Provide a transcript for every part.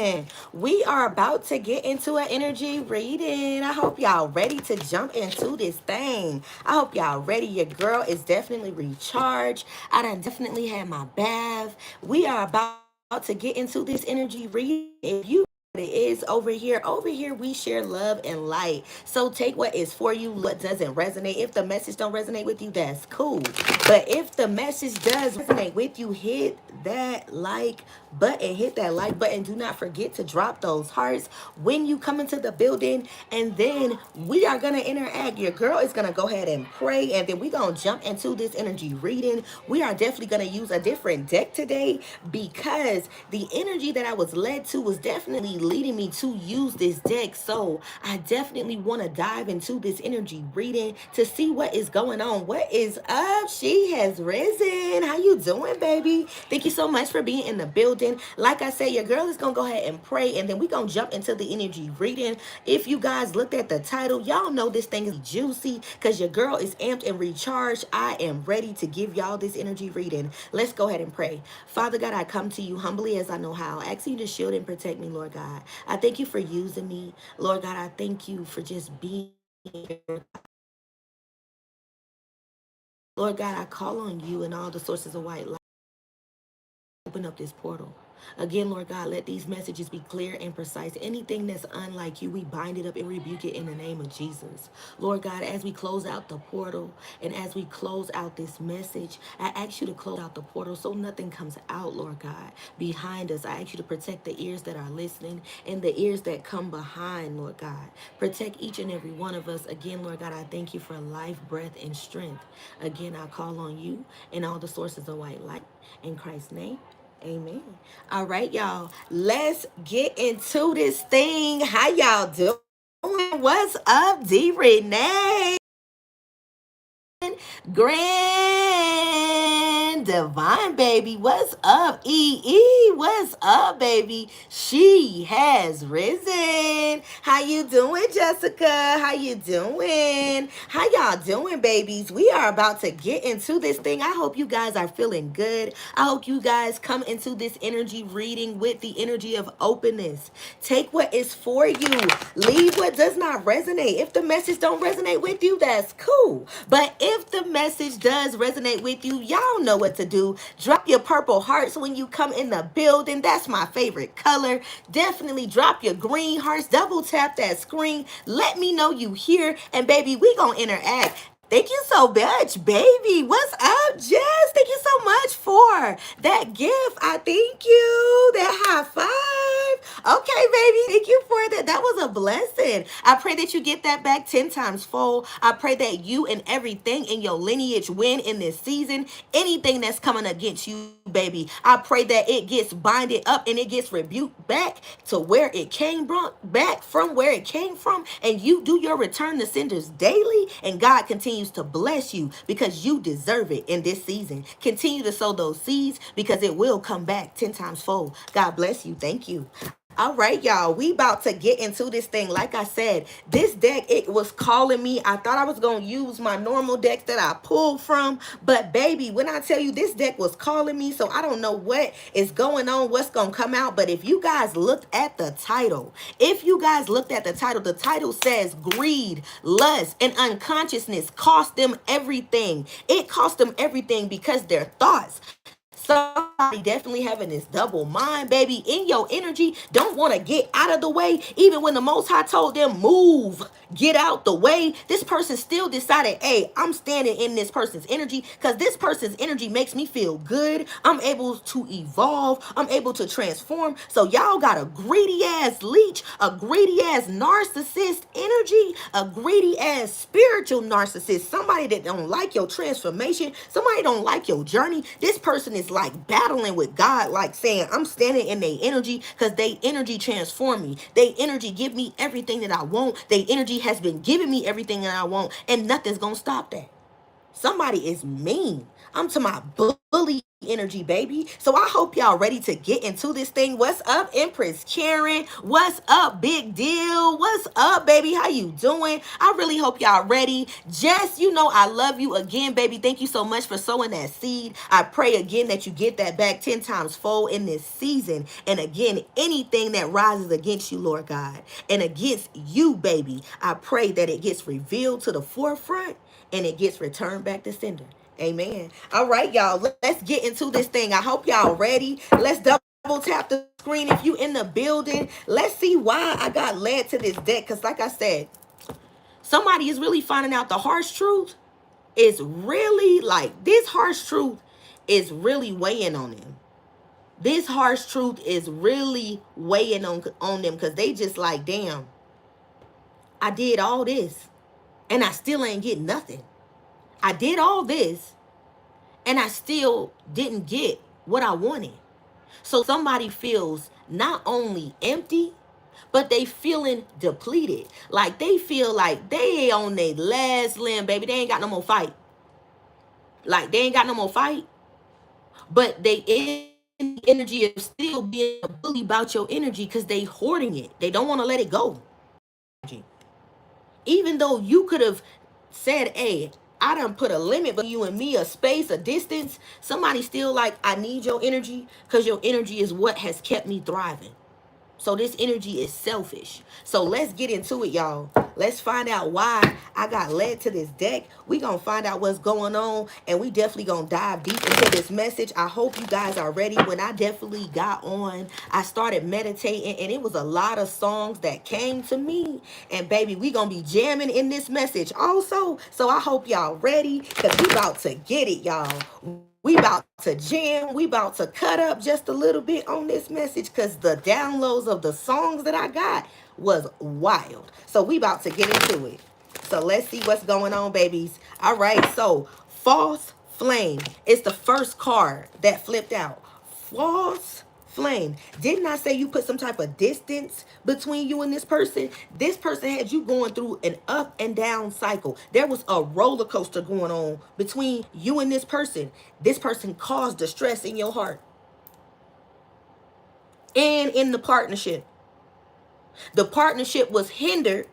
listen, we are about to get into an energy reading. I hope y'all ready to jump into this thing. I hope y'all ready. Your girl is definitely recharged. I done definitely had my bath. We are about to get into this energy reading. If you it is over here we share love and light, so take what is for you, what doesn't resonate. If the message don't resonate with you, that's cool, but if the message does resonate with you, hit that like button. Do not forget to drop those hearts when you come into the building, and then we are gonna interact. Your girl is gonna go ahead and pray, and then we gonna jump into this energy reading. We are definitely gonna use a different deck today because the energy that I was led to was definitely leading me to use this deck. So I definitely want to dive into this energy reading to see what is going on. What is up? She has risen. How you doing, baby? Thank you so much for being in the building. Like I said, your girl is gonna go ahead and pray, and then we gonna jump into the energy reading. If you guys looked at the title, y'all know this thing is juicy because your girl is amped and recharged. I am ready to give y'all this energy reading. Let's go ahead and pray. Father God, I come to you humbly as I know how, asking you to shield and protect me, Lord God. I thank you for using me. Lord God, I thank you for just being here. Lord God, I call on you and all the sources of white light. Open up this portal. Again, Lord God, let these messages be clear and precise. Anything that's unlike you, we bind it up and rebuke it in the name of Jesus. Lord God, as we close out the portal and as we close out this message, I ask you to close out the portal so nothing comes out, Lord God, behind us. I ask you to protect the ears that are listening and the ears that come behind, Lord God. Protect each and every one of us. Again, Lord God, I thank you for life, breath, and strength. Again, I call on you and all the sources of white light. In Christ's name. Amen. All right, y'all. Let's get into this thing. How y'all doing? What's up, D Renee? Grand Divine, baby. What's up, EE? What's up, baby? She has risen. How you doing, Jessica? How you doing? How y'all doing, babies? We are about to get into this thing. I hope you guys are feeling good. I hope you guys come into this energy reading with the energy of openness. Take what is for you. Leave what does not resonate. If the message don't resonate with you, that's cool. But if the message does resonate with you, y'all know what to do. Drop your purple hearts when you come in the building. That's my favorite color. Definitely drop your green hearts. Double tap that screen. Let me know you here. And baby, we gonna interact. Thank you so much, baby. What's up, Jess? Thank you so much for that gift. I thank you. That high five. Okay, baby. Thank you for that. That was a blessing. I pray that you get that back 10 times fold. I pray that you and everything in your lineage win in this season. Anything that's coming against you, baby, I pray that it gets binded up and it gets rebuked back to where it came from, back from where it came from, and you do your return to senders daily, and God continues to bless you because you deserve it in this season. Continue to sow those seeds because it will come back 10 times fold. God bless you. Thank you. All right, y'all, we about to get into this thing. Like I said, this deck, it was calling me. I thought I was going to use my normal deck that I pulled from, but baby, when I tell you this deck was calling me, so I don't know what is going on, what's going to come out. But if you guys looked at the title, the title says greed, lust, and unconsciousness cost them everything. It cost them everything because their thoughts. Somebody definitely having this double mind, baby, in your energy. Don't want to get out of the way. Even when the Most High told them, move, get out the way. This person still decided, hey, I'm standing in this person's energy because this person's energy makes me feel good. I'm able to evolve. I'm able to transform. So y'all got a greedy ass leech, a greedy ass narcissist energy, a greedy ass spiritual narcissist. Somebody that don't like your transformation. Somebody don't like your journey. This person is like battling with God, like saying, I'm standing in their energy because they energy transform me. They energy give me everything that I want. They energy has been giving me everything that I want, and nothing's gonna stop that. Somebody is mean. I'm to my bully energy, baby. So I hope y'all ready to get into this thing. What's up, Empress Karen? What's up, Big Deal? What's up, baby? How you doing? I really hope y'all ready. Jess, you know I love you again, baby. Thank you so much for sowing that seed. I pray again that you get that back 10 times fold in this season. And again, anything that rises against you, Lord God, and against you, baby, I pray that it gets revealed to the forefront and it gets returned back to sender. Amen. All right, y'all. Let's get into this thing. I hope y'all ready. Let's double tap the screen if you in the building. Let's see why I got led to this deck. Because like I said, somebody is really finding out the harsh truth is really like, this harsh truth is really weighing on them. This harsh truth is really weighing on them because they just like, damn, I did all this and I still ain't getting nothing. I did all this and I still didn't get what I wanted. So somebody feels not only empty, but they feeling depleted. Like they feel like they on their last limb, baby. They ain't got no more fight. Like they ain't got no more fight. But they in the energy of still being a bully about your energy because they hoarding it. They don't want to let it go. Even though you could have said, hey, I done put a limit between you and me, a space, a distance. Somebody still like, I need your energy because your energy is what has kept me thriving. So this energy is selfish. So let's get into it, y'all. Let's find out why I got led to this deck. We gonna find out what's going on, and we definitely gonna dive deep into this message. I hope you guys are ready. When I definitely got on, I started meditating, and it was a lot of songs that came to me. And baby, we gonna be jamming in this message also. So I hope y'all ready, because we about to get it, y'all. We about to jam. We about to cut up just a little bit on this message because the downloads of the songs that I got was wild. So we about to get into it. So let's see what's going on, babies. All right, so false flame. It's the first card that flipped out. False flame. Didn't I say you put some type of distance between you and this person? This person had you going through an up and down cycle. There was a roller coaster going on between you and this person. This person caused distress in your heart and in the partnership. The partnership was hindered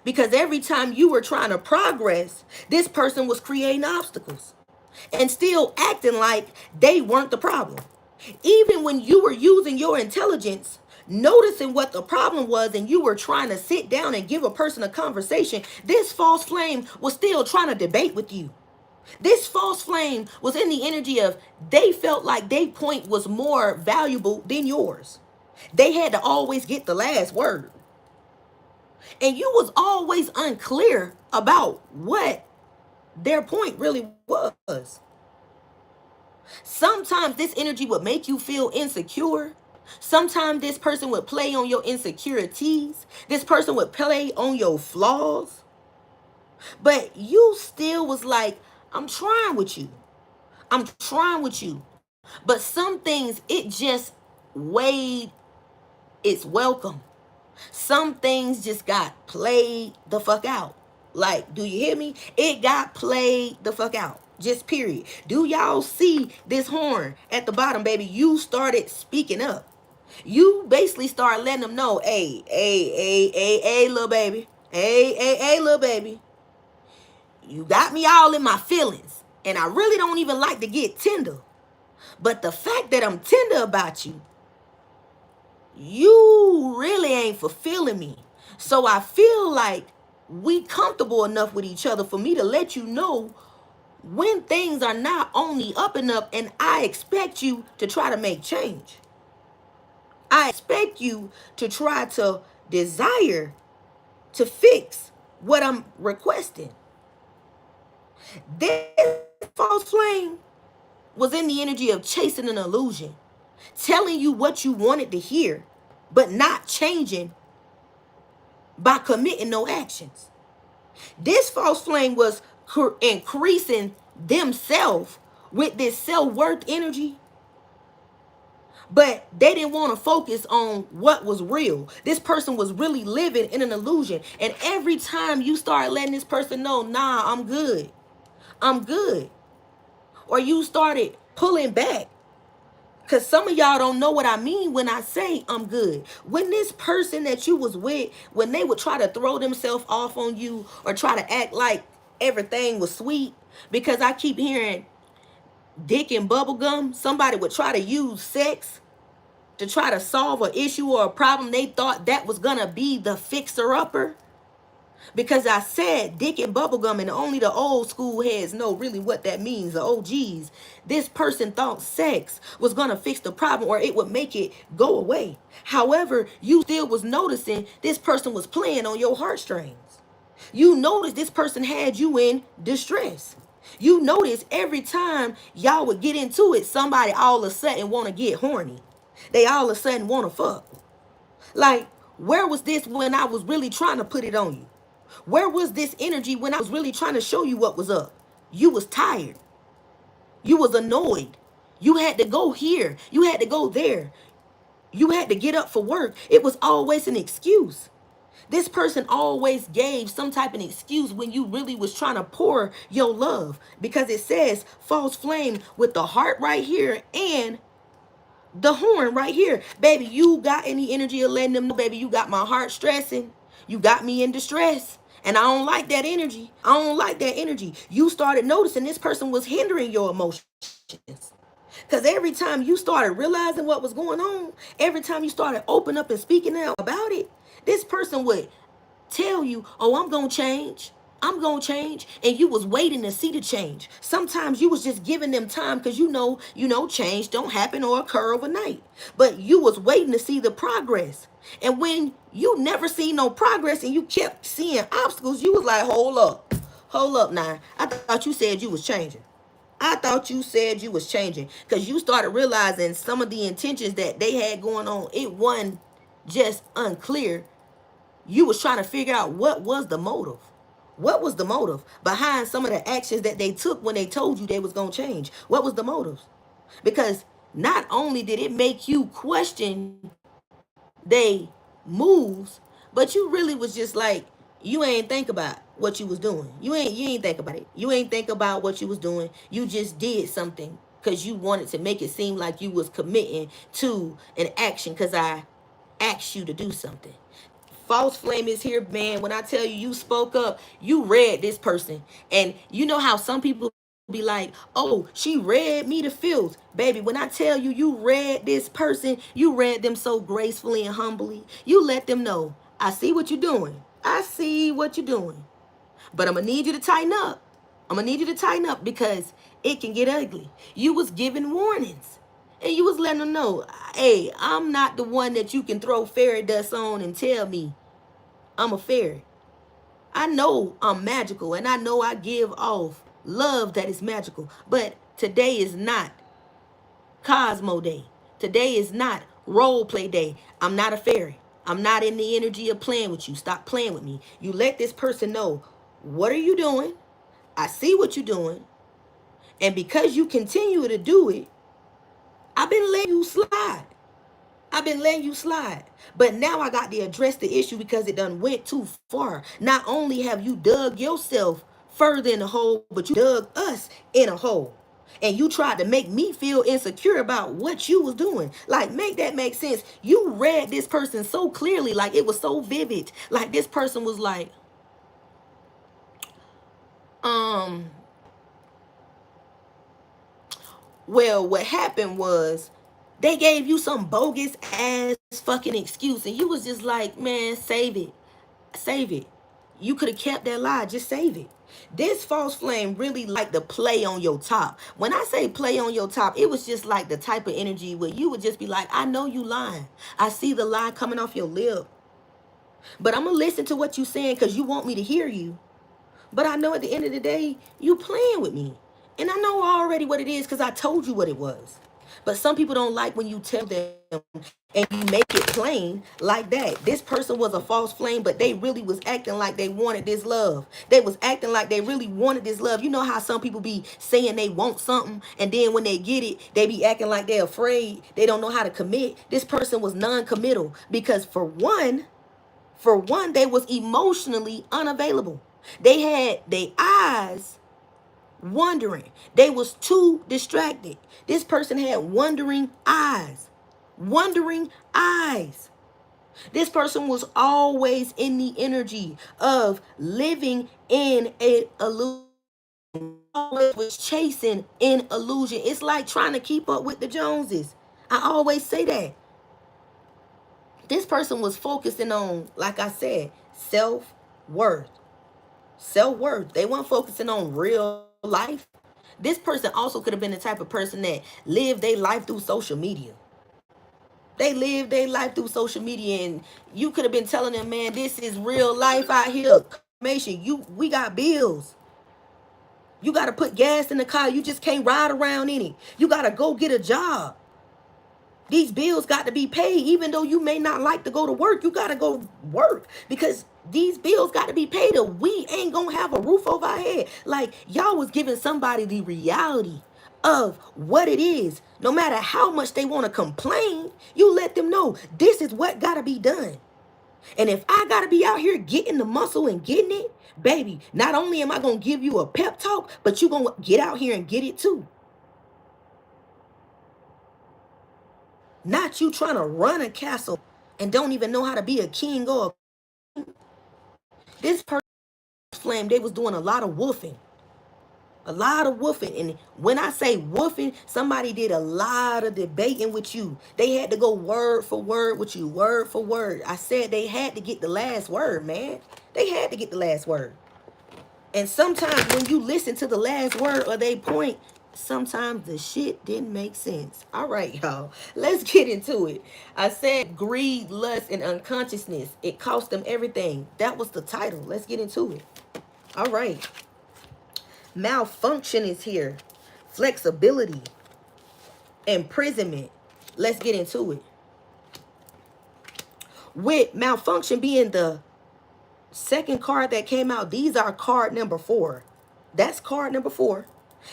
because every time you were trying to progress, this person was creating obstacles and still acting like they weren't the problem. Even when you were using your intelligence, noticing what the problem was, and you were trying to sit down and give a person a conversation, this false flame was still trying to debate with you. This false flame was in the energy of they felt like their point was more valuable than yours. They had to always get the last word. And you was always unclear about what their point really was. Sometimes this energy would make you feel insecure. Sometimes this person would play on your insecurities. This person would play on your flaws. But you still was like, I'm trying with you. I'm trying with you. But some things, it just weighed its welcome. Some things just got played the fuck out. Like, do you hear me? It got played the fuck out. Just period. Do y'all see this horn at the bottom, baby? You started speaking up. You basically start letting them know, hey, little baby. Hey, little baby. You got me all in my feelings. And I really don't even like to get tender. But the fact that I'm tender about you, you really ain't fulfilling me. So I feel like we comfortable enough with each other for me to let you know when things are not only up and up, and I expect you to try to make change. I expect you to try to desire to fix what I'm requesting. This false flame was in the energy of chasing an illusion, telling you what you wanted to hear, but not changing by committing no actions. This false flame was increasing themselves with this self-worth energy, but they didn't want to focus on what was real. This person was really living in an illusion. And every time you start letting this person know, nah, I'm good, or you started pulling back. Because some of y'all don't know what I mean when I say I'm good. When this person that you was with, when they would try to throw themselves off on you or try to act like everything was sweet, because I keep hearing dick and bubblegum, somebody would try to use sex to try to solve an issue or a problem. They thought that was going to be the fixer-upper. Because I said dick and bubblegum, and only the old school heads know really what that means, the OGs. This person thought sex was going to fix the problem or it would make it go away. However, you still was noticing this person was playing on your heartstrings. You noticed this person had you in distress. You notice every time y'all would get into it, somebody all of a sudden want to get horny. They all of a sudden want to fuck. Like, where was this when I was really trying to put it on you? Where was this energy when I was really trying to show you what was up? You was tired. You was annoyed. You had to go here. You had to go there. You had to get up for work. It was always an excuse. This person always gave some type of excuse when you really was trying to pour your love. Because it says false flame with the heart right here and the horn right here. Baby, you got any energy of letting them know, baby, you got my heart stressing. You got me in distress. And I don't like that energy. I don't like that energy. You started noticing this person was hindering your emotions. Because every time you started realizing what was going on, every time you started opening up and speaking out about it, this person would tell you, oh, I'm going to change. I'm going to change. And you was waiting to see the change. Sometimes you was just giving them time because you know, change don't happen or occur overnight. But you was waiting to see the progress. And when you never seen no progress and you kept seeing obstacles, you was like, hold up now. I thought you said you was changing. I thought you said you was changing because you started realizing some of the intentions that they had going on. It wasn't just unclear. You was trying to figure out what was the motive. What was the motive behind some of the actions that they took when they told you they was going to change? What was the motives? Because not only did it make you question they moves, but you really was just like, you ain't think about what you was doing. You ain't think about it. You ain't think about what you was doing. You just did something because you wanted to make it seem like you was committing to an action because I asked you to do something. False flame is here, man. When I tell you, you spoke up, you read this person. And you know how some people be like, oh, she read me to filth. Baby, when I tell you, you read this person, you read them so gracefully and humbly. You let them know, I see what you're doing. I see what you're doing. But I'm going to need you to tighten up. I'm going to need you to tighten up because it can get ugly. You was giving warnings. And you was letting them know, hey, I'm not the one that you can throw fairy dust on and tell me I'm a fairy. I know I'm magical and I know I give off love that is magical. But today is not Cosmo Day. Today is not role play day. I'm not a fairy. I'm not in the energy of playing with you. Stop playing with me. You let this person know, what are you doing? I see what you're doing. And because you continue to do it, I've been letting you slide. I've been letting you slide. But now I got to address the issue because it done went too far. Not only have you dug yourself further in the hole, but you dug us in a hole. And you tried to make me feel insecure about what you was doing. Like, make that make sense. You read this person so clearly, like it was so vivid. Like this person was like, well, what happened was they gave you some bogus ass fucking excuse. And you was just like, man, save it. Save it. You could have kept that lie. Just save it. This false flame really like to play on your top. When I say play on your top, it was just like the type of energy where you would just be like, I know you lying. I see the lie coming off your lip. But I'm going to listen to what you saying because you want me to hear you. But I know at the end of the day, you playing with me. And I know already what it is because I told you what it was. But some people don't like when you tell them and you make it plain like that. This person was a false flame, but they really was acting like they wanted this love. They was acting like they really wanted this love. You know how some people be saying they want something, and then when they get it, they be acting like they're afraid. They don't know how to commit. This person was non-committal because for one, they was emotionally unavailable. They had their eyes Wondering. They was too distracted. This person had wandering eyes. Wandering eyes. This person was always in the energy of living in a illusion. Always was chasing an illusion. It's like trying to keep up with the Joneses. I always say that. This person was focusing on, like I said, self-worth. Self-worth. They weren't focusing on real life. This person also could have been the type of person that lived their life through social media. They lived their life through social media, and you could have been telling them, man, this is real life out here. We got bills. You got to put gas in the car. You just can't ride around in it. You got to go get a job. These bills got to be paid. Even though you may not like to go to work, you got to go work because these bills got to be paid or we ain't going to have a roof over our head. Like, y'all was giving somebody the reality of what it is. No matter how much they want to complain, you let them know this is what got to be done. And if I got to be out here getting the muscle and getting it, baby, not only am I going to give you a pep talk, but you going to get out here and get it too. Not you trying to run a castle and don't even know how to be a king or a queen. This person flame, they was doing a lot of woofing. A lot of woofing. And when I say woofing, somebody did a lot of debating with you. They had to go word for word with you, word for word. I said they had to get the last word, man. They had to get the last word. And sometimes when you listen to the last word or they point, sometimes the shit didn't make sense. All right, y'all. Let's get into it. I said greed, lust, and unconsciousness. It cost them everything. That was the title. Let's get into it. All right. Malfunction is here. Flexibility. Imprisonment. Let's get into it. With malfunction being the second card that came out, these are card number 4. That's card number 4.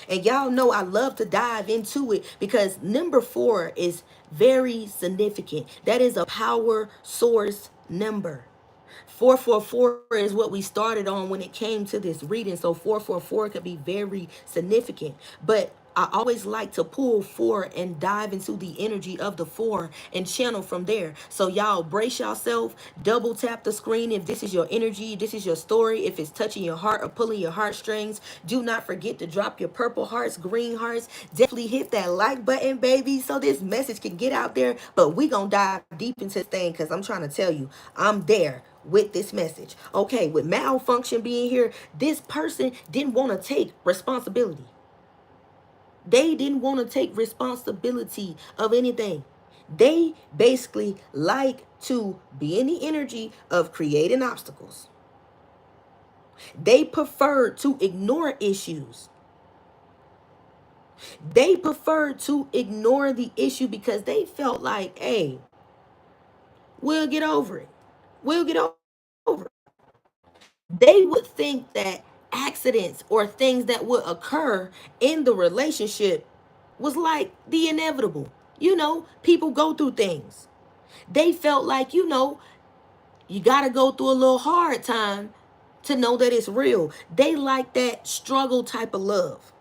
And y'all know I love to dive into it because number 4 is very significant. That is a power source number. 444 is what we started on when it came to this reading. So 444 could be very significant. But I always like to pull 4 and dive into the energy of the 4 and channel from there. So y'all brace yourself, double tap the screen if this is your energy, this is your story, if it's touching your heart or pulling your heartstrings. Do not forget to drop your purple hearts, green hearts. Definitely hit that like button, baby, so this message can get out there. But we gonna dive deep into this thing because I'm trying to tell you, I'm there with this message. Okay, with malfunction being here, this person didn't want to take responsibility. They didn't want to take responsibility of anything. They basically like to be in the energy of creating obstacles. They preferred to ignore issues. They preferred to ignore the issue because they felt like, hey, we'll get over it. We'll get over it. They would think that accidents or things that would occur in the relationship was like the inevitable. You know, people go through things. They felt like, you know, you got to go through a little hard time to know that it's real. They like that struggle type of love.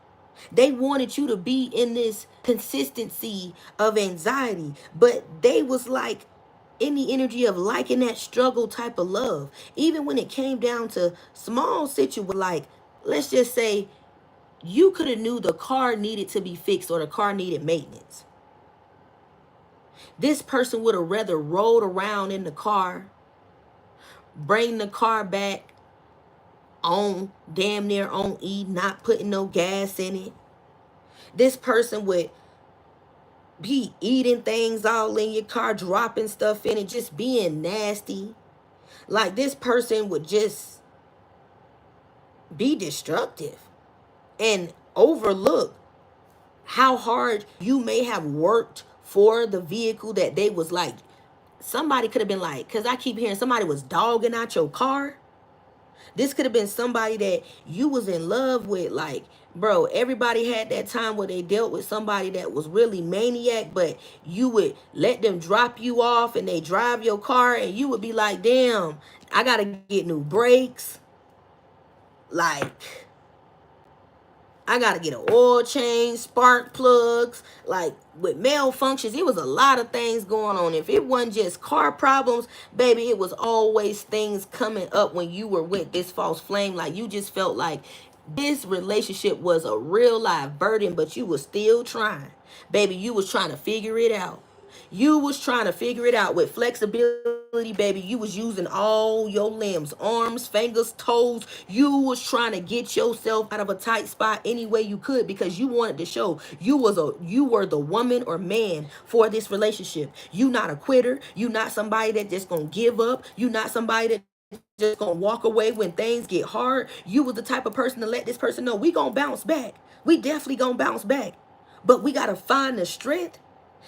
They wanted you to be in this consistency of anxiety, but they was like in the energy of liking that struggle type of love. Even when it came down to small situations, like, let's just say you could have knew the car needed to be fixed or the car needed maintenance. This person would have rather rolled around in the car, bring the car back on damn near on E, not putting no gas in it. This person would be eating things all in your car, dropping stuff in it, just being nasty. Like, this person would just be destructive and overlook how hard you may have worked for the vehicle that they was like. Somebody could have been like, because I keep hearing somebody was dogging out your car. This could have been somebody that you was in love with. Like, bro, everybody had that time where they dealt with somebody that was really maniac, but you would let them drop you off and they drive your car and you would be like, damn, I got to get new brakes. Like, I gotta get an oil change, spark plugs, like with malfunctions. It was a lot of things going on. If it wasn't just car problems, baby, it was always things coming up when you were with this false flame. Like you just felt like this relationship was a real life burden, but you was still trying. Baby, you was trying to figure it out. You was trying to figure it out with flexibility, baby. You was using all your limbs, arms, fingers, toes. You was trying to get yourself out of a tight spot any way you could because you wanted to show you were the woman or man for this relationship. You not a quitter. You not somebody that just gonna give up. You not somebody that just gonna walk away when things get hard. You was the type of person to let this person know we gonna bounce back. We definitely gonna bounce back. But we gotta find the strength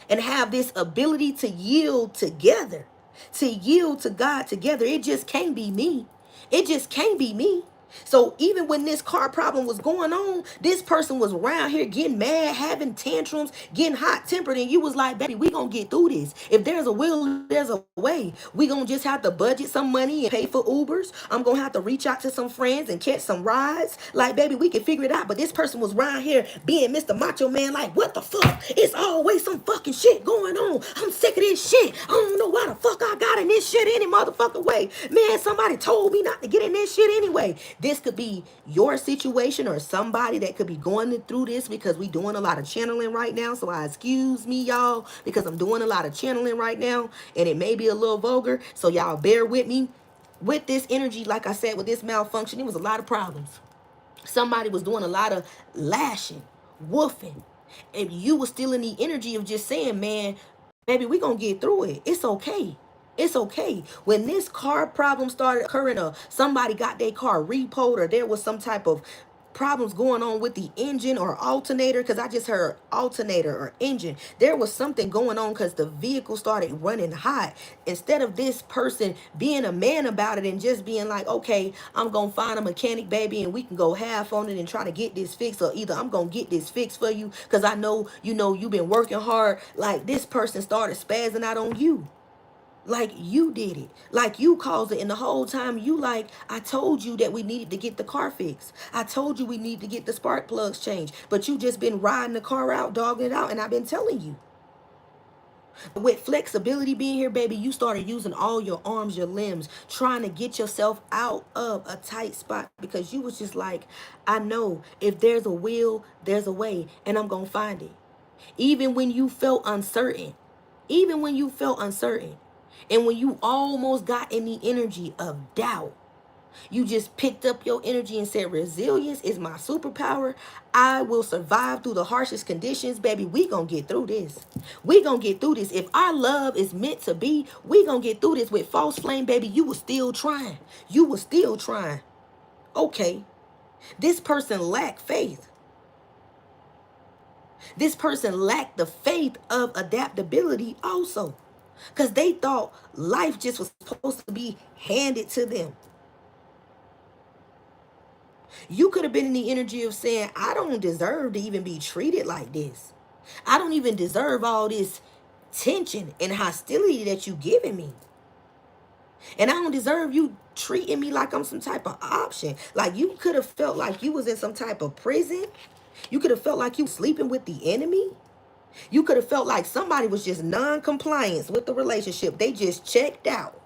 and have this ability to yield together, to yield to God together. It just can't be me. It just can't be me. So even when this car problem was going on, this person was around here getting mad, having tantrums, getting hot tempered, and you was like, baby, we gonna get through this. If there's a will, there's a way. We gonna just have to budget some money and pay for Ubers. I'm gonna have to reach out to some friends and catch some rides. Like, baby, we can figure it out. But this person was around here being Mr. Macho Man, like, what the fuck? It's always some fucking shit going on. I'm sick of this shit. I don't know why the fuck I got in this shit any motherfucking way. Man, somebody told me not to get in this shit anyway. This could be your situation or somebody that could be going through this because we doing a lot of channeling right now. So excuse me, y'all, because I'm doing a lot of channeling right now and it may be a little vulgar. So y'all bear with me. With this energy, like I said, with this malfunction, it was a lot of problems. Somebody was doing a lot of lashing, woofing, and you were still in the energy of just saying, man, baby, we gonna get through it. It's okay. It's okay. When this car problem started occurring, or somebody got their car repoed, or there was some type of problems going on with the engine or alternator, because I just heard alternator or engine. There was something going on because the vehicle started running hot. Instead of this person being a man about it and just being like, okay, I'm going to find a mechanic, baby, and we can go half on it and try to get this fixed, or either I'm going to get this fixed for you because I know, you've been working hard. Like this person started spazzing out on you. Like you did it, like you caused it, and the whole time you like, I told you that we needed to get the car fixed. I told you we need to get the spark plugs changed, but you just been riding the car out, dogging it out, and I've been telling you. With flexibility being here, baby, you started using all your arms, your limbs, trying to get yourself out of a tight spot because you was just like, I know if there's a will, there's a way, and I'm gonna find it. Even when you felt uncertain, even when you felt uncertain. And when you almost got in the energy of doubt, you just picked up your energy and said, resilience is my superpower. I will survive through the harshest conditions. Baby, we gonna get through this. We gonna get through this. If our love is meant to be, we gonna get through this. With false flame, baby, you were still trying. You were still trying. Okay. This person lacked faith. This person lacked the faith of adaptability also. Because they thought life just was supposed to be handed to them. You could have been in the energy of saying, I don't deserve to even be treated like this. I don't even deserve all this tension and hostility that you giving me. And I don't deserve you treating me like I'm some type of option. Like you could have felt like you was in some type of prison. You could have felt like you sleeping with the enemy. You could have felt like somebody was just non-compliance with the relationship. They just checked out.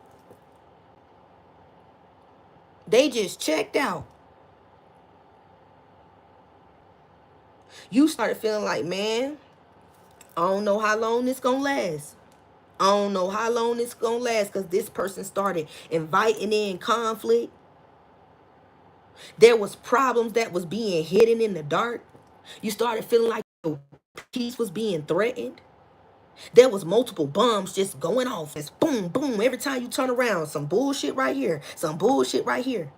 They just checked out. You started feeling like, man, I don't know how long this gonna last. I don't know how long this gonna last because this person started inviting in conflict. There was problems that was being hidden in the dark. You started feeling like your peace was being threatened. There was multiple bombs just going off. It's boom, boom. Every time you turn around, some bullshit right here. Some bullshit right here.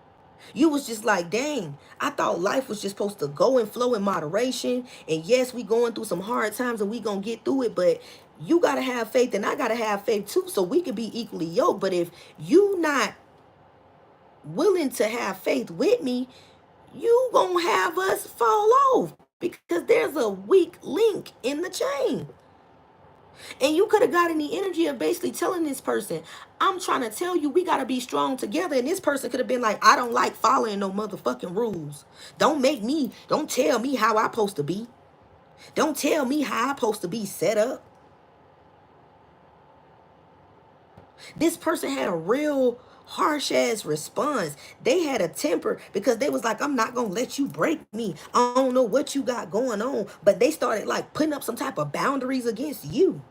You was just like, dang, I thought life was just supposed to go and flow in moderation. And yes, we going through some hard times and we gonna get through it. But you got to have faith and I got to have faith too so we can be equally yoked. But if you not willing to have faith with me, you gonna have us fall off because there's a weak link in the chain. And you could have gotten the energy of basically telling this person, I'm trying to tell you we got to be strong together. And this person could have been like, I don't like following no motherfucking rules. Don't tell me how I'm supposed to be. Don't tell me how I'm supposed to be set up. This person had a real harsh ass response. They had a temper because they was like, I'm not gonna let you break me. I don't know what you got going on. But they started like putting up some type of boundaries against you.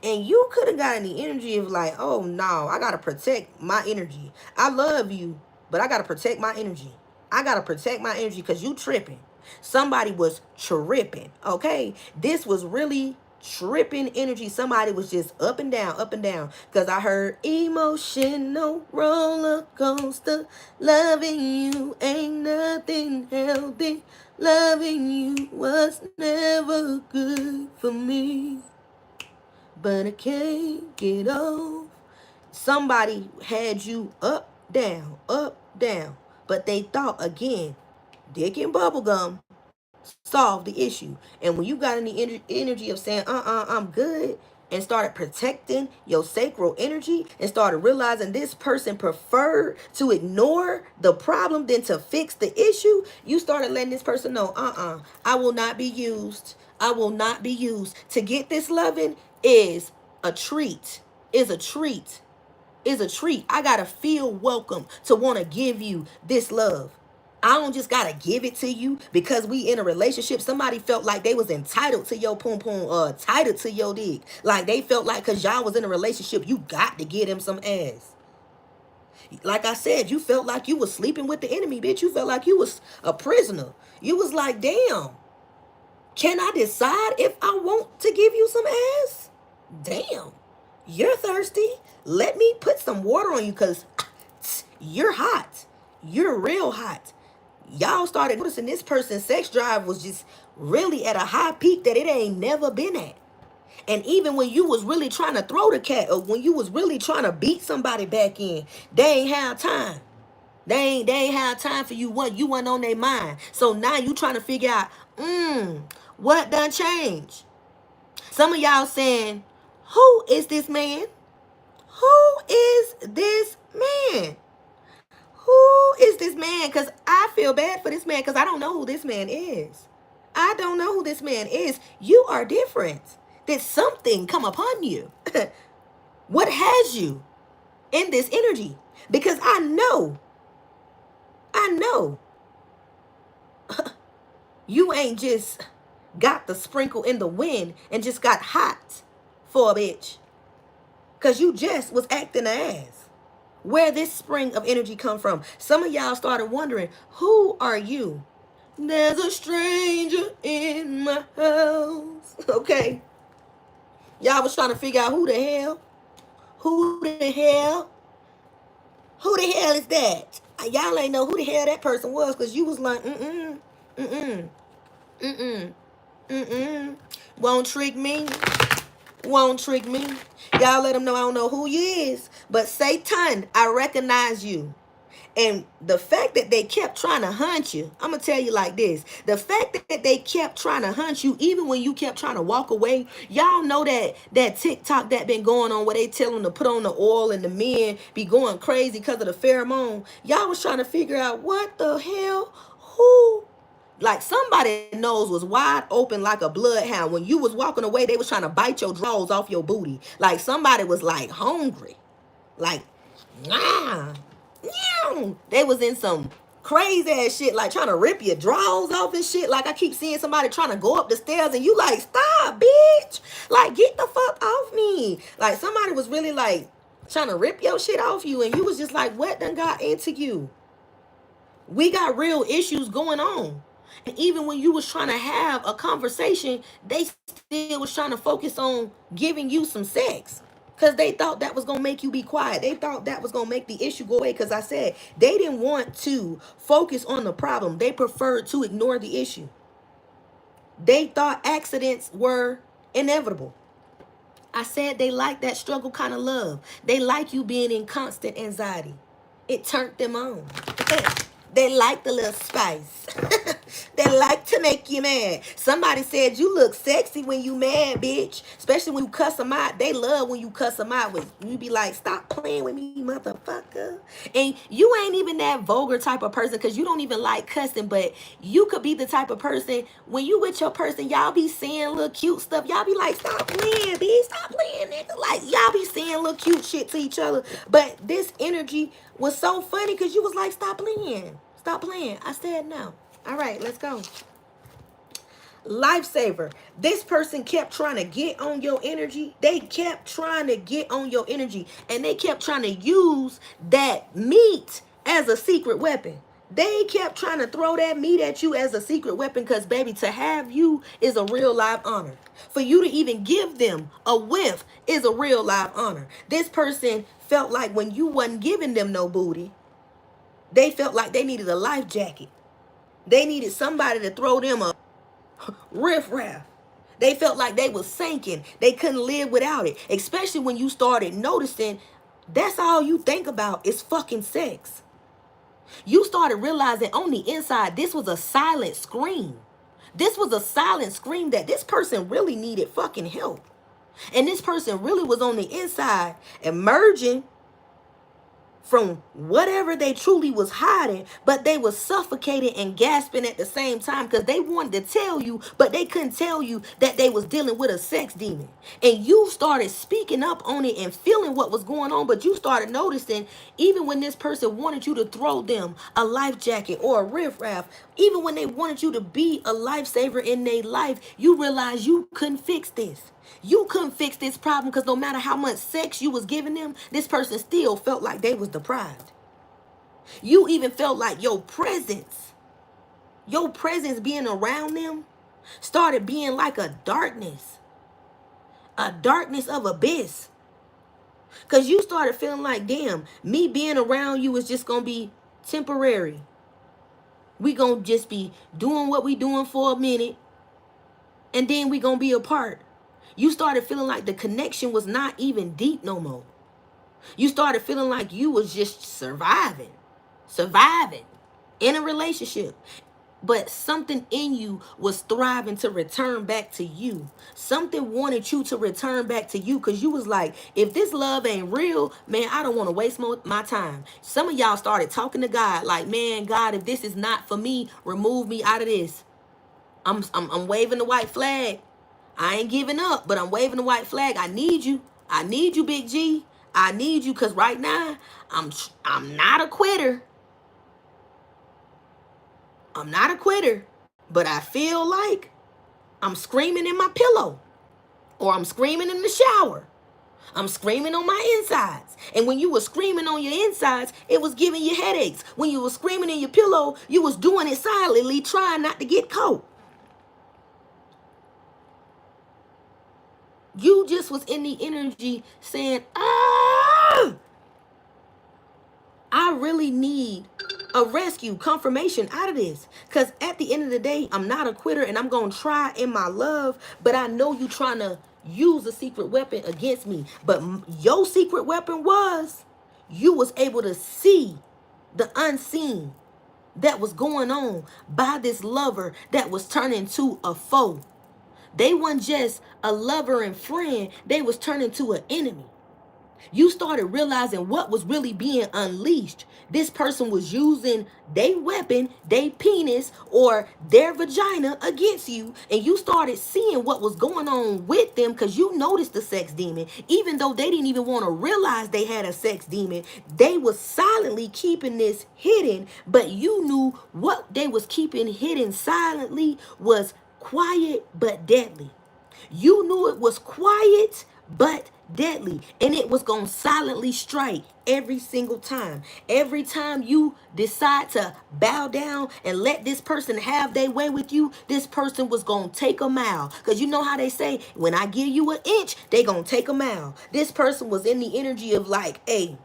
And you could have gotten the energy of like, oh no, I gotta protect my energy. I love you, but I gotta protect my energy. I gotta protect my energy because you tripping. Somebody was tripping, okay? This was really tripping energy. Somebody was just up and down, up and down. Because I heard emotional roller coaster. Loving you ain't nothing healthy. Loving you was never good for me. But I can't get off. Somebody had you up, down, but they thought again, dick and bubblegum solved the issue. And when you got in the energy of saying, I'm good, and started protecting your sacral energy and started realizing this person preferred to ignore the problem than to fix the issue, you started letting this person know, I will not be used. I will not be used. To get this loving is a treat. Is a treat. Is a treat. I gotta feel welcome to want to give you this love. I don't just gotta give it to you because we in a relationship. Somebody felt like they was entitled to your poom poom, entitled to your dick. Like they felt like because y'all was in a relationship, you got to get him some ass. Like I said, you felt like you was sleeping with the enemy, bitch. You felt like you was a prisoner. You was like, damn, can I decide if I want to give you some ass? Damn, you're thirsty. Let me put some water on you because you're hot. You're real hot. Y'all started noticing this person's sex drive was just really at a high peak that it ain't never been at. And even when you was really trying to throw the cat or when you was really trying to beat somebody back in, they ain't have time. They ain't have time for you. You wasn't on their mind. So now you trying to figure out, what done changed? Some of y'all saying, who is this man? Who is this man? Who is this man? Because I feel bad for this man because I don't know who this man is. I don't know who this man is. You are different. Did something come upon you? What has you in this energy? Because I know you ain't just got the sprinkle in the wind and just got hot for a bitch. Because you just was acting the ass. Where this spring of energy come from? Some of y'all started wondering, who are you? There's a stranger in my house. Okay. Y'all was trying to figure out who the hell is that? Y'all ain't know who the hell that person was because you was like, won't trick me. Won't trick me. Y'all let them know I don't know who you is. But Satan, I recognize you. And the fact that they kept trying to hunt you, I'm going to tell you like this. The fact that they kept trying to hunt you, even when you kept trying to walk away, y'all know that TikTok that been going on where they tell them to put on the oil and the men be going crazy because of the pheromone. Y'all was trying to figure out what the hell, who. Like somebody nose was wide open like a bloodhound. When you was walking away, they was trying to bite your drawers off your booty. Like somebody was like hungry. Like, nah. They was in some crazy ass shit, like trying to rip your drawers off and shit. Like I keep seeing somebody trying to go up the stairs and you like, stop, bitch. Like, get the fuck off me. Like somebody was really like trying to rip your shit off you and you was just like, what done got into you? We got real issues going on. And even when you was trying to have a conversation, they still was trying to focus on giving you some sex. Because they thought that was going to make you be quiet. They thought that was going to make the issue go away. Because I said they didn't want to focus on the problem. They preferred to ignore the issue. They thought accidents were inevitable. I said they like that struggle kind of love. They like you being in constant anxiety. It turned them on. They like the little spice. They like to make you mad. Somebody said you look sexy when you mad, bitch. Especially when you cuss them out. They love when you cuss them out. With you be like, stop playing with me, motherfucker. And you ain't even that vulgar type of person because you don't even like cussing. But you could be the type of person when you with your person, y'all be saying little cute stuff. Y'all be like, stop playing, bitch. Stop playing, nigga. Like y'all be saying little cute shit to each other. But this energy was so funny because you was like, stop playing. Stop playing. I said no. All right, let's go. Lifesaver. This person kept trying to get on your energy. They kept trying to get on your energy. And they kept trying to use that meat as a secret weapon. They kept trying to throw that meat at you as a secret weapon because, baby, to have you is a real live honor. For you to even give them a whiff is a real live honor. This person felt like when you wasn't giving them no booty, they felt like they needed a life jacket. They needed somebody to throw them a riffraff. They felt like they was sinking. They couldn't live without it. Especially when you started noticing that's all you think about is fucking sex. You started realizing on the inside, this was a silent scream. This was a silent scream that this person really needed fucking help. And this person really was on the inside emerging from whatever they truly was hiding, but they was suffocating and gasping at the same time because they wanted to tell you, but they couldn't tell you that they was dealing with a sex demon. And you started speaking up on it and feeling what was going on, but you started noticing even when this person wanted you to throw them a life jacket or a riffraff, even when they wanted you to be a lifesaver in their life, you realized you couldn't fix this. You couldn't fix this problem because no matter how much sex you was giving them, this person still felt like they was deprived. You even felt like your presence being around them started being like a darkness of abyss. Because you started feeling like, damn, me being around you is just going to be temporary. We going to just be doing what we doing for a minute, and then we going to be apart. You started feeling like the connection was not even deep no more. You started feeling like you was just surviving in a relationship. But something in you was thriving to return back to you. Something wanted you to return back to you because you was like, if this love ain't real, man, I don't want to waste my time. Some of y'all started talking to God like, man, God, if this is not for me, remove me out of this. I'm waving the white flag. I ain't giving up, but I'm waving the white flag. I need you. I need you, Big G. I need you because right now, I'm not a quitter. I'm not a quitter, but I feel like I'm screaming in my pillow or I'm screaming in the shower. I'm screaming on my insides. And when you were screaming on your insides, it was giving you headaches. When you were screaming in your pillow, you was doing it silently, trying not to get caught. You just was in the energy saying, I really need a rescue confirmation out of this. Because at the end of the day, I'm not a quitter and I'm going to try in my love. But I know you trying to use a secret weapon against me. But your secret weapon was you was able to see the unseen that was going on by this lover that was turning to a foe. They weren't just a lover and friend. They was turning to an enemy. You started realizing what was really being unleashed. This person was using their weapon, their penis, or their vagina against you. And you started seeing what was going on with them because you noticed the sex demon. Even though they didn't even want to realize they had a sex demon, they was silently keeping this hidden. But you knew what they was keeping hidden silently was quiet but deadly. You knew it was quiet but deadly, and it was going to silently strike every single time. Every time you decide to bow down and let this person have their way with you, this person was going to take a mile. Because you know how they say, when I give you an inch, they going to take a mile. This person was in the energy of like, hey,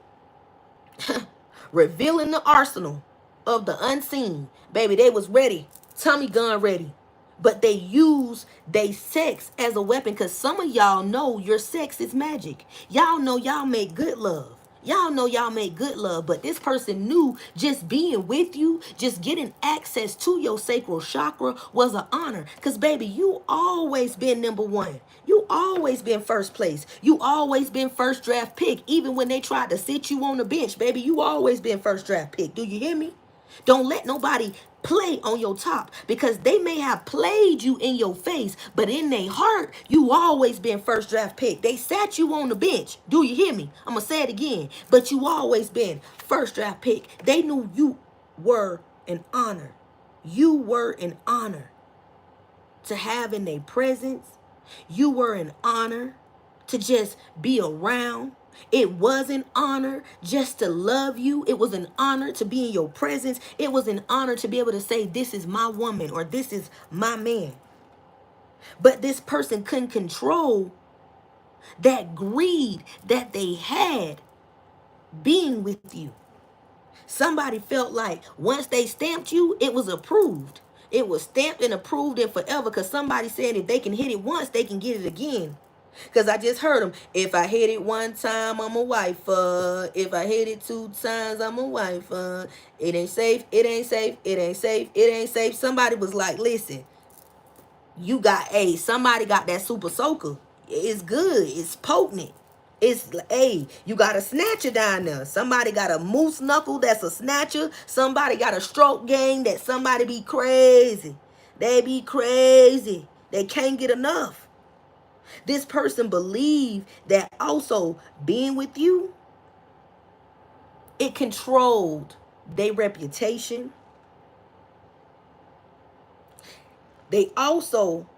revealing the arsenal of the unseen. Baby, they was ready. Tommy gun ready. But they use their sex as a weapon because some of y'all know your sex is magic. Y'all know y'all make good love. Y'all know y'all make good love, but this person knew just being with you, just getting access to your sacral chakra was an honor. Because, baby, you always been number one. You always been first place. You always been first draft pick. Even when they tried to sit you on the bench, baby, you always been first draft pick. Do you hear me? Don't let nobody play on your top, because they may have played you in your face, but in their heart, you always been first draft pick. They sat you on the bench. Do you hear me? I'm going to say it again. But you always been first draft pick. They knew you were an honor. You were an honor to have in their presence. You were an honor to just be around. It was an honor just to love you. It was an honor to be in your presence. It was an honor to be able to say, this is my woman or this is my man. But this person couldn't control that greed that they had being with you. Somebody felt like once they stamped you, it was approved. It was stamped and approved and forever, because somebody said if they can hit it once, they can get it again. Because I just heard them. If I hit it one time, I'm a wifer. If I hit it 2 times, I'm a wifer. It ain't safe. It ain't safe. It ain't safe. It ain't safe. Somebody was like, listen, you got somebody got that super soaker. It's good. It's potent. It's, you got a snatcher down there. Somebody got a moose knuckle that's a snatcher. Somebody got a stroke game that somebody be crazy. They be crazy. They can't get enough. This person believed that also being with you, it controlled their reputation. They also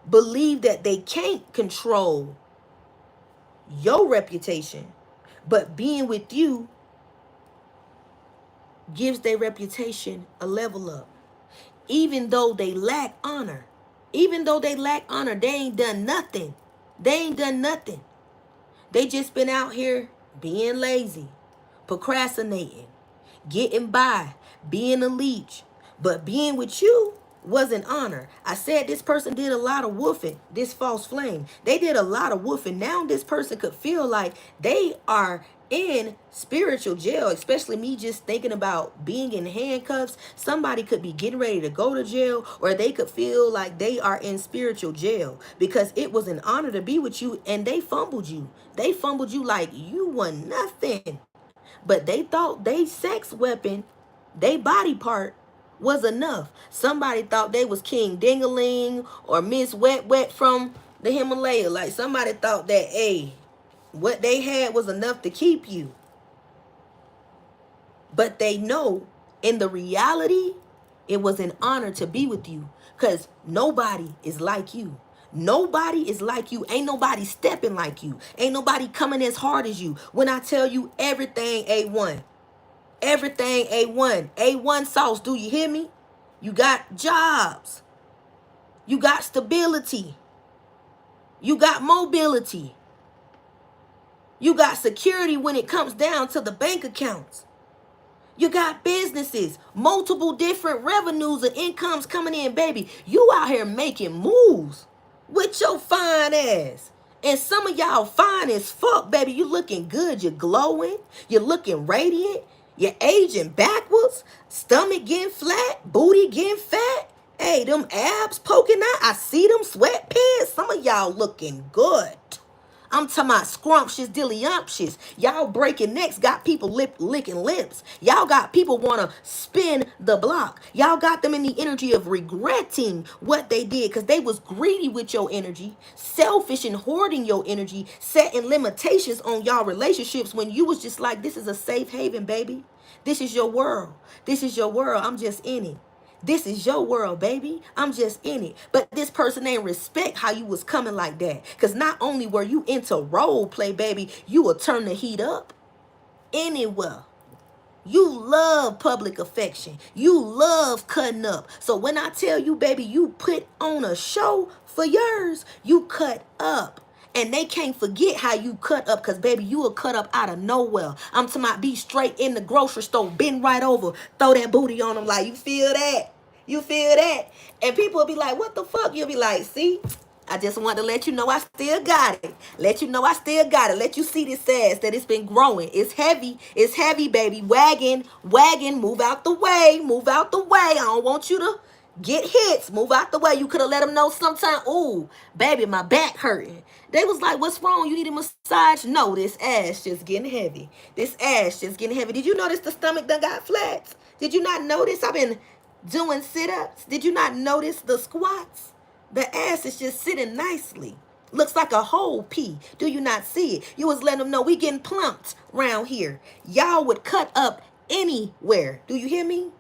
believe that they can't control your reputation, but being with you gives their reputation a level up. Even though they lack honor, they ain't done nothing. They ain't done nothing. They just been out here being lazy, procrastinating, getting by, being a leech. But being with you was an honor. I said this person did a lot of woofing, this false flame. They did a lot of woofing. Now this person could feel like they are in spiritual jail, especially me just thinking about being in handcuffs. Somebody could be getting ready to go to jail, or they could feel like they are in spiritual jail because it was an honor to be with you, and they fumbled you. They fumbled you like you were nothing. But they thought they sex weapon, they body part, was enough. Somebody thought they was King Dingaling or Miss Wet Wet from the Himalaya. Like somebody thought that, what they had was enough to keep you. But they know in the reality, it was an honor to be with you, because nobody is like you. Nobody is like you. Ain't nobody stepping like you. Ain't nobody coming as hard as you. When I tell you everything A1, everything A1, A1 sauce, do you hear me? You got jobs. You got stability. You got mobility. You got security when it comes down to the bank accounts. You got businesses, multiple different revenues and incomes coming in, baby. You out here making moves with your fine ass. And some of y'all fine as fuck, baby. You looking good. You're glowing. You're looking radiant. You're aging backwards. Stomach getting flat. Booty getting fat. Hey, them abs poking out. I see them sweatpants. Some of y'all looking good. I'm talking about scrumptious, dillyumptious. Y'all breaking necks got people licking lips. Y'all got people want to spin the block. Y'all got them in the energy of regretting what they did because they was greedy with your energy, selfish and hoarding your energy, setting limitations on y'all relationships when you was just like, this is a safe haven, baby. This is your world. This is your world. I'm just in it. This is your world, baby. I'm just in it. But this person ain't respect how you was coming like that. Because not only were you into role play, baby, you will turn the heat up anywhere. You love public affection. You love cutting up. So when I tell you, baby, you put on a show for yours, you cut up. And they can't forget how you cut up, because, baby, you will cut up out of nowhere. I'm talking about be straight in the grocery store, bend right over, throw that booty on them like, you feel that? You feel that? And people will be like, what the fuck? You'll be like, see, I just want to let you know I still got it. Let you know I still got it. Let you see this ass that it's been growing. It's heavy. It's heavy, baby. Wagging, wagging. Move out the way. Move out the way. I don't want you to get hits. Move out the way. You could have let them know sometime. Ooh, baby, my back hurting. They was like, what's wrong? You need a massage? No, this ass just getting heavy. This ass just getting heavy. Did you notice the stomach done got flat? Did you not notice I've been doing sit-ups? Did you not notice the squats? The ass is just sitting nicely. Looks like a whole pea. Do you not see it? You was letting them know we getting plumped around here. Y'all would cut up anywhere. Do you hear me?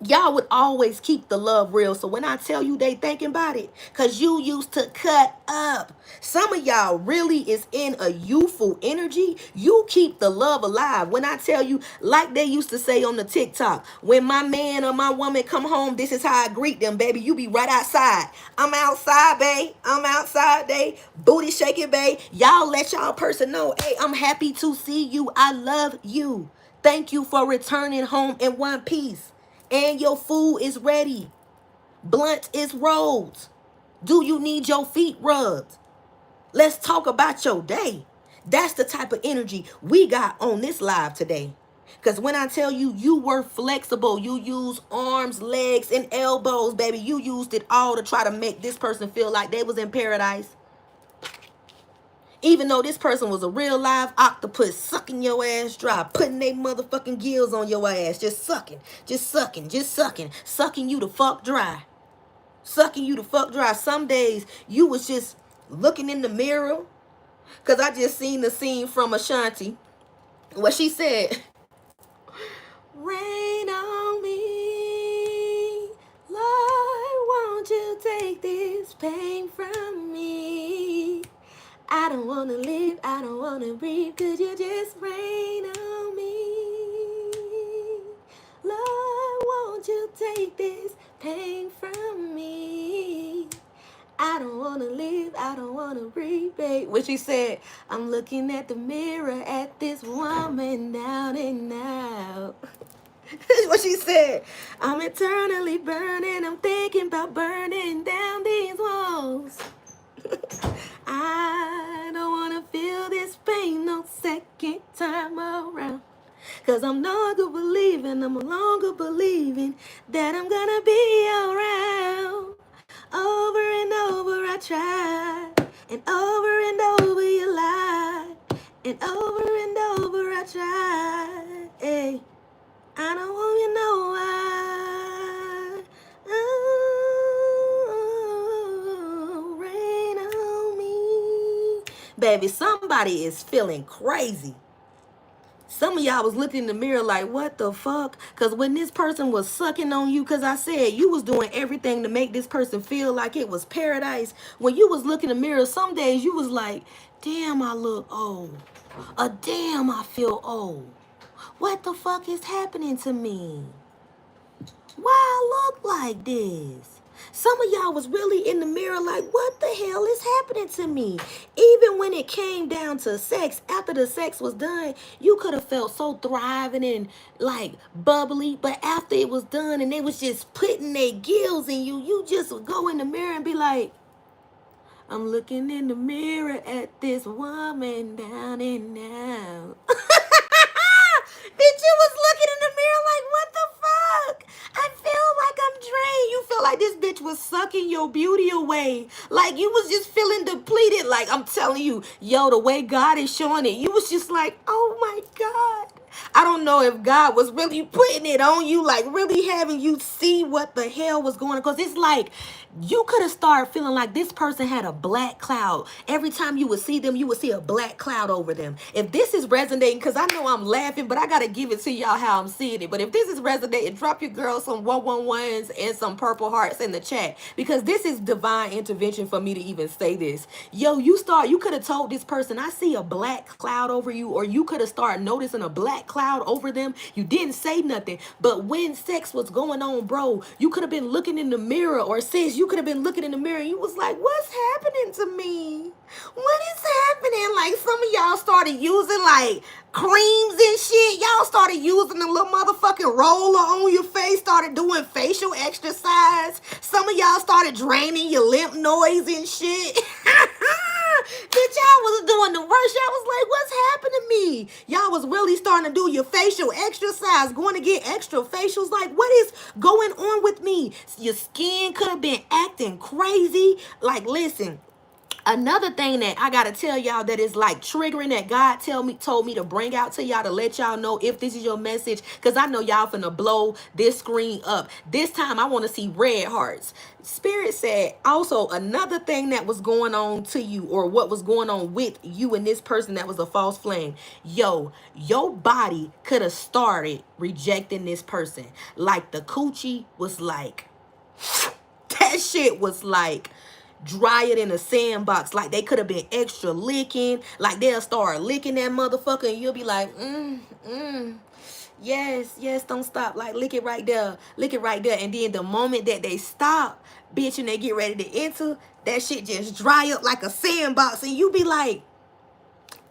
Y'all would always keep the love real. So when I tell you they thinking about it, because you used to cut up. Some of y'all really is in a youthful energy. You keep the love alive. When I tell you, like they used to say on the TikTok, when my man or my woman come home, this is how I greet them, baby. You be right outside. I'm outside, babe. I'm outside, babe. Booty shaking, babe. Y'all let y'all person know, hey, I'm happy to see you. I love you. Thank you for returning home in one piece. And your food is ready. Blunt is rolled. Do you need your feet rubbed? Let's talk about your day. That's the type of energy we got on this live today. Because when I tell you, you were flexible. You used arms, legs, and elbows, baby. You used it all to try to make this person feel like they was in paradise. Even though this person was a real live octopus sucking your ass dry, putting they motherfucking gills on your ass, just sucking, just sucking, just sucking, sucking you the fuck dry. Sucking you the fuck dry. Some days you was just looking in the mirror. Because I just seen the scene from Ashanti where she said, rain on me, Lord, won't you take this pain from me? I don't want to live, I don't want to breathe. Could you just rain on me? Lord, won't you take this pain from me? I don't want to live, I don't want to breathe, babe. When she said, I'm looking at the mirror at this woman down and out. What she said, I'm eternally burning, I'm thinking about burning down these walls. I don't want to feel this pain no second time around. Cause I'm no longer believing, I'm no longer believing that I'm gonna be around. Over and over I tried, and over you lied, and over I tried. Hey, I don't want you to know why. Oh, rain on me. Baby, somebody is feeling crazy. Some of y'all was looking in the mirror like, what the fuck? Because when this person was sucking on you, because I said you was doing everything to make this person feel like it was paradise. When you was looking in the mirror, some days you was like, damn, I look old. Damn, I feel old. What the fuck is happening to me? Why I look like this? Some of y'all was really in the mirror like, what the hell is happening to me? Even when it came down to sex, after the sex was done, you could have felt so thriving and like bubbly. But after it was done and they was just putting their gills in you, you just would go in the mirror and be like, I'm looking in the mirror at this woman down and out. Bitch, you was looking in the mirror like, what the fuck? I feel like I'm drained. You feel like this bitch was sucking your beauty away. Like you was just feeling depleted. Like I'm telling you, yo, the way God is showing it, you was just like, oh my God. I don't know if God was really putting it on you, like really having you see what the hell was going on. Because it's like you could have started feeling like this person had a black cloud. Every time you would see them, you would see a black cloud over them. If this is resonating, because I know I'm laughing, but I got to give it to y'all how I'm seeing it. But if this is resonating, drop your girl some 111s and some purple hearts in the chat. Because this is divine intervention for me to even say this. Yo, you could have told this person, I see a black cloud over you. Or you could have started noticing a black cloud over them. You didn't say nothing. But when sex was going on, bro, you could have been looking in the mirror. Or sis, you could have been looking in the mirror and you was like, what's happening to me? What is happening? Like some of y'all started using like creams and shit. Y'all started using the little motherfucking roller on your face, started doing facial exercise. Some of y'all started draining your lymph nodes and shit. Bitch, y'all was doing the worst. Y'all was like, what's happened to me? Y'all was really starting to do your facial exercise, going to get extra facials. Like, what is going on with me? Your skin could have been acting crazy. Like, listen. Another thing that I gotta tell y'all that is like triggering that God told me to bring out to y'all to let y'all know if this is your message, because I know y'all finna blow this screen up. This time I want to see red hearts. Spirit said also another thing that was going on to you, or what was going on with you and this person that was a false flame. Yo, your body could have started rejecting this person. Like the coochie was like, that shit was like drier than a sandbox. Like they could have been extra licking. Like they'll start licking that motherfucker and you'll be like, yes, don't stop. Like lick it right there. Lick it right there. And then the moment that they stop, bitch, and they get ready to enter, that shit just dry up like a sandbox. And you be like,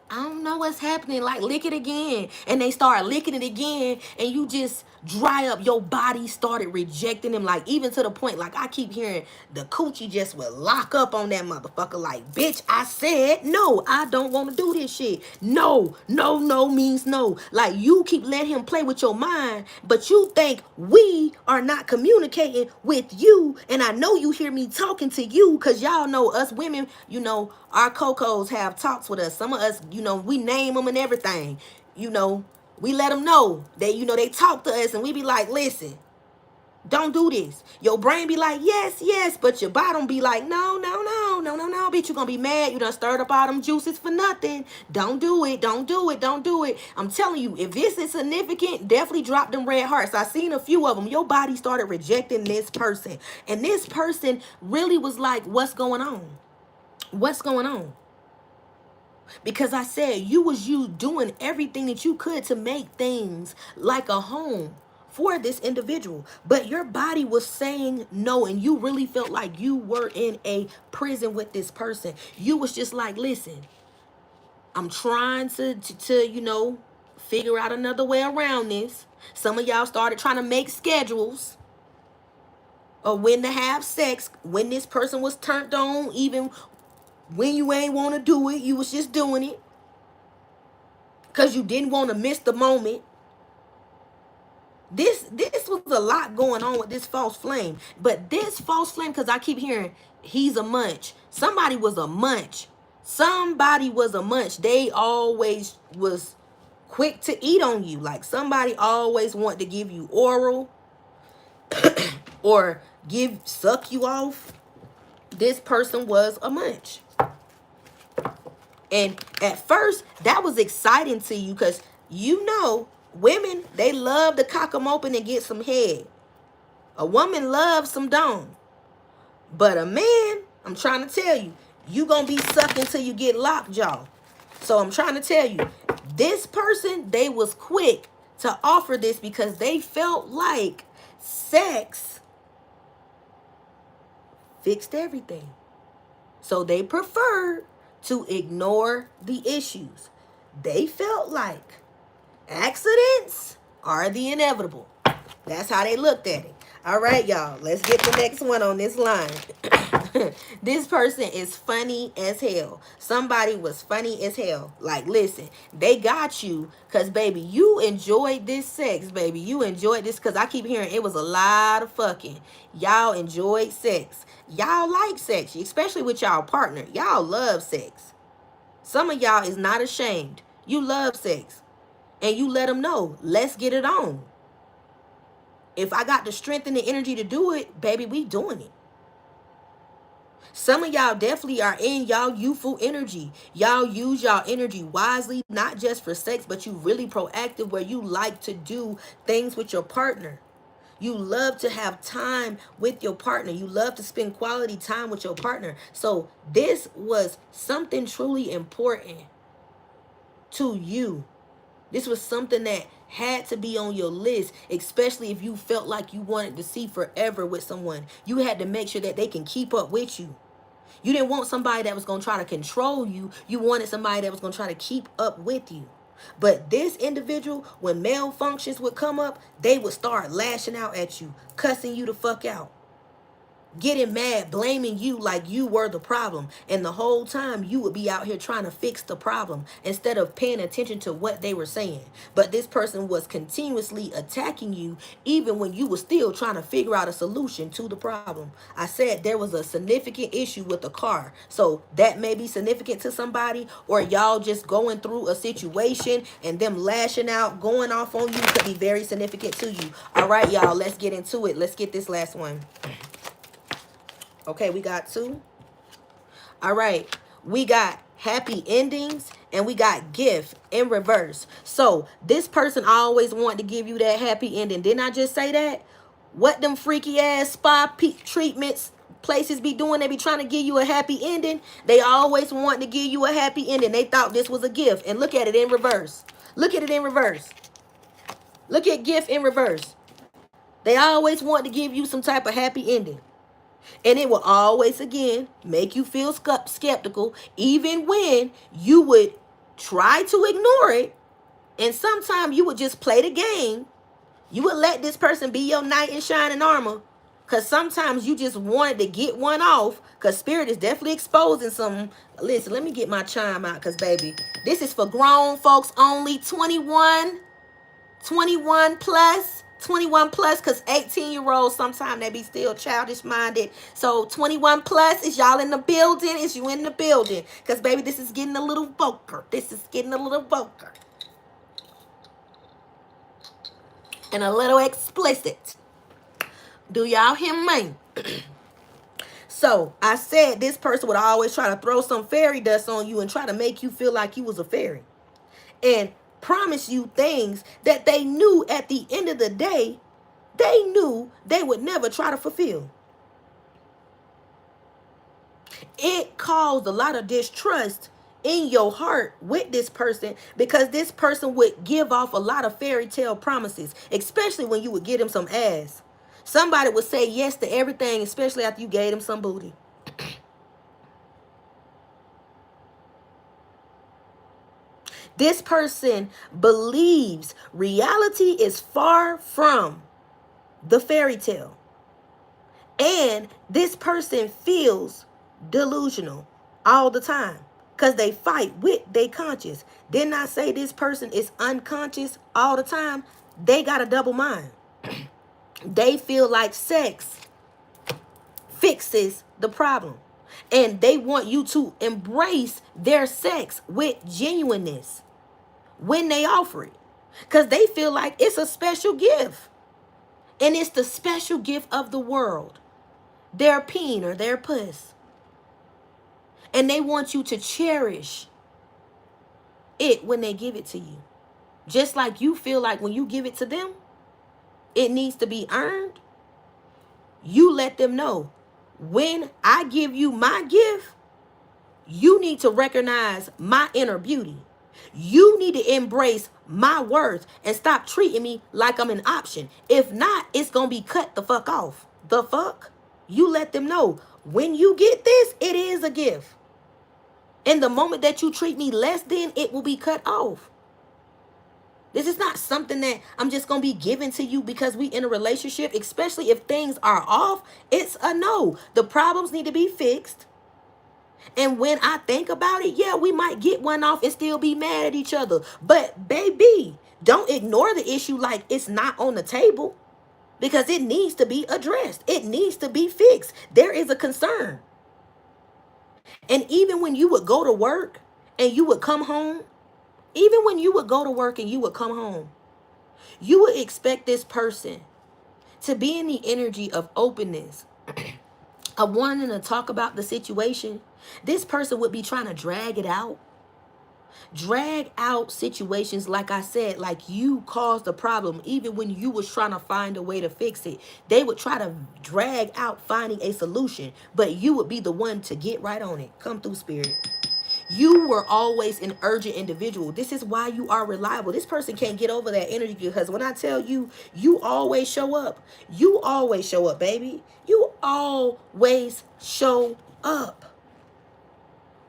I don't know what's happening. Like, lick it again. And they start licking it again. And you just dry up. Your body started rejecting them. Like, even to the point, like, I keep hearing the coochie just would lock up on that motherfucker. Like, bitch, I said no. I don't want to do this shit. No means no. Like, you keep letting him play with your mind. But you think we are not communicating with you. And I know you hear me talking to you. Because y'all know us women, you know, our cocos have talks with us. Some of us, you know, we name them and everything. You know, we let them know that, you know, they talk to us and we be like, listen, don't do this. Your brain be like, yes, but your bottom be like, no, bitch, you gonna be mad. You done stirred up all them juices for nothing. Don't do it. I'm telling you, if this is significant, definitely drop them red hearts. I seen a few of them. Your body started rejecting this person. And this person really was like, what's going on? What's going on? Because I said you doing everything that you could to make things like a home for this individual. But your body was saying no, and you really felt like you were in a prison with this person. You was just like, listen, I'm trying to you know, figure out another way around this. Some of y'all started trying to make schedules of when to have sex, when this person was turned on, even when you ain't want to do it. You was just doing it because you didn't want to miss the moment. This was a lot going on with this false flame. But this false flame, because I keep hearing he's a munch. Somebody was a munch. They always was quick to eat on you. Like somebody always wanted to give you oral or suck you off. This person was a munch. And at first, that was exciting to you because, you know, women, they love to cock them open and get some head. A woman loves some dome. But a man, I'm trying to tell you, you going to be sucking till you get lockjaw. So I'm trying to tell you, this person, they was quick to offer this because they felt like sex fixed everything. So they preferred to ignore the issues. They felt like accidents are the inevitable. That's how they looked at it. All right, y'all. Let's get the next one on this line. This person is funny as hell. Somebody was funny as hell. Like, listen, they got you because, baby, you enjoyed this sex, baby. You enjoyed this because I keep hearing it was a lot of fucking. Y'all enjoyed sex. Y'all like sex, especially with y'all partner. Y'all love sex. Some of y'all is not ashamed. You love sex. And you let them know, let's get it on. If I got the strength and the energy to do it, baby, we doing it. Some of y'all definitely are in y'all youthful energy. Y'all use y'all energy wisely, not just for sex, but you really proactive where you like to do things with your partner. You love to have time with your partner. You love to spend quality time with your partner. So this was something truly important to you. This was something that had to be on your list, especially if you felt like you wanted to see forever with someone. You had to make sure that they can keep up with you. You didn't want somebody that was going to try to control you. You wanted somebody that was going to try to keep up with you. But this individual, when malfunctions would come up, they would start lashing out at you, cussing you the fuck out, getting mad, blaming you like you were the problem. And the whole time you would be out here trying to fix the problem instead of paying attention to what they were saying. But this person was continuously attacking you even when you were still trying to figure out a solution to the problem. I said there was a significant issue with the car. So that may be significant to somebody, or y'all just going through a situation and them lashing out, going off on you could be very significant to you. All right, y'all, let's get into it. Let's get this last one. Okay, we got 2. All right, we got happy endings and we got gift in reverse. So this person always wanted to give you that happy ending. Didn't I just say that? What them freaky ass spa treatments places be doing? They be trying to give you a happy ending. They always want to give you a happy ending. They thought this was a gift. And look at it in reverse. Look at it in reverse. Look at gift in reverse. They always want to give you some type of happy ending. And it will always, again, make you feel skeptical, even when you would try to ignore it. And sometimes you would just play the game. You would let this person be your knight in shining armor. Because sometimes you just wanted to get one off. Because Spirit is definitely exposing some. Listen, let me get my chime out. Because, baby, this is for grown folks only. 21 plus. 21 plus, because 18-year-olds sometimes they be still childish minded. So 21 plus, is y'all in the building? Is you in the building? Because, baby, this is getting a little vulgar. This is getting a little vulgar. And a little explicit. Do y'all hear me? So I said this person would always try to throw some fairy dust on you and try to make you feel like you was a fairy. And promise you things that they knew at the end of the day, they knew they would never try to fulfill. It caused a lot of distrust in your heart with this person, because this person would give off a lot of fairy tale promises, especially when you would give them some ass. Somebody would say yes to everything, especially after you gave them some booty. This person believes reality is far from the fairy tale. And this person feels delusional all the time because they fight with their conscience. Didn't I say this person is unconscious all the time? They got a double mind. They feel like sex fixes the problem. And they want you to embrace their sex with genuineness when they offer it, because they feel like it's a special gift, and it's the special gift of the world, their peen or their puss, and they want you to cherish it when they give it to you, just like you feel like when you give it to them, it needs to be earned. You let them know, when I give you my gift, you need to recognize my inner beauty. You need to embrace my worth and stop treating me like I'm an option. If not, it's going to be cut the fuck off. The fuck? You let them know, when you get this, it is a gift. And the moment that you treat me less than, it will be cut off. This is not something that I'm just going to be giving to you because we in a relationship, especially if things are off. It's a no. The problems need to be fixed. And when I think about it, yeah, we might get one off and still be mad at each other. But baby, don't ignore the issue like it's not on the table, because it needs to be addressed. It needs to be fixed. There is a concern. And even when you would go to work and you would come home, even when you would go to work and you would come home, you would expect this person to be in the energy of openness, of wanting to talk about the situation. This person would be trying to drag it out. Drag out situations, like I said, like you caused the problem, even when you was trying to find a way to fix it. They would try to drag out finding a solution, but you would be the one to get right on it. Come through, Spirit. You were always an urgent individual. This is why you are reliable. This person can't get over that energy, because when I tell you, you always show up. You always show up, baby. You always show up.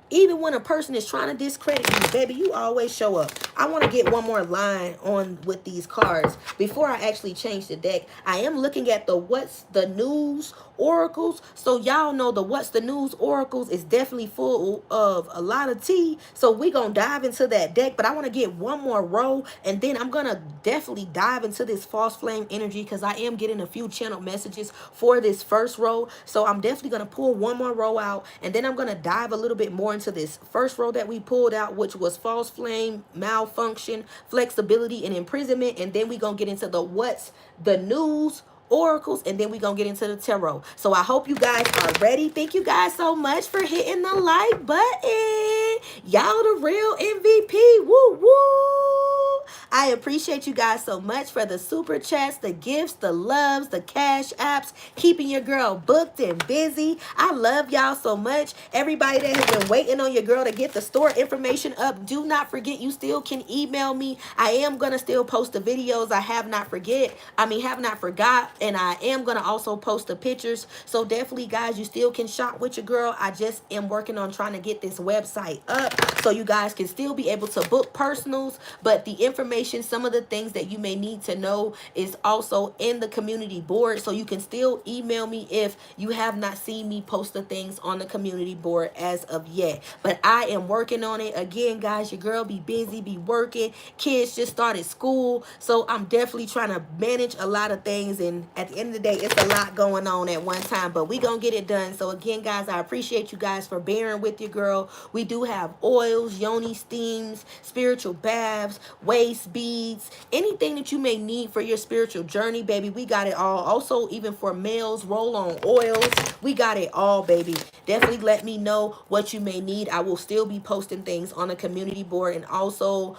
Even when a person is trying to discredit you, baby, you always show up. I want to get one more line on with these cards before I actually change the deck. I am looking at the What's the News oracles. So y'all know the What's the News oracles is definitely full of a lot of tea. So we going to dive into that deck. But I want to get one more row. And then I'm going to definitely dive into this false flame energy because I am getting a few channel messages for this first row. So I'm definitely going to pull one more row out. And then I'm going to dive a little bit more into this first row that we pulled out, which was false flame, malfunction, flexibility, and imprisonment. And then we're going to get into the What's the News oracles, and then we're gonna get into the tarot. So I hope you guys are ready. Thank you guys so much for hitting the like button. Y'all the real MVP. Woo woo. I appreciate you guys so much for the super chats, the gifts, the loves, the cash apps, keeping your girl booked and busy. I love y'all so much. Everybody that has been waiting on your girl to get the store information up, do not forget you still can email me. I am gonna still post the videos. I have not forgot, and I am gonna also post the pictures. So definitely, guys, you still can shop with your girl. I just am working on trying to get this website up so you guys can still be able to book personals, but the information, some of the things that you may need to know is also in the community board. So you can still email me if you have not seen me post the things on the community board as of yet. But I am working on it. Again, guys, your girl be busy, be working. Kids just started school. So I'm definitely trying to manage a lot of things. And at the end of the day, it's a lot going on at one time. But we gonna get it done. So again, guys, I appreciate you guys for bearing with your girl. We do have oils, yoni steams, spiritual baths, waist beads, anything that you may need for your spiritual journey, baby. We got it all. Also, even for males, roll-on oils, we got it all, baby. Definitely let me know what you may need. I will still be posting things on the community board, and also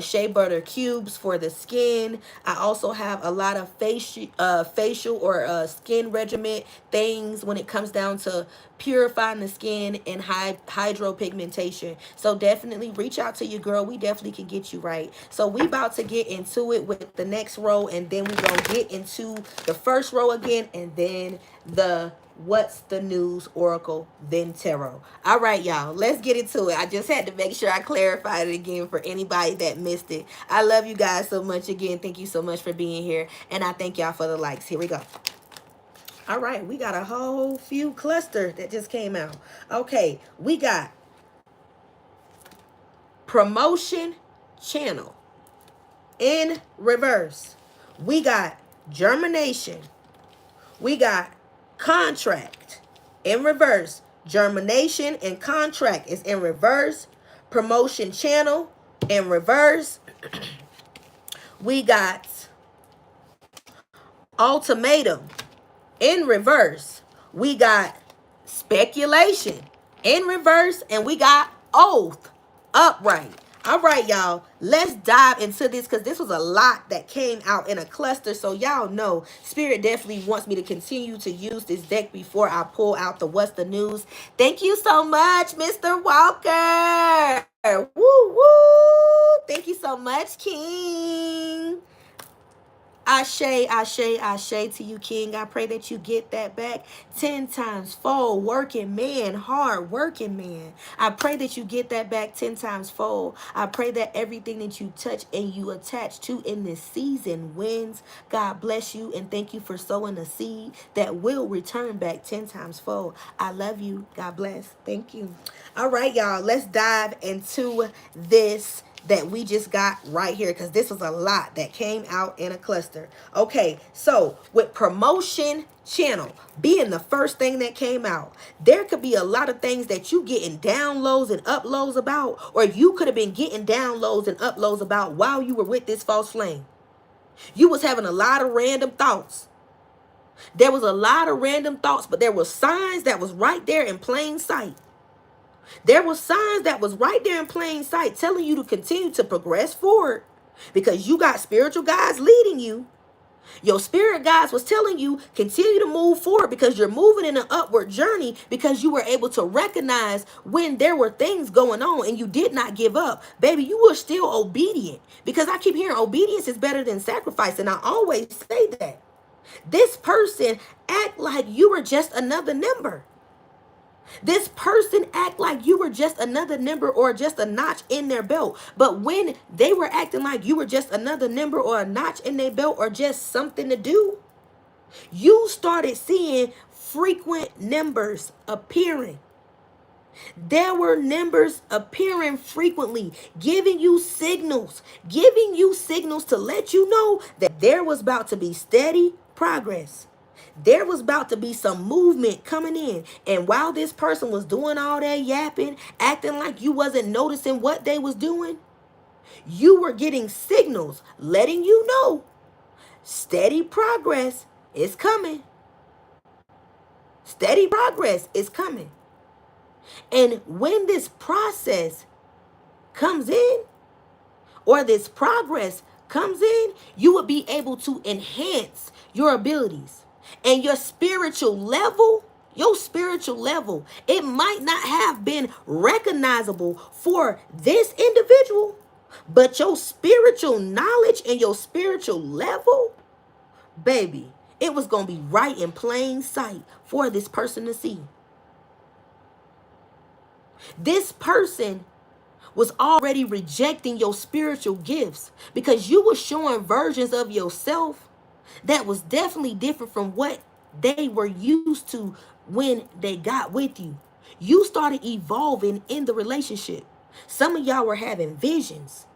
shea butter cubes for the skin. I also have a lot of facial or skin regimen things when it comes down to purifying the skin and hydropigmentation. So definitely reach out to your girl. We definitely can get you right. So we about to get into it with the next row, and then we're gonna get into the first row again, and then the What's the News oracle, then tarot. All right, y'all, let's get into it. I just had to make sure I clarified it again for anybody that missed it. I love you guys so much. Again, thank you so much for being here, and I thank y'all for the likes. Here we go. All right, we got a whole few cluster that just came out. Okay, we got promotion channel in reverse. We got germination. We got contract in reverse. Germination and contract is in reverse. Promotion channel in reverse. We got ultimatum in reverse. We got speculation in reverse, and we got oath upright. All right, y'all, let's dive into this because this was a lot that came out in a cluster. So y'all know Spirit definitely wants me to continue to use this deck before I pull out the What's the News. Thank you so much, Mr. Walker. Woo, woo. Thank you so much, King. Ashe, ashe, ashe to you, King. I pray that you get that back 10 times fold. Working man, hard working man. I pray that you get that back 10 times fold. I pray that everything that you touch and you attach to in this season wins. God bless you, and thank you for sowing a seed that will return back 10 times fold. I love you. God bless. Thank you. All right, y'all, let's dive into this that we just got right here, because this was a lot that came out in a cluster. Okay, so with promotion channel being the first thing that came out, there could be a lot of things that you getting downloads and uploads about, or you could have been getting downloads and uploads about while you were with this false flame. You was having a lot of random thoughts. There was a lot of random thoughts, but there were signs that was right there in plain sight. There were signs that was right there in plain sight telling you to continue to progress forward, because you got spiritual guides leading you. Your spirit guides was telling you continue to move forward because you're moving in an upward journey, because you were able to recognize when there were things going on and you did not give up. Baby, you were still obedient, because I keep hearing obedience is better than sacrifice. And I always say that. This person act like you were just another number. This person act like you were just another number or just a notch in their belt. But when they were acting like you were just another number or a notch in their belt or just something to do, you started seeing frequent numbers appearing. There were numbers appearing frequently, giving you signals to let you know that there was about to be steady progress. There was about to be some movement coming in. And while this person was doing all that yapping, acting like you wasn't noticing what they was doing, you were getting signals letting you know steady progress is coming. Steady progress is coming. And when this process comes in, or this progress comes in, you will be able to enhance your abilities and your spiritual level. It might not have been recognizable for this individual, but your spiritual knowledge and your spiritual level, baby, it was going to be right in plain sight for this person to see. This person was already rejecting your spiritual gifts because you were showing versions of yourself that was definitely different from what they were used to when they got with you. You started evolving in the relationship. Some of y'all were having visions,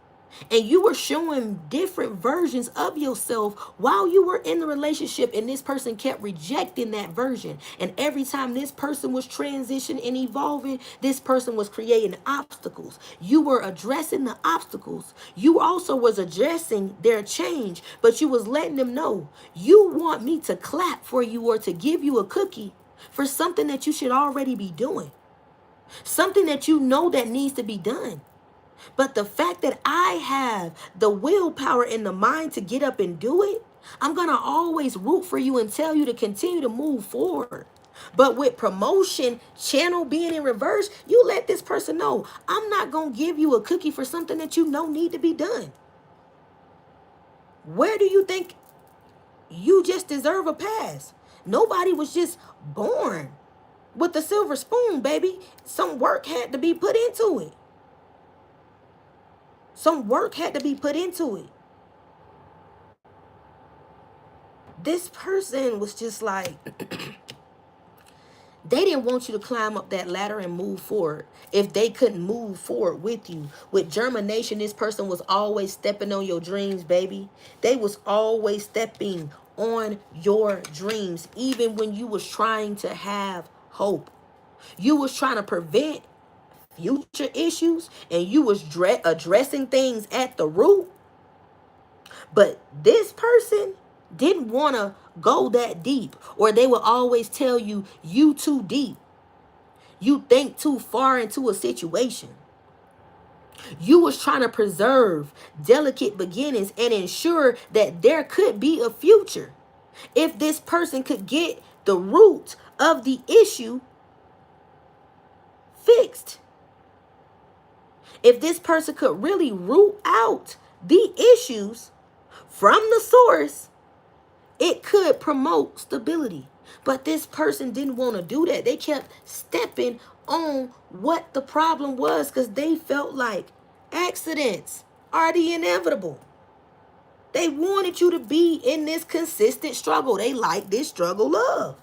and you were showing different versions of yourself while you were in the relationship, and this person kept rejecting that version. And every time this person was transitioning and evolving, this person was creating obstacles. You were addressing the obstacles. You also was addressing their change, but you was letting them know, you want me to clap for you or to give you a cookie for something that you should already be doing. Something that you know that needs to be done. But the fact that I have the willpower and the mind to get up and do it, I'm going to always root for you and tell you to continue to move forward. But with promotion channel being in reverse, you let this person know, I'm not going to give you a cookie for something that you know need to be done. Where do you think you just deserve a pass? Nobody was just born with the silver spoon, baby. Some work had to be put into it. Some work had to be put into it. This person was just like, they didn't want you to climb up that ladder and move forward if they couldn't move forward with you. With germination, this person was always stepping on your dreams, baby. They was always stepping on your dreams, even when you was trying to have hope. You was trying to prevent future issues, and you was addressing things at the root. But this person didn't want to go that deep, or they will always tell you, you too deep. You think too far into a situation. You was trying to preserve delicate beginnings and ensure that there could be a future. If this person could get the root of the issue fixed. If this person could really root out the issues from the source, it could promote stability. But this person didn't want to do that. They kept stepping on what the problem was because they felt like accidents are the inevitable. They wanted you to be in this consistent struggle. They like this struggle love.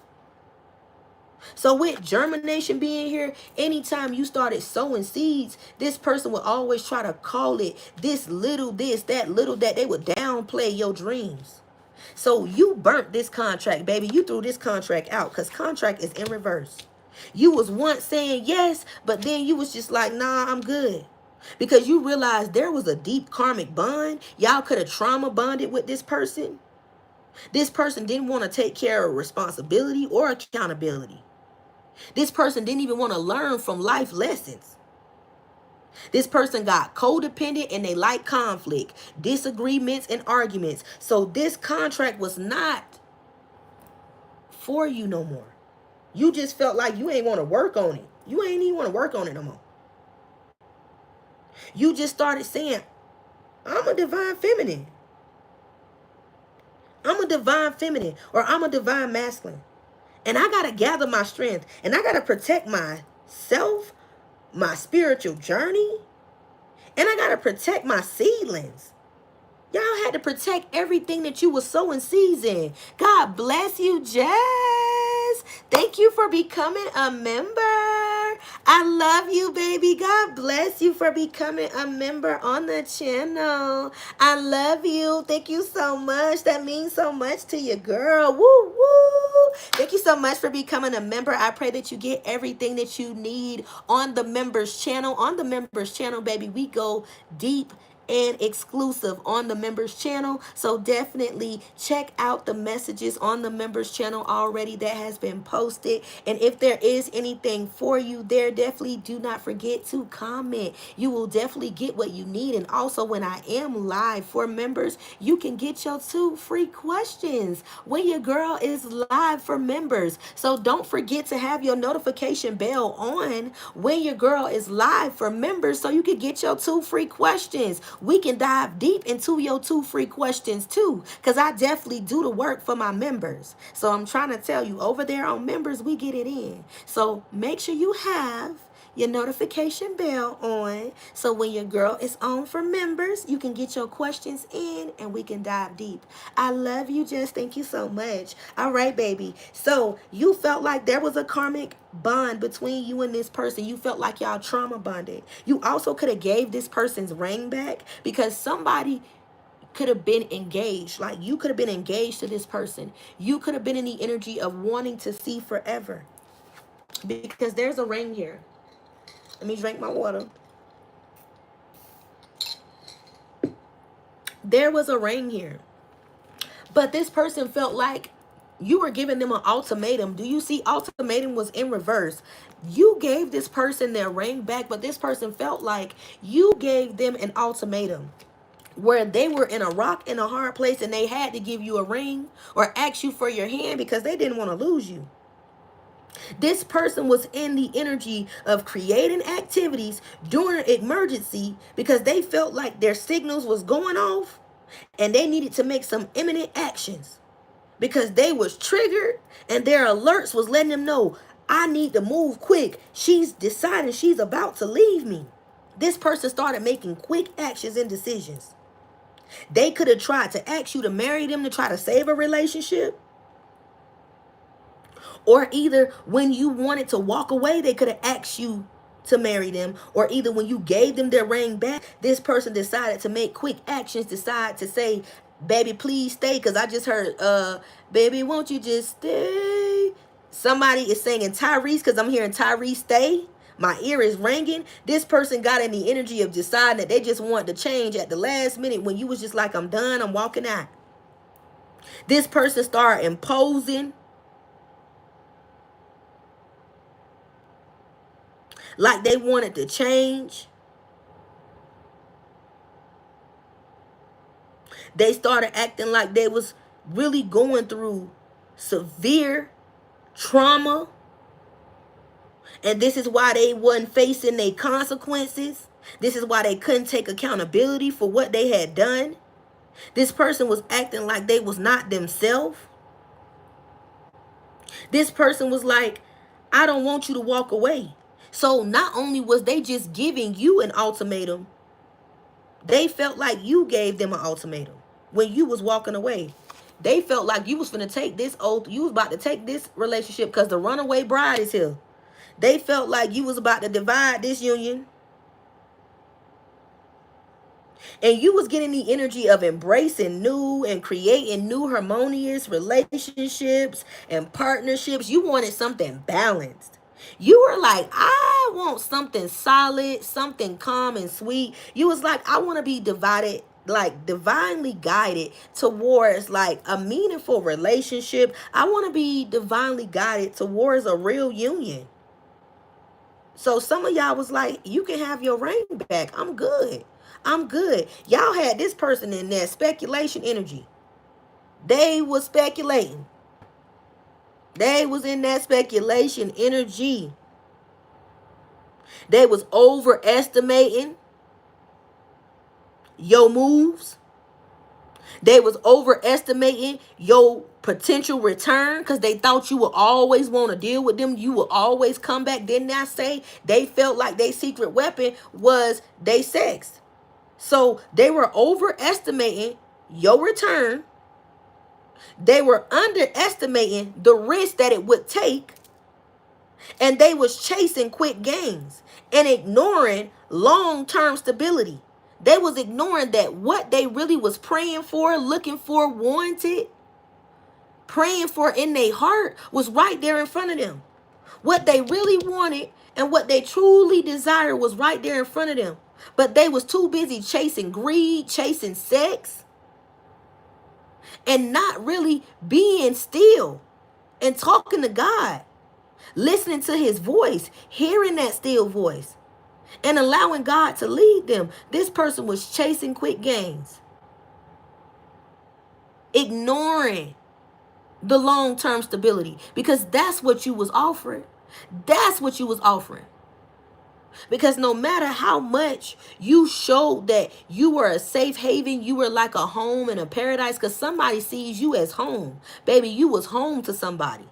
So with germination being here, anytime you started sowing seeds, this person would always try to call it this, that little that. They would downplay your dreams. So you burnt this contract, baby. You threw this contract out because contract is in reverse. You was once saying yes, but then you was just like, nah, I'm good. Because you realized there was a deep karmic bond. Y'all could have trauma bonded with this person. This person didn't want to take care of responsibility or accountability. This person didn't even want to learn from life lessons. This person got codependent and they like conflict, disagreements, and arguments. So this contract was not for you no more. You just felt like you ain't want to work on it. You ain't even want to work on it no more. You just started saying, I'm a divine feminine. I'm a divine feminine, or I'm a divine masculine. And I got to gather my strength. And I got to protect myself, my spiritual journey. And I got to protect my seedlings. Y'all had to protect everything that you were sowing seeds in. God bless you, Jess. Thank you for becoming a member. I love you, baby. God bless you for becoming a member on the channel. I love you. Thank you so much. That means so much to you, girl. Woo, woo. Thank you so much for becoming a member. I pray that you get everything that you need on the members channel. On the members channel, baby, we go deep and exclusive on the members channel. So definitely check out the messages on the members channel already that has been posted. And if there is anything for you there, definitely do not forget to comment. You will definitely get what you need. And also, when I am live for members, you can get your 2 free questions when your girl is live for members. So don't forget to have your notification bell on when your girl is live for members so you can get your 2 free questions. We can dive deep into your 2 free questions too, because I definitely do the work for my members. So I'm trying to tell you, over there on members, we get it in. So make sure you have your notification bell on so when your girl is on for members, you can get your questions in and we can dive deep. I love you, Jess. Thank you so much. All right, baby. So you felt like there was a karmic bond between you and this person. You felt like y'all trauma bonded. You also could have gave this person's ring back because somebody could have been engaged. Like you could have been engaged to this person. You could have been in the energy of wanting to see forever because there's a ring here. Let me drink my water. There was a ring here. But this person felt like you were giving them an ultimatum. Do you see ultimatum was in reverse? You gave this person their ring back, but this person felt like you gave them an ultimatum where they were in a rock and a hard place and they had to give you a ring or ask you for your hand because they didn't want to lose you. This person was in the energy of creating activities during an emergency because they felt like their signals was going off and they needed to make some imminent actions because they was triggered and their alerts was letting them know, I need to move quick. She's deciding she's about to leave me. This person started making quick actions and decisions. They could have tried to ask you to marry them to try to save a relationship. Or either when you wanted to walk away, they could have asked you to marry them. Or either when you gave them their ring back, this person decided to make quick actions, decide to say, baby, please stay. Because I just heard, baby, won't you just stay? Somebody is singing Tyrese because I'm hearing Tyrese stay. My ear is ringing. This person got in the energy of deciding that they just want to change at the last minute when you was just like, I'm done, I'm walking out. This person started imposing. Like they wanted to change. They started acting like they was really going through severe trauma. And this is why they wasn't facing their consequences. This is why they couldn't take accountability for what they had done. This person was acting like they was not themselves. This person was like, I don't want you to walk away. So not only was they just giving you an ultimatum, they felt like you gave them an ultimatum when you was walking away. They felt like you was finna take this oath. You was about to take this relationship because the runaway bride is here. They felt like you was about to divide this union. And you was getting the energy of embracing new and creating new harmonious relationships and partnerships. You wanted something balanced. You were like, I want something solid, something calm and sweet. You was like, I want to be divided, like divinely guided towards like a meaningful relationship. I want to be divinely guided towards a real union. So some of y'all was like, you can have your ring back. I'm good. I'm good. Y'all had this person in there, speculation energy. They was speculating. They was in that speculation energy. They was overestimating your moves. They was overestimating your potential return because they thought you would always want to deal with them. You would always come back. Didn't I say they felt like their secret weapon was they sex? So they were overestimating your return. They were underestimating the risk that it would take. And they was chasing quick gains and ignoring long-term stability. They was ignoring that what they really was praying for, looking for, wanted, praying for in their heart was right there in front of them. What they really wanted and what they truly desired was right there in front of them. But they was too busy chasing greed, chasing sex, and not really being still and talking to God, listening to his voice, hearing that still voice, and allowing God to lead them. This person was chasing quick gains, ignoring the long-term stability, because that's what you was offering. That's what you was offering. Because no matter how much you showed that you were a safe haven, you were like a home and a paradise, because somebody sees you as home. Baby, you was home to somebody.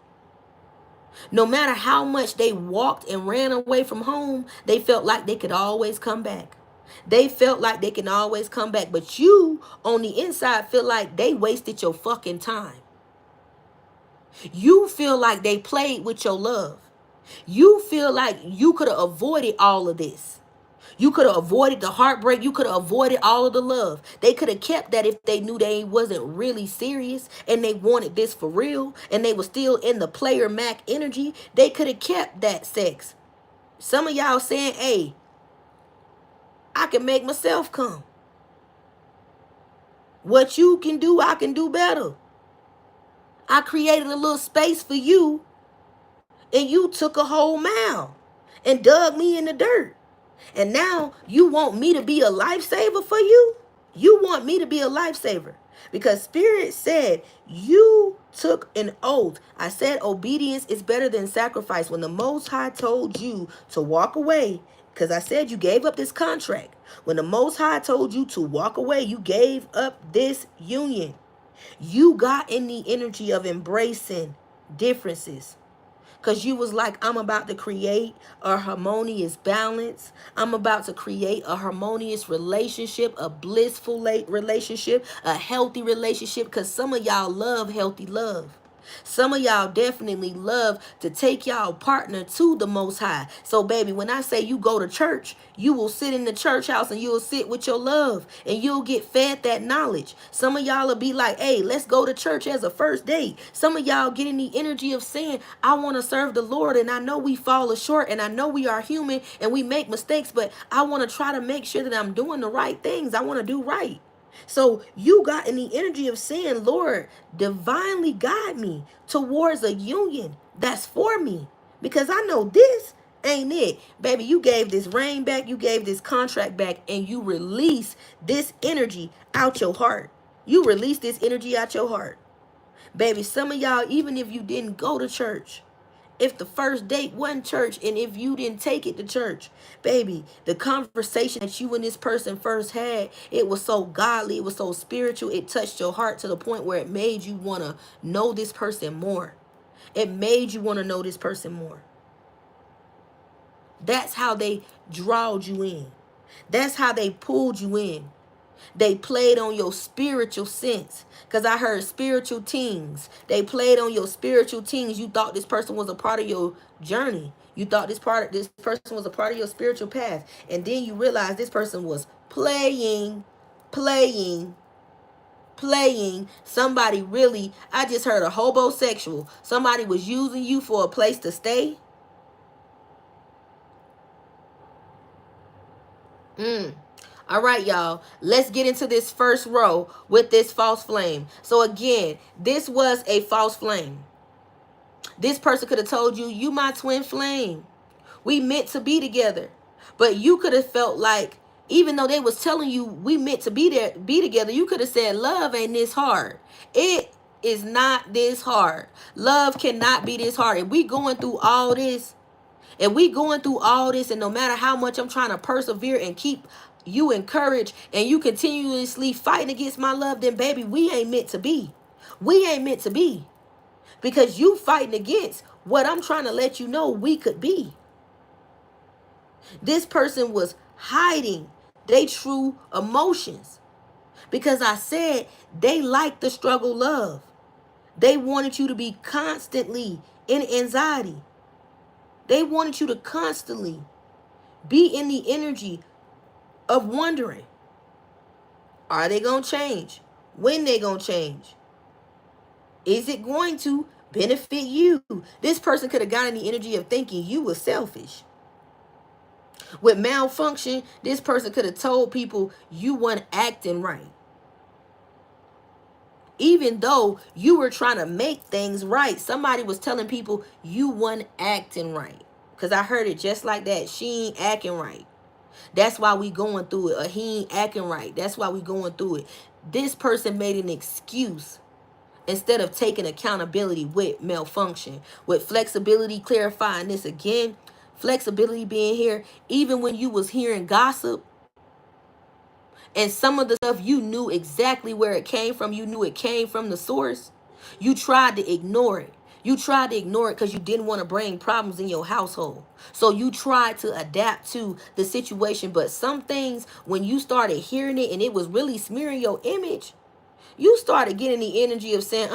No matter how much they walked and ran away from home, they felt like they could always come back. They felt like they can always come back. But you, on the inside, feel like they wasted your fucking time. You feel like they played with your love. You feel like you could have avoided all of this. You could have avoided the heartbreak. You could have avoided all of the love. They could have kept that if they knew they wasn't really serious and they wanted this for real and they were still in the player Mac energy. They could have kept that sex. Some of y'all saying, hey, I can make myself come. What you can do, I can do better. I created a little space for you and you took a whole mile and dug me in the dirt. And now you want me to be a lifesaver for you? You want me to be a lifesaver. Because Spirit said you took an oath. I said obedience is better than sacrifice. When the Most High told you to walk away, because I said you gave up this contract. When the Most High told you to walk away, you gave up this union. You got in the energy of embracing differences. Because you was like, I'm about to create a harmonious balance. I'm about to create a harmonious relationship, a blissful relationship, a healthy relationship. Because some of y'all love healthy love. Some of y'all definitely love to take y'all partner to the Most High. So, baby, when I say you go to church, you will sit in the church house and you'll sit with your love and you'll get fed that knowledge. Some of y'all will be like, hey, let's go to church as a first date. Some of y'all get in the energy of saying, I want to serve the Lord, and I know we fall short and I know we are human and we make mistakes, but I want to try to make sure that I'm doing the right things. I want to do right. So you got in the energy of saying, Lord, divinely guide me towards a union that's for me. Because I know this ain't it. Baby, you gave this rain back. You gave this contract back. And you release this energy out your heart. You release this energy out your heart. Baby, some of y'all, even if you didn't go to church, if the first date wasn't church, and if you didn't take it to church, baby, the conversation that you and this person first had, it was so godly, it was so spiritual, it touched your heart to the point where it made you want to know this person more. It made you want to know this person more. That's how they drawed you in. That's how they pulled you in. They played on your spiritual sense. Because I heard spiritual teens. They played on your spiritual teens. You thought this person was a part of your journey. You thought this person was a part of your spiritual path. And then you realized this person was playing. Somebody really, I just heard a hobosexual. Somebody was using you for a place to stay. All right, y'all, let's get into this first row with this false flame. So again, this was a false flame. This person could have told you, you my twin flame. We meant to be together. But you could have felt like, even though they was telling you we meant to be together, you could have said, love ain't this hard. It is not this hard. Love cannot be this hard. If we going through all this, and no matter how much I'm trying to persevere and keep you encourage and you continuously fighting against my love, then baby, we ain't meant to be. We ain't meant to be. Because you fighting against what I'm trying to let you know we could be. This person was hiding their true emotions. Because I said they like the struggle love. They wanted you to be constantly in anxiety. They wanted you to constantly be in the energy of wondering, are they going to change? When they going to change? Is it going to benefit you? This person could have gotten the energy of thinking you were selfish. With malfunction, this person could have told people you weren't acting right. Even though you were trying to make things right, somebody was telling people you weren't acting right. Because I heard it just like that. She ain't acting right. That's why we going through it. Or he ain't acting right. That's why we going through it. This person made an excuse instead of taking accountability with malfunction. With flexibility, clarifying this again. Flexibility being here. Even when you was hearing gossip, and some of the stuff you knew exactly where it came from. You knew it came from the source. You tried to ignore it. You tried to ignore it because you didn't want to bring problems in your household. So you tried to adapt to the situation. But some things, when you started hearing it and it was really smearing your image, you started getting the energy of saying,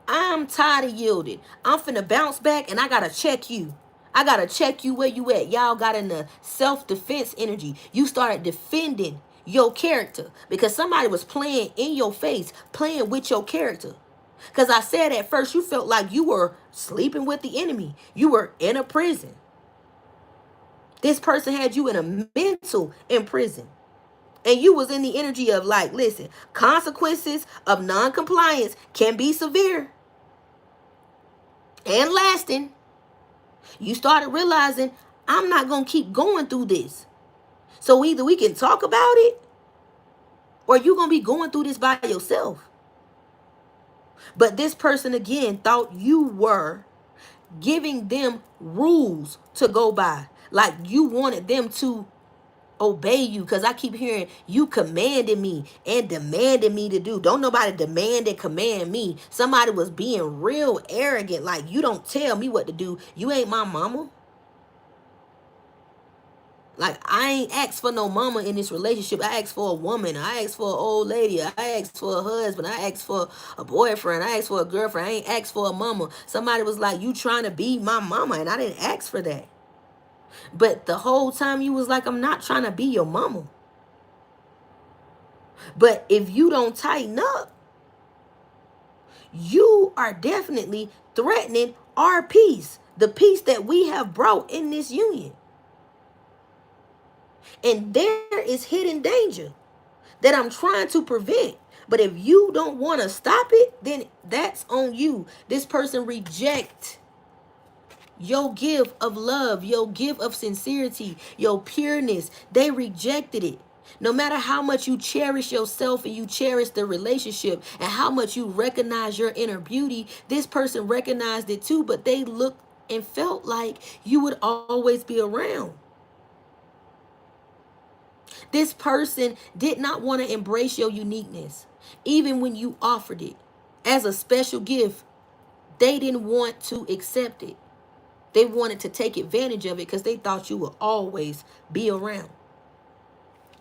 I'm tired of yielding. I'm finna bounce back and I gotta check you. I gotta check you where you at. Y'all got in the self-defense energy. You started defending your character because somebody was playing in your face, playing with your character. Because I said at first you felt like you were sleeping with the enemy. You were in a prison. This person had you in a mental in prison. And you was in the energy of like, listen, consequences of non-compliance can be severe and lasting. You started realizing, I'm not going to keep going through this. So either we can talk about it or you're going to be going through this by yourself. But this person, again, thought you were giving them rules to go by. Like you wanted them to obey you, because I keep hearing you commanded me and demanded me to do. Don't nobody demand and command me. Somebody was being real arrogant, like you don't tell me what to do. You ain't my mama. Like I ain't asked for no mama in this relationship. I asked for a woman. I asked for an old lady. I asked for a husband. I asked for a boyfriend. I asked for a girlfriend. I ain't asked for a mama. Somebody was like, you trying to be my mama, and I didn't ask for that. But the whole time you was like, I'm not trying to be your mama. But if you don't tighten up, you are definitely threatening our peace, the peace that we have brought in this union. And there is hidden danger that I'm trying to prevent. But if you don't want to stop it, then that's on you. This person reject your gift of love, your gift of sincerity, your pureness. They rejected it. No matter how much you cherish yourself and you cherish the relationship and how much you recognize your inner beauty, this person recognized it too, but they looked and felt like you would always be around. This person did not want to embrace your uniqueness, even when you offered it as a special gift. They didn't want to accept it. They wanted to take advantage of it because they thought you would always be around.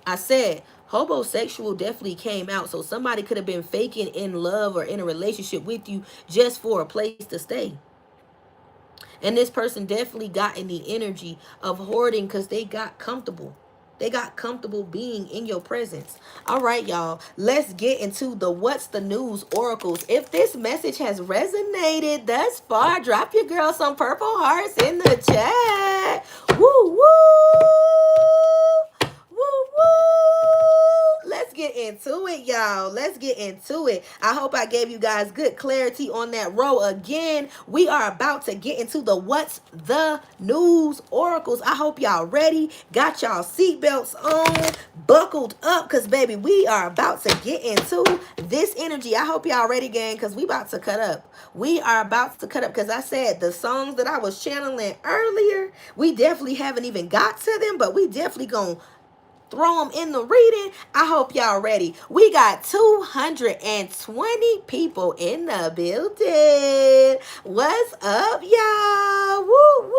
I said homosexual definitely came out. So somebody could have been faking in love or in a relationship with you just for a place to stay. And this person definitely got in the energy of hoarding because they got comfortable. They got comfortable being in your presence. All right, y'all. Let's get into the What's the News oracles. If this message has resonated thus far, drop your girl some purple hearts in the chat. Woo, woo. Woo, woo. Let's get into it, y'all. Let's get into it. I hope I gave you guys good clarity on that row. Again, we are about to get into the What's the News oracles. I hope y'all ready. Got y'all seatbelts on, buckled up, because, baby, we are about to get into this energy. I hope y'all ready, gang, because we about to cut up. We are about to cut up because I said the songs that I was channeling earlier, we definitely haven't even got to them, but we definitely gonna throw them in the reading. I hope y'all ready. We got 220 people in the building. What's up, y'all? Woo, woo.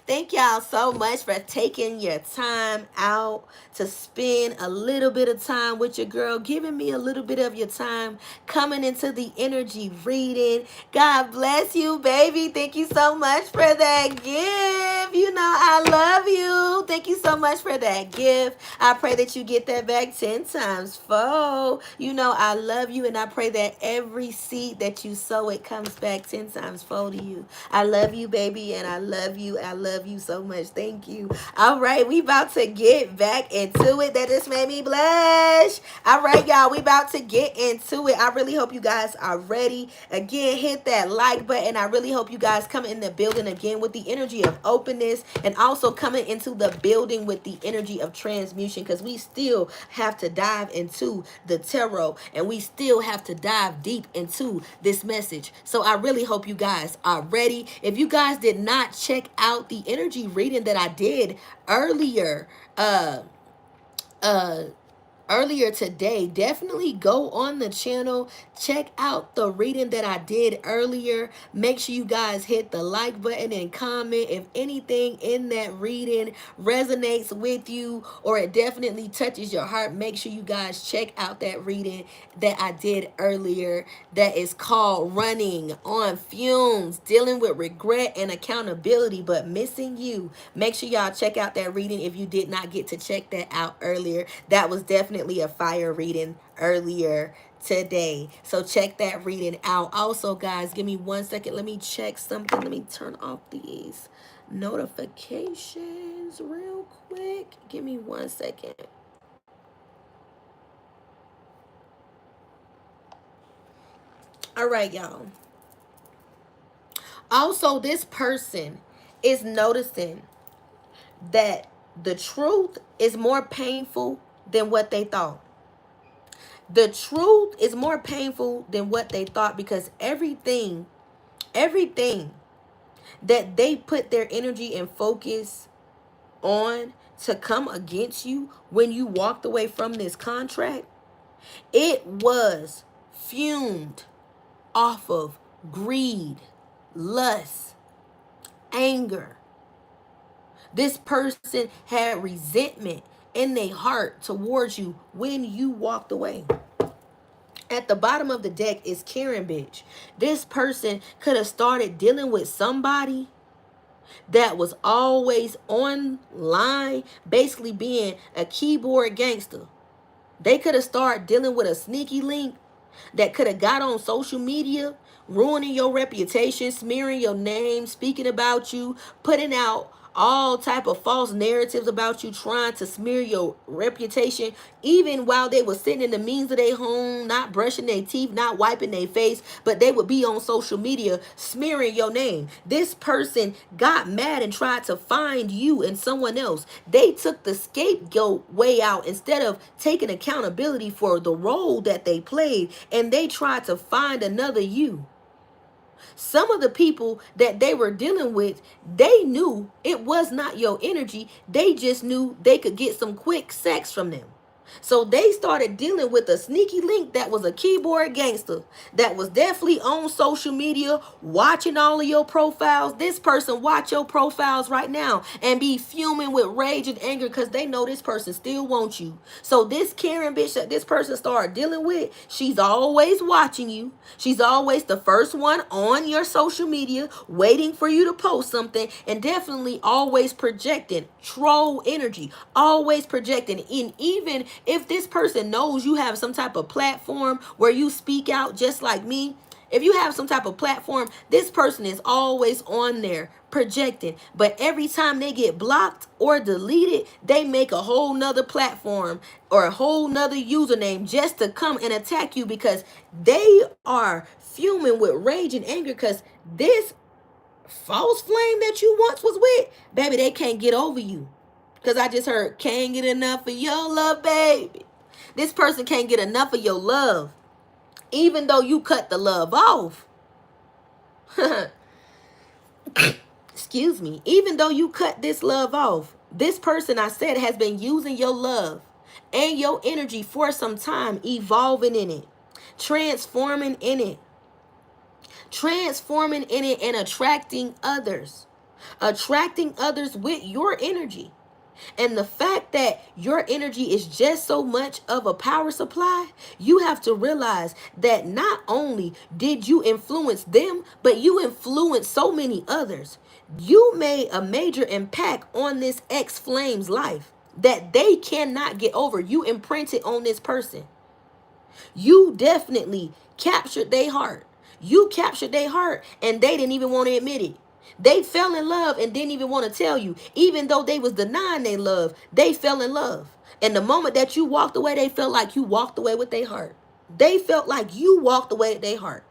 Thank y'all so much for taking your time out to spend a little bit of time with your girl, giving me a little bit of your time, coming into the energy reading. God bless you, baby. Thank you so much for that gift. You know I love you. Thank you so much for that gift. I pray that you get that back 10 times fold. You know I love you, and I pray that every seed that you sow, it comes back 10 times fold to you. I love you, baby, and I love you. I love you so much. Thank you. All right, we about to get back into it. That just made me blush. All right, y'all, we about to get into it. I really hope you guys are ready. Again, hit that like button. I really hope you guys come in the building again with the energy of openness, and also coming into the building with the energy of transmutation, because we still have to dive into the tarot, and we still have to dive deep into this message. So I really hope you guys are ready. If you guys did not check out the energy reading that I did earlier, earlier today, definitely go on the channel, check out the reading that I did earlier. Make sure you guys hit the like button and comment if anything in that reading resonates with you, or it definitely touches your heart. Make sure you guys check out that reading that I did earlier that is called Running on Fumes, Dealing with Regret and Accountability but Missing You. Make sure y'all check out that reading if you did not get to check that out earlier. That was definitely a fire reading earlier today. So check that reading out. Also, guys, give me 1 second. Let me check something. Let me turn off these notifications real quick. Give me 1 second. All right, y'all. Also, this person is noticing that the truth is more painful than what they thought. The truth is more painful than what they thought, because everything that they put their energy and focus on to come against you when you walked away from this contract, it was fumed off of greed, lust, anger. This person had resentment in their heart towards you when you walked away. At the bottom of the deck is Karen bitch. This person could have started dealing with somebody that was always online, basically being a keyboard gangster. They could have started dealing with a sneaky link that could have got on social media, ruining your reputation, smearing your name, speaking about you, putting out all type of false narratives about you, trying to smear your reputation, even while they were sitting in the means of their home, not brushing their teeth, not wiping their face, but they would be on social media smearing your name. This person got mad and tried to find you and someone else. They took the scapegoat way out instead of taking accountability for the role that they played, and they tried to find another you. Some of the people that they were dealing with, they knew it was not your energy. They just knew they could get some quick sex from them. So they started dealing with a sneaky link that was a keyboard gangster, that was definitely on social media, watching all of your profiles. This person watch your profiles right now and be fuming with rage and anger because they know this person still wants you. So this Karen bitch that this person started dealing with, she's always watching you. She's always the first one on your social media, waiting for you to post something, and definitely always projecting troll energy, always projecting. And even if this person knows you have some type of platform where you speak out just like me, if you have some type of platform, this person is always on there projecting. But every time they get blocked or deleted, they make a whole nother platform or a whole nother username just to come and attack you, because they are fuming with rage and anger because this false flame that you once was with, baby, they can't get over you. Because I just heard, can't get enough of your love, baby. This person can't get enough of your love. Even though you cut the love off. Excuse me. Even though you cut this love off, This person, I said, has been using your love and your energy for some time, evolving in it, transforming in it, and attracting others with your energy. And the fact that your energy is just so much of a power supply, you have to realize that not only did you influence them, but you influenced so many others. You made a major impact on this ex-flame's life that they cannot get over. You imprinted on this person. You definitely captured their heart. You captured their heart, and they didn't even want to admit it. They fell in love and didn't even want to tell you. Even though they was denying their love, they fell in love. And the moment that you walked away, they felt like you walked away with their heart. They felt like you walked away with their heart.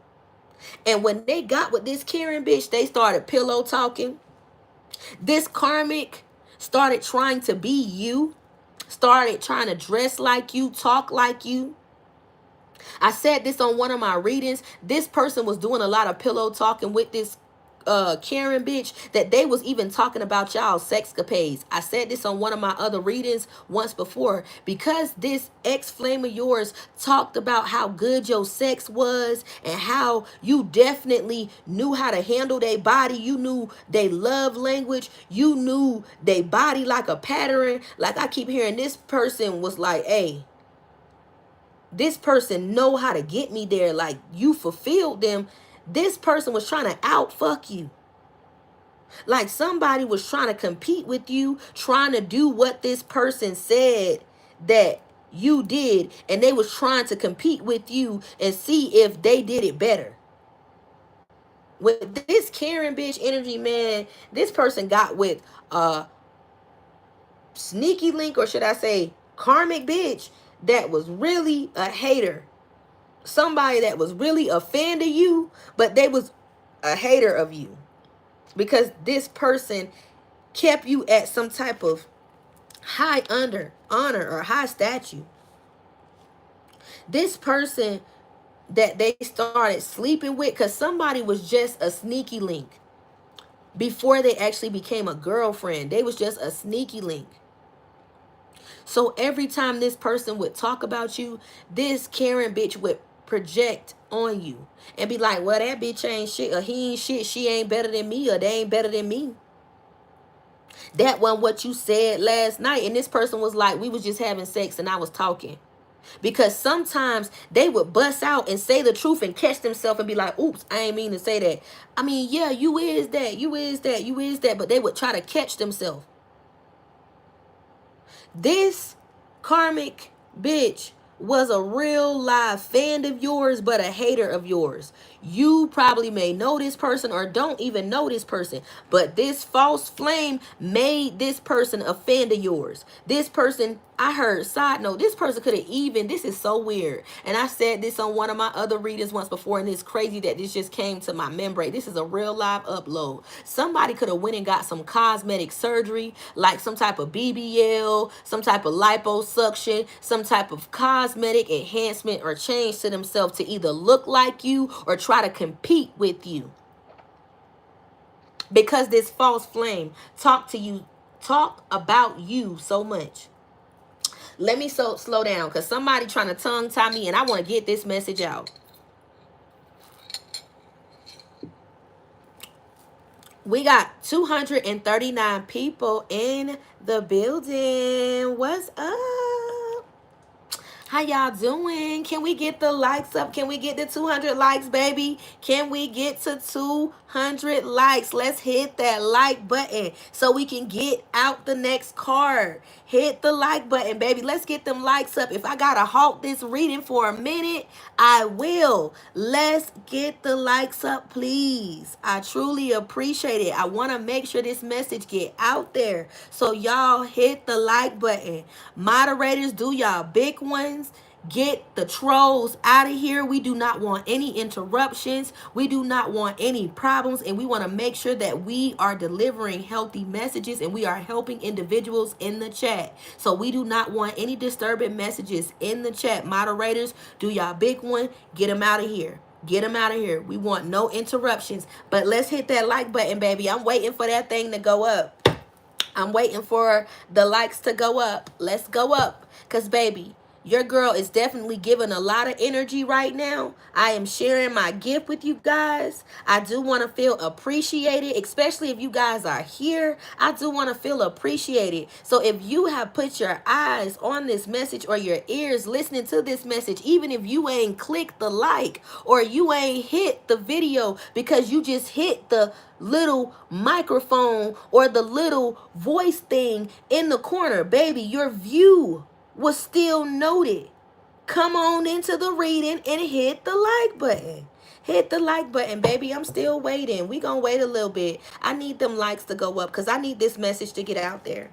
And when they got with this Karen bitch, they started pillow talking. This Karmic started trying to be you, started trying to dress like you, talk like you. I said this on one of my readings. This person was doing a lot of pillow talking with this Karen bitch, that they was even talking about y'all sexcapades. I said this on one of my other readings once before, because this ex-flame of yours talked about how good your sex was and how you definitely knew how to handle their body. You knew they love language. You knew they body like a pattern. Like, I keep hearing this person was like, hey, this person know how to get me there. Like, you fulfilled them. This person was trying to out fuck you. Like, somebody was trying to compete with you, trying to do what this person said that you did, and they was trying to compete with you and see if they did it better. With this Karen bitch energy, man, this person got with a sneaky link, or should I say Karmic bitch, that was really a hater. Somebody that was really a fan of you, but they was a hater of you, because this person kept you at some type of high honor or high statue. This person that they started sleeping with, because somebody was just a sneaky link before they actually became a girlfriend. They was just a sneaky link. So every time this person would talk about you, this Karen bitch would project on you and be like, well, that bitch ain't shit, or he ain't shit, she ain't better than me, or they ain't better than me. That wasn't what you said last night. And this person was like, we was just having sex and I was talking. Because sometimes they would bust out and say the truth and catch themselves and be like, oops, I ain't mean to say that. I mean, yeah, you is that, you is that, you is that. But they would try to catch themselves. This Karmic bitch was a real live fan of yours, but a hater of yours. You probably may know this person or don't even know this person, but this false flame made this person a fan of yours. This person, I heard, side note, this person could have even, this is so weird, and I said this on one of my other readings once before, and it's crazy that this just came to my memory. This is a real live upload. Somebody could have went and got some cosmetic surgery, like some type of BBL, some type of liposuction, some type of cosmetic enhancement or change to themselves to either look like you or try to compete with you. Because this false flame talk about you so much. Let me slow down, because somebody trying to tongue tie me and I want to get this message out. We got 239 people in the building. What's up? How y'all doing? Can we get the likes up? Can we get the 200 likes, baby? Can we get to 200 likes? Let's hit that like button so we can get out the next card. Hit the like button, baby. Let's get them likes up. If I gotta halt this reading for a minute, I will. Let's get the likes up, please. I truly appreciate it. I want to make sure this message get out there. So y'all hit the like button. Moderators, do y'all big ones. Get the trolls out of here. We do not want any interruptions. We do not want any problems. And we want to make sure that we are delivering healthy messages and we are helping individuals in the chat. So we do not want any disturbing messages in the chat. Moderators, do y'all big one. Get them out of here. Get them out of here. We want no interruptions. But let's hit that like button, baby. I'm waiting for that thing to go up. I'm waiting for the likes to go up. Let's go up. Because, baby, your girl is definitely giving a lot of energy right now. I am sharing my gift with you guys. I do want to feel appreciated, especially if you guys are here. I do want to feel appreciated. So if you have put your eyes on this message or your ears listening to this message, even if you ain't clicked the like or you ain't hit the video because you just hit the little microphone or the little voice thing in the corner, baby, your view was still noted. Come on into the reading and hit the like button. Hit the like button, baby. I'm still waiting. We gonna wait a little bit. I need them likes to go up because I need this message to get out there.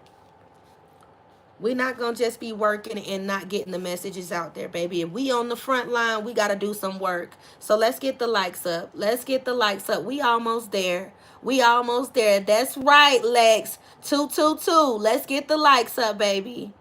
We're not going to just be working and not getting the messages out there, baby. If we on the front line, we got to do some work. So let's get the likes up. Let's get the likes up. We almost there. We almost there. That's right, Lex. 222. Let's get the likes up, baby.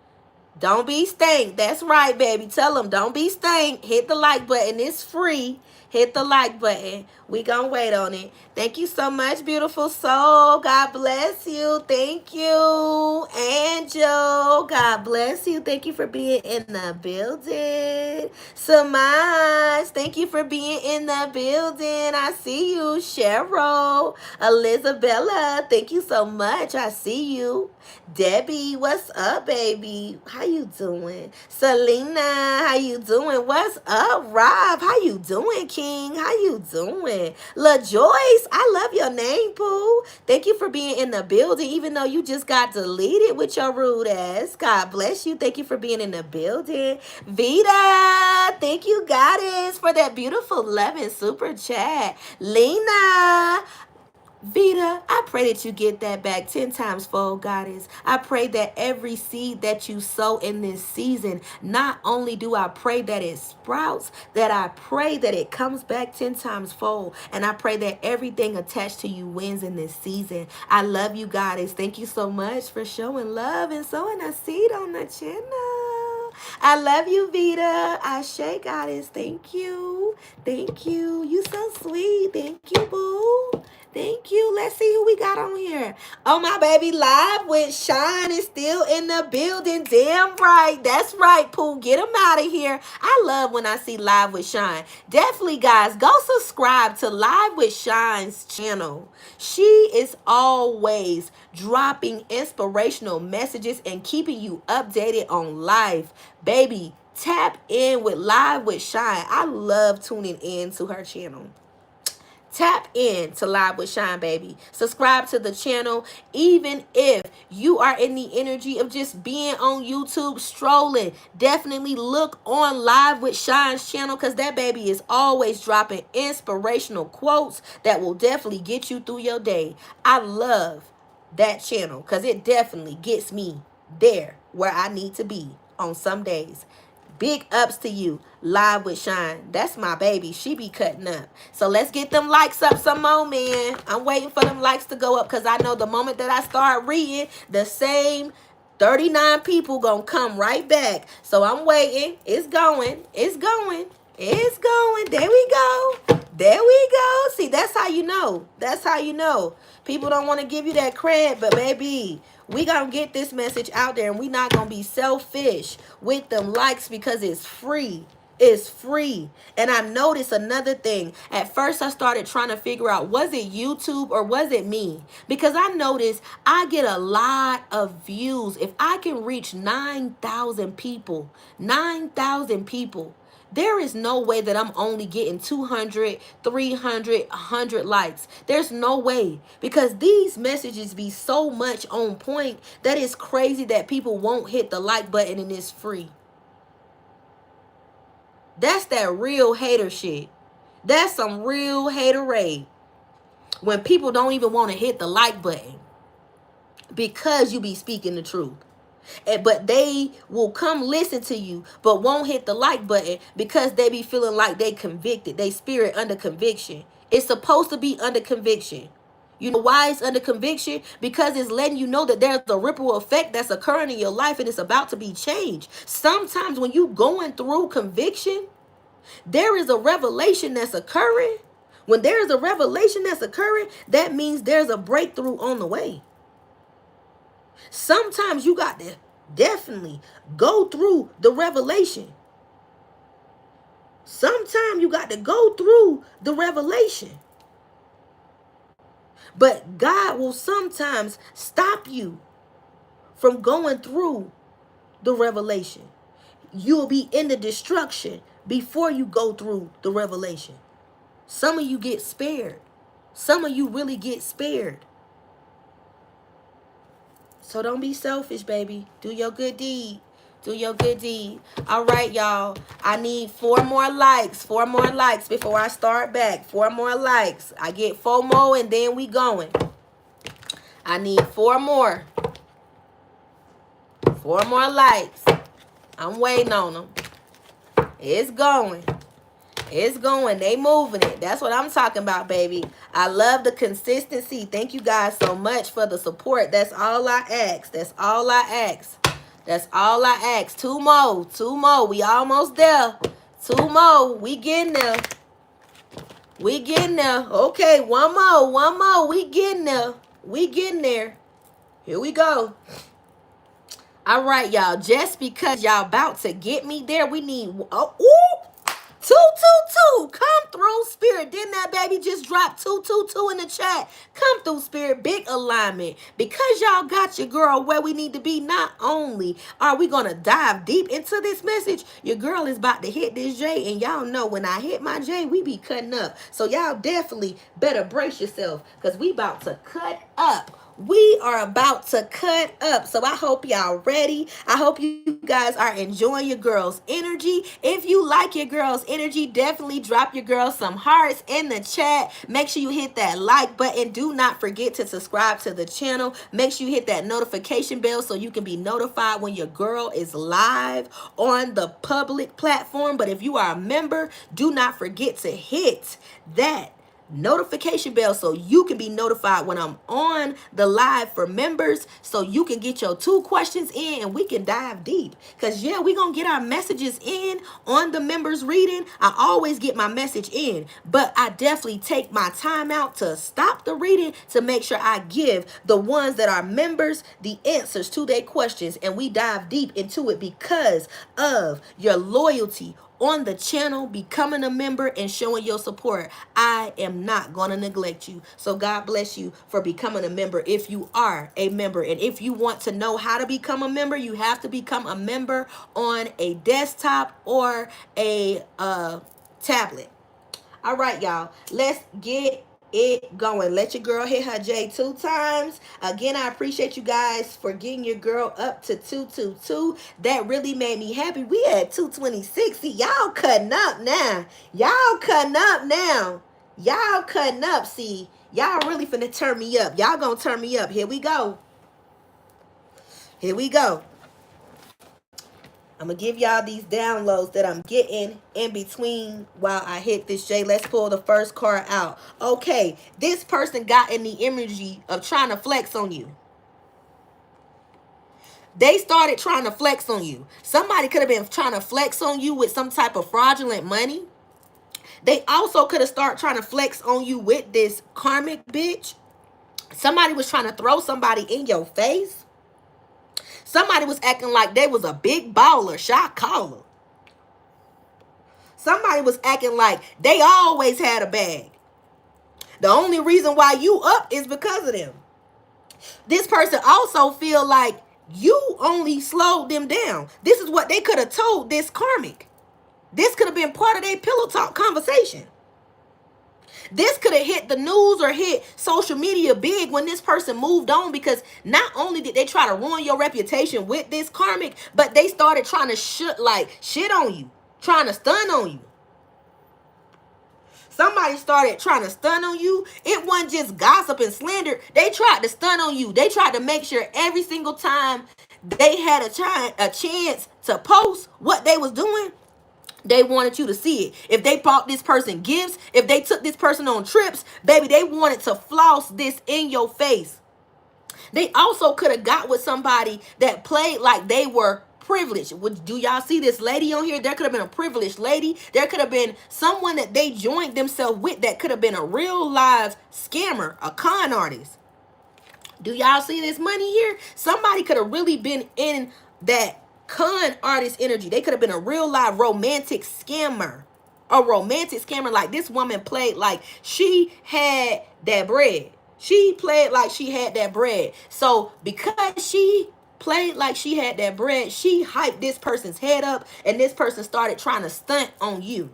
Don't be stank. That's right, baby. Tell them, don't be stank. Hit the like button. It's free. Hit the like button. We gonna wait on it. Thank you so much, beautiful soul. God bless you. Thank you, Angel. God bless you. Thank you for being in the building. Samaj, thank you for being in the building. I see you. Cheryl, Elizabella, thank you so much. I see you. Debbie, what's up, baby? How you doing? Selena, how you doing? What's up, Rob? How you doing, King? How you doing? La Joyce, I love your name, Pooh. Thank you for being in the building, even though you just got deleted with your rude ass. God bless you. Thank you for being in the building. Vita, thank you, Goddess, for that beautiful love and super chat. Lena, Vita, I pray that you get that back 10 times fold, Goddess. I pray that every seed that you sow in this season, not only do I pray that it sprouts, that I pray that it comes back 10 times fold. And I pray that everything attached to you wins in this season. I love you, Goddess. Thank you so much for showing love and sowing a seed on the channel. I love you, Vita. Ashe, Goddess. Thank you. Thank you. You so sweet. Thank you, boo. Thank you. Let's see who we got on here. Oh, my baby, Live with Shine is still in the building. Damn right. That's right, Pooh. Get him out of here. I love when I see Live with Shine. Definitely, guys, go subscribe to Live with Shine's channel. She is always dropping inspirational messages and keeping you updated on life. Baby, tap in with Live with Shine. I love tuning in to her channel. Tap in to Live with Shine, baby. Subscribe to the channel. Even if you are in the energy of just being on YouTube strolling, definitely look on Live with Shine's channel because that baby is always dropping inspirational quotes that will definitely get you through your day. I love that channel because it definitely gets me there where I need to be on some days. Big ups to you, Live with Shine. That's my baby. She be cutting up. So let's get them likes up some more, man. I'm waiting for them likes to go up because I know the moment that I start reading, the same 39 people gonna come right back. So I'm waiting. It's going. It's going. It's going. There we go. There we go. See, that's how you know. That's how you know. People don't want to give you that credit, but baby, we gonna get this message out there and we not gonna be selfish with them likes because it's free. It's free. And I noticed another thing. At first I started trying to figure out, was it YouTube or was it me? Because I noticed I get a lot of views. If I can reach 9,000 people, 9,000 people, there is no way that I'm only getting 200, 300, 100 likes. There's no way. Because these messages be so much on point that it's crazy that people won't hit the like button and it's free. That's that real hater shit. That's some real haterade. When people don't even want to hit the like button because you be speaking the truth. But they will come listen to you but won't hit the like button because they be feeling like they convicted. They spirit under conviction. It's supposed to be under conviction. You know why it's under conviction? Because it's letting you know that there's a ripple effect that's occurring in your life and it's about to be changed. Sometimes when you going through conviction, there is a revelation that's occurring. When there is a revelation that's occurring, that means there's a breakthrough on the way. Sometimes you got to definitely go through the revelation. Sometimes you got to go through the revelation. But God will sometimes stop you from going through the revelation. You'll be in the destruction before you go through the revelation. Some of you get spared. Some of you really get spared. So don't be selfish, baby. Do your good deed. Do your good deed. All right, y'all. I need 4 more likes. 4 more likes before I start back. 4 more likes. I get 4 more and then we going. I need 4 more. 4 more likes. I'm waiting on them. It's going. It's going. They moving it. That's what I'm talking about, baby. I love the consistency. Thank you guys so much for the support. That's all I ask. That's all I ask. That's all I ask. 2 more. 2 more. We almost there. 2 more. We getting there. We getting there. Okay, 1 more. 1 more. We getting there. We getting there. Here we go. All right, y'all. Just because y'all about to get me there, we need... Oh, ooh. 222, come through, Spirit. Didn't that baby just drop 222 in the chat? Come through, Spirit. Big alignment. Because y'all got your girl where we need to be, not only are we going to dive deep into this message, your girl is about to hit this J, and y'all know when I hit my J, we be cutting up. So y'all definitely better brace yourself because we about to cut up. We are about to cut up. So I hope y'all ready. I hope you guys are enjoying your girl's energy. If you like your girl's energy, definitely drop your girl some hearts in the chat. Make sure you hit that like button. Do not forget to subscribe to the channel. Make sure you hit that notification bell so you can be notified when your girl is live on the public platform. But if you are a member, do not forget to hit that notification bell so you can be notified when I'm on the live for members, so you can get your 2 questions in and we can dive deep. Because yeah, we're gonna get our messages in on the members reading. I always get my message in, but I definitely take my time out to stop the reading to make sure I give the ones that are members the answers to their questions, and we dive deep into it because of your loyalty on the channel, becoming a member, and showing your support. I am not going to neglect you. So God bless you for becoming a member if you are a member. And if you want to know how to become a member, you have to become a member on a desktop or a tablet. All right, y'all. Let's get it going. Let your girl hit her J 2 times. Again, I appreciate you guys for getting your girl up to 222. That really made me happy. We at 226. See, y'all cutting up now. Y'all cutting up now. Y'all cutting up. See, y'all really finna turn me up. Y'all gonna turn me up. Here we go. Here we go. I'm going to give y'all these downloads that I'm getting in between while I hit this J. Let's pull the first card out. Okay, this person got in the energy of trying to flex on you. They started trying to flex on you. Somebody could have been trying to flex on you with some type of fraudulent money. They also could have started trying to flex on you with this karmic bitch. Somebody was trying to throw somebody in your face. Somebody was acting like they was a big baller, shot caller. Somebody was acting like they always had a bag. The only reason why you up is because of them. This person also feel like you only slowed them down. This is what they could have told this karmic. This could have been part of their pillow talk conversation. This could have hit the news or hit social media big when this person moved on, because not only did they try to ruin your reputation with this karmic, but they started trying to shit on you, trying to stun on you. Somebody started trying to stun on you. It wasn't just gossip and slander. They tried to stun on you. They tried to make sure every single time they had a chance to post what they was doing, they wanted you to see it. If they bought this person gifts, if they took this person on trips, baby, they wanted to floss this in your face. They also could have got with somebody that played like they were privileged. Do y'all see this lady on here? There could have been a privileged lady. There could have been someone that they joined themselves with that could have been a real live scammer, a con artist. Do y'all see this money here? Somebody could have really been in that con artist energy. They could have been a real live romantic scammer. A romantic scammer. Like this woman played like she had that bread. She played like she had that bread. So because she played like she had that bread, she hyped this person's head up, and this person started trying to stunt on you.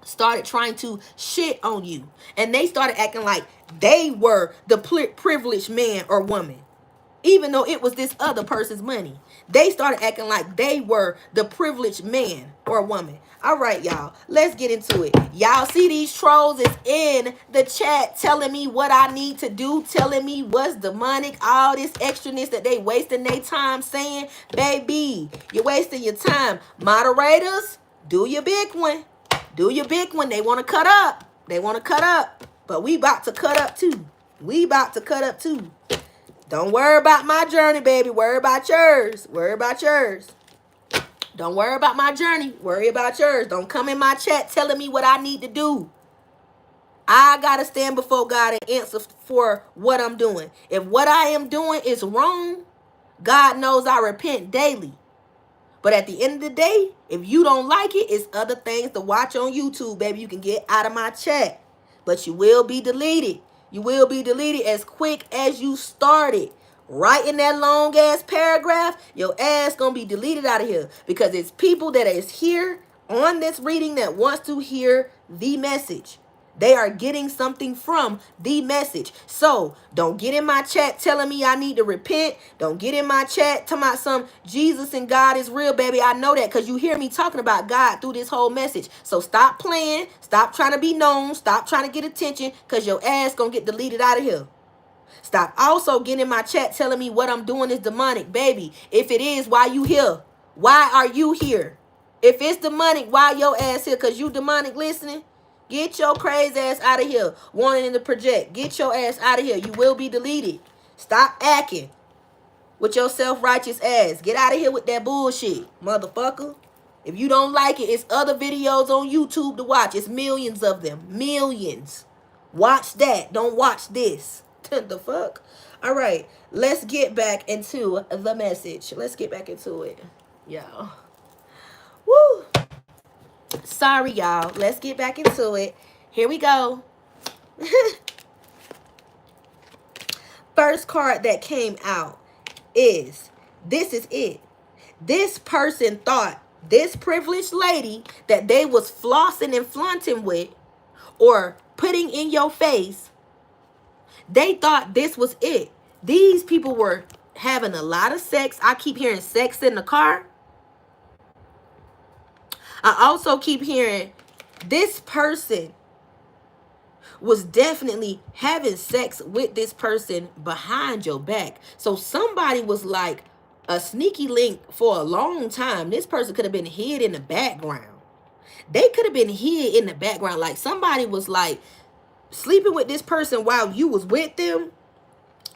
Started trying to shit on you, and they started acting like they were the privileged man or woman, even though it was this other person's money. They started acting like they were the privileged man or woman. All right, y'all, let's get into it. Y'all see these trolls is in the chat telling me what I need to do, telling me what's demonic, all this extraness that they wasting their time saying. Baby, you're wasting your time. Moderators, do your big one. Do your big one. They want to cut up. They want to cut up. But we about to cut up too. We about to cut up too. Don't worry about my journey, baby. Worry about yours. Worry about yours. Don't worry about my journey. Worry about yours. Don't come in my chat telling me what I need to do. I got to stand before God and answer for what I'm doing. If what I am doing is wrong, God knows I repent daily. But at the end of the day, if you don't like it, it's other things to watch on YouTube, baby. You can get out of my chat. But you will be deleted. You will be deleted as quick as you started. Right in that long ass paragraph, your ass gonna be deleted out of here. Because it's people that is here on this reading that wants to hear the message. They are getting something from the message. So don't get in my chat telling me I need to repent. Don't get in my chat talking about some Jesus and God is real, baby. I know that because you hear me talking about God through this whole message. So stop playing. Stop trying to be known. Stop trying to get attention because your ass going to get deleted out of here. Stop also getting in my chat telling me what I'm doing is demonic. Baby, if it is, why you here? Why are you here? If it's demonic, why your ass here? Because you demonic listening? Get your crazy ass out of here. Wanting to project. Get your ass out of here. You will be deleted. Stop acting with your self-righteous ass. Get out of here with that bullshit, motherfucker. If you don't like it, it's other videos on YouTube to watch. It's millions of them. Millions. Watch that. Don't watch this. The fuck? All right. Let's get back into the message. Let's get back into it. Y'all. Woo. Sorry, y'all. Let's get back into it. Here we go. First card that came out is, this is it. This person thought this privileged lady that they was flossing and flaunting with or putting in your face, they thought this was it. These people were having a lot of sex. I keep hearing sex in the car. I also keep hearing this person was definitely having sex with this person behind your back. So somebody was like a sneaky link for a long time. This person could have been hid in the background. They could have been hid in the background. Like somebody was like sleeping with this person while you was with them.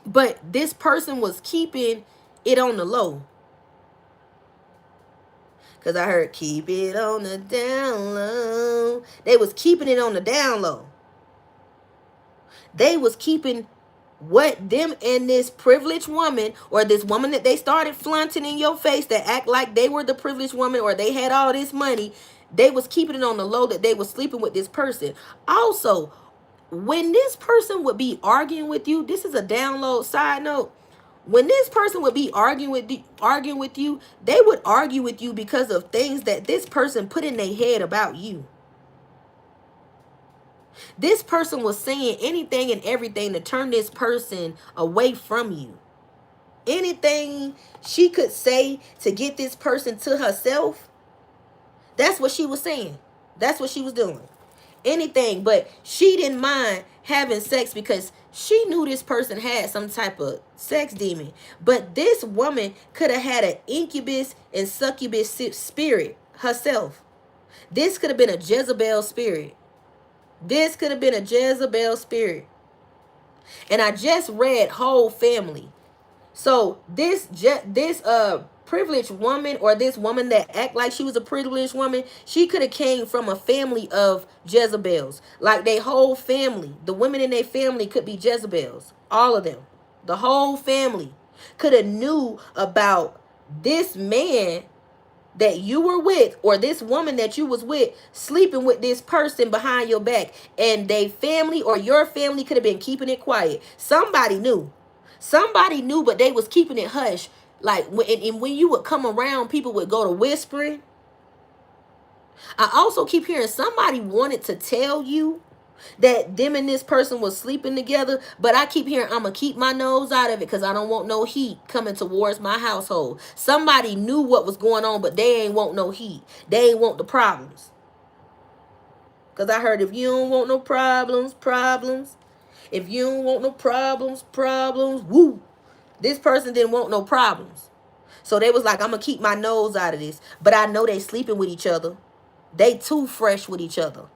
But this person was keeping it on the low. Because I heard keep it on the down low. They was keeping it on the down low. They was keeping what them and this privileged woman, or this woman that they started flaunting in your face that act like they were the privileged woman or they had all this money. They was keeping it on the low that they was sleeping with this person. Also, when this person would be arguing with you, this is a download side note. When this person would be arguing with you, they would argue with you because of things that this person put in their head about you. This person was saying anything and everything to turn this person away from you. Anything she could say to get this person to herself, that's what she was saying. That's what she was doing. Anything, but she didn't mind having sex because she knew this person had some type of sex demon. But this woman could have had an incubus and succubus spirit herself. This could have been a Jezebel spirit. This could have been a Jezebel spirit. And I just read whole family. So this privileged woman, or this woman that act like she was a privileged woman, she could have came from a family of Jezebels. Like their whole family, the women in their family could be Jezebels. All of them. The whole family could have knew about this man that you were with, or this woman that you was with, sleeping with this person behind your back, and they family or your family could have been keeping it quiet. Somebody knew. Somebody knew, but they was keeping it hush. Like and when you would come around, people would go to whispering. I also keep hearing somebody wanted to tell you that them and this person was sleeping together, but I keep hearing I'm gonna keep my nose out of it because I don't want no heat coming towards my household. Somebody knew what was going on, but they ain't want no heat. They ain't want the problems. Because I heard if you don't want no problems, if you don't want no problems, woo. This person didn't want no problems. So they was like, I'm gonna keep my nose out of this. But I know they sleeping with each other. They too fresh with each other.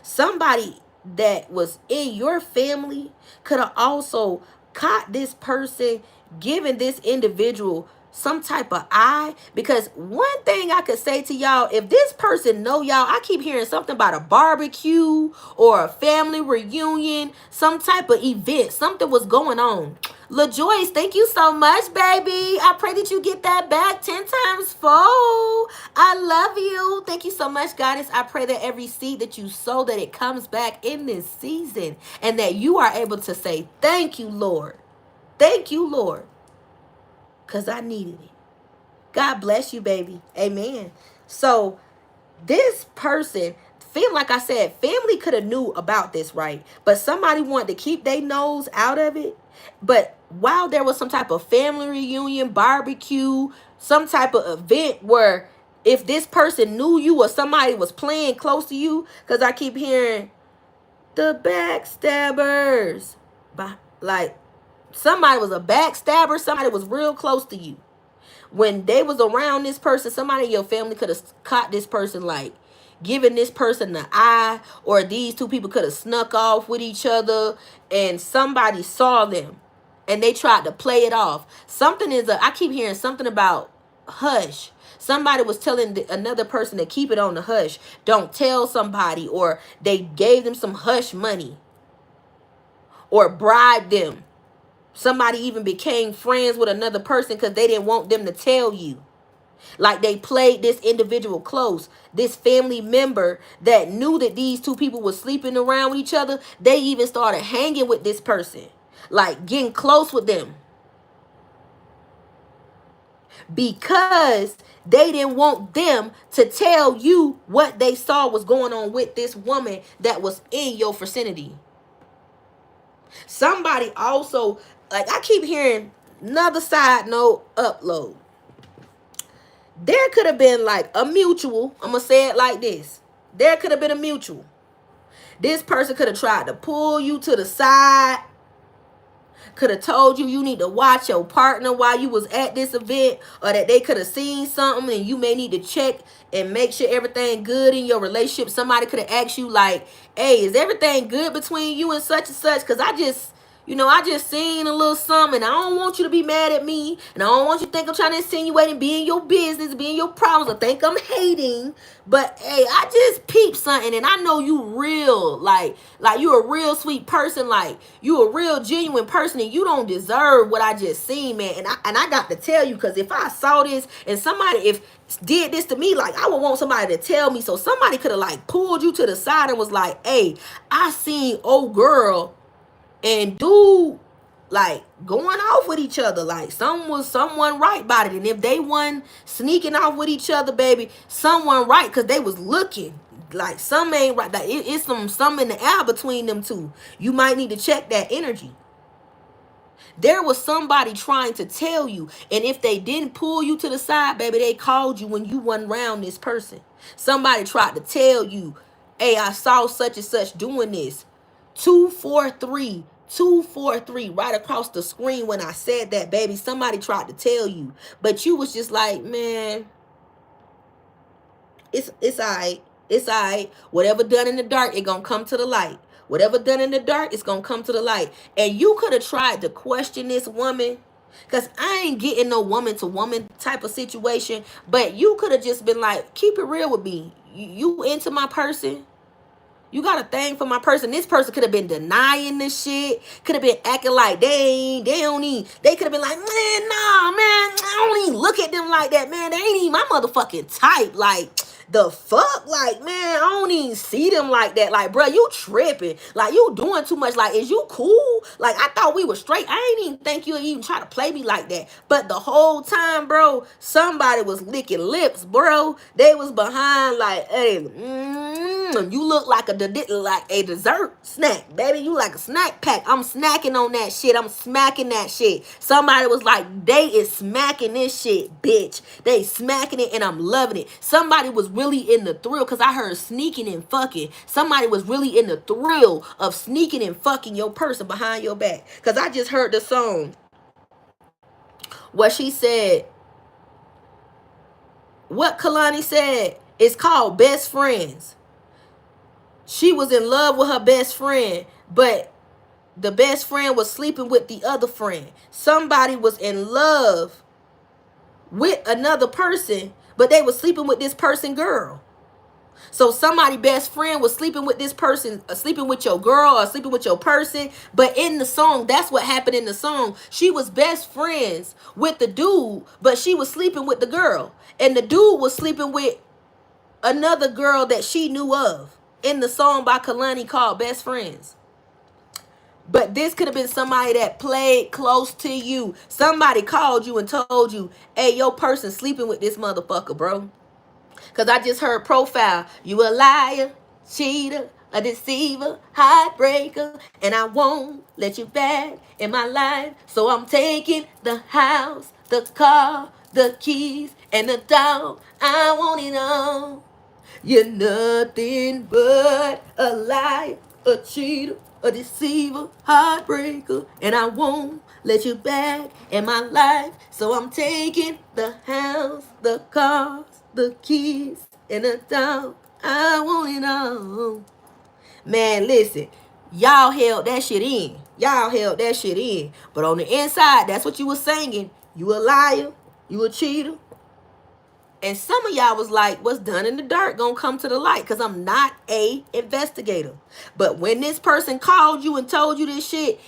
Somebody that was in your family could have also caught this person giving this individual some type of eye. Because one thing I could say to y'all, if this person know y'all, I keep hearing something about a barbecue or a family reunion, some type of event, something was going on. LaJoyce, thank you so much, baby. I pray that you get that back 10 times fold. I love you. Thank you so much, Goddess. I pray that every seed that you sow, that it comes back in this season, and that you are able to say, thank you, Lord. Thank you, Lord. Because I needed it. God bless you, baby. Amen. So this person, like I said, family could have knew about this, right? But somebody wanted to keep their nose out of it. But while there was some type of family reunion, barbecue, some type of event where if this person knew you or somebody was playing close to you, because I keep hearing the backstabbers. Like somebody was a backstabber, somebody was real close to you. When they was around this person, somebody in your family could have caught this person like giving this person the eye, or these two people could have snuck off with each other and somebody saw them and they tried to play it off. I keep hearing something about hush. Somebody was telling another person to keep it on the hush. Don't tell somebody, or they gave them some hush money or bribed them. Somebody even became friends with another person because they didn't want them to tell you. Like they played this individual close. This family member that knew that these two people were sleeping around with each other, they even started hanging with this person. Like getting close with them. Because they didn't want them to tell you what they saw was going on with this woman that was in your vicinity. Somebody also, like I keep hearing another side note upload. There could have been like a mutual. I'm going to say it like this. There could have been a mutual. This person could have tried to pull you to the side. Could have told you need to watch your partner while you was at this event. Or that they could have seen something and you may need to check and make sure everything good in your relationship. Somebody could have asked you like, hey, is everything good between you and such? Because I just seen a little something. I don't want you to be mad at me. And I don't want you to think I'm trying to insinuate and be in your business, be in your problems, or think I'm hating. But, hey, I just peeped something. And I know you real. Like you a real sweet person. Like, you a real genuine person. And you don't deserve what I just seen, man. And I got to tell you, because if I saw this and somebody did this to me, like, I would want somebody to tell me. So somebody could have, like, pulled you to the side and was like, hey, I seen old girl and dude like going off with each other. Like someone right about it. And if they wasn't sneaking off with each other, baby, someone right, because they was looking like some ain't right. Like it's some in the air between them two. You might need to check that energy. There was somebody trying to tell you, and if they didn't pull you to the side, baby, they called you when you wasn't around this person. Somebody tried to tell you, hey, I saw such and such doing this. 243 right across the screen when I said that, baby. Somebody tried to tell you, but you was just like, man, it's all right. It's all right. Whatever done in the dark, it gonna come to the light. Whatever done in the dark, it's gonna come to the light. And you could have tried to question this woman, because I ain't getting no woman to woman type of situation, but you could have just been like, keep it real with me. You into my person? You got a thing for my person. This person could have been denying this shit. Could have been acting like they don't even. They could have been like, man, nah, man, I don't even look at them like that, man. They ain't even my motherfucking type. Like, the fuck? Like, man, I don't even see them like that. Like, bro, you tripping. Like, you doing too much. Like, is you cool? Like, I thought we were straight. I ain't even think you even try to play me like that. But the whole time, bro, somebody was licking lips, bro. They was behind like, hey, you look like a dessert snack, baby. You like a snack pack. I'm snacking on that shit. I'm smacking that shit. Somebody was like, they is smacking this shit, bitch. They smacking it and I'm loving it. Somebody was really in the thrill because I heard sneaking and fucking. Somebody was really in the thrill of sneaking and fucking your person behind your back. Because I just heard the song where she said, what Kalani said is called Best Friends. She was in love with her best friend, but the best friend was sleeping with the other friend. Somebody was in love with another person, but they were sleeping with this person girl. So somebody best friend was sleeping with this person, sleeping with your girl or sleeping with your person. But in the song, that's what happened in the song. She was best friends with the dude, but she was sleeping with the girl. And the dude was sleeping with another girl that she knew of. In the song by Kalani called Best Friends. But this could have been somebody that played close to you. Somebody called you and told you, hey, your person sleeping with this motherfucker, bro. Because I just heard profile. You a liar, cheater, a deceiver, heartbreaker. And I won't let you back in my life. So I'm taking the house, the car, the keys, and the dog. I want it all. You're nothing but a liar, a cheater, a deceiver, heartbreaker, and I won't let you back in my life. So I'm taking the house, the cars, the keys, and the dog. I want it all. Man, listen, y'all held that shit in. Y'all held that shit in. But on the inside, that's what you was singing. You a liar, you a cheater. And some of y'all was like, what's done in the dark gonna come to the light, because I'm not a investigator. But when this person called you and told you this shit,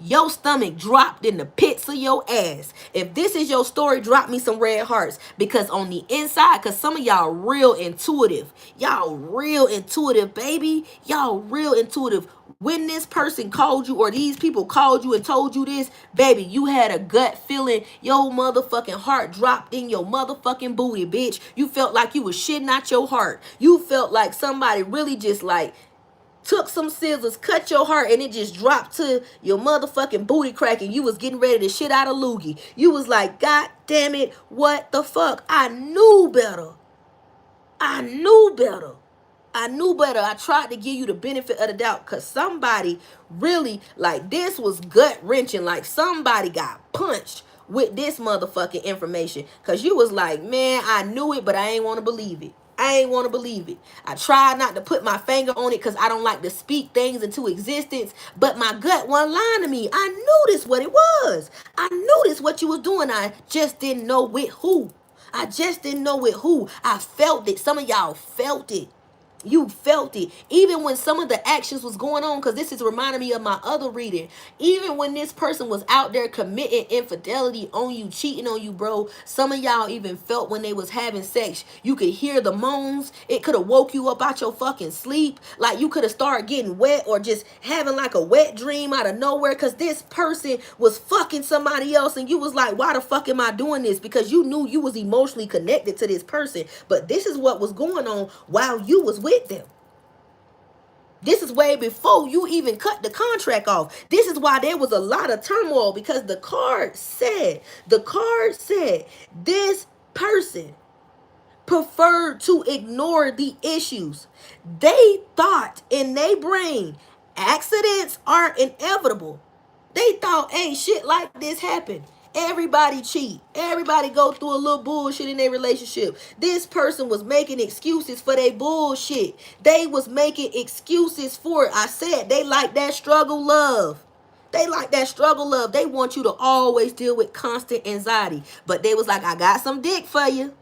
your stomach dropped in the pits of your ass. If this is your story, drop me some red hearts. Because on the inside, because some of y'all real intuitive. Y'all real intuitive, baby. Y'all real intuitive. When this person called you or these people called you and told you this, baby, you had a gut feeling. Your motherfucking heart dropped in your motherfucking booty, bitch. You felt like you was shitting out your heart. You felt like somebody really just like took some scissors, cut your heart, and it just dropped to your motherfucking booty crack, and you was getting ready to shit out a loogie. You was like, God damn it, what the fuck? I knew better. I knew better. I knew better. I tried to give you the benefit of the doubt because somebody really, like, this was gut-wrenching. Like, somebody got punched with this motherfucking information because you was like, man, I knew it, but I ain't want to believe it. I ain't want to believe it. I tried not to put my finger on it because I don't like to speak things into existence, but my gut wasn't lying to me. I knew this what it was. I knew this what you was doing. I just didn't know with who. I just didn't know with who. I felt it. Some of y'all felt it. You felt it. Even when some of the actions was going on, because this is reminding me of my other reading. Even when this person was out there committing infidelity on you, cheating on you, bro. Some of y'all even felt when they was having sex. You could hear the moans. It could have woke you up out your fucking sleep. Like you could have started getting wet or just having like a wet dream out of nowhere. Because this person was fucking somebody else. And you was like, why the fuck am I doing this? Because you knew you was emotionally connected to this person. But this is what was going on while you was with them. This is way before you even cut the contract off. This is why there was a lot of turmoil, because the card said this person preferred to ignore the issues. They thought in their brain accidents are inevitable. They thought, hey, shit like this happened. Everybody cheat. Everybody go through a little bullshit in their relationship. This person was making excuses for their bullshit. They was making excuses for it. I said they like that struggle love. They like that struggle love. They want you to always deal with constant anxiety. But they was like, I got some dick for you.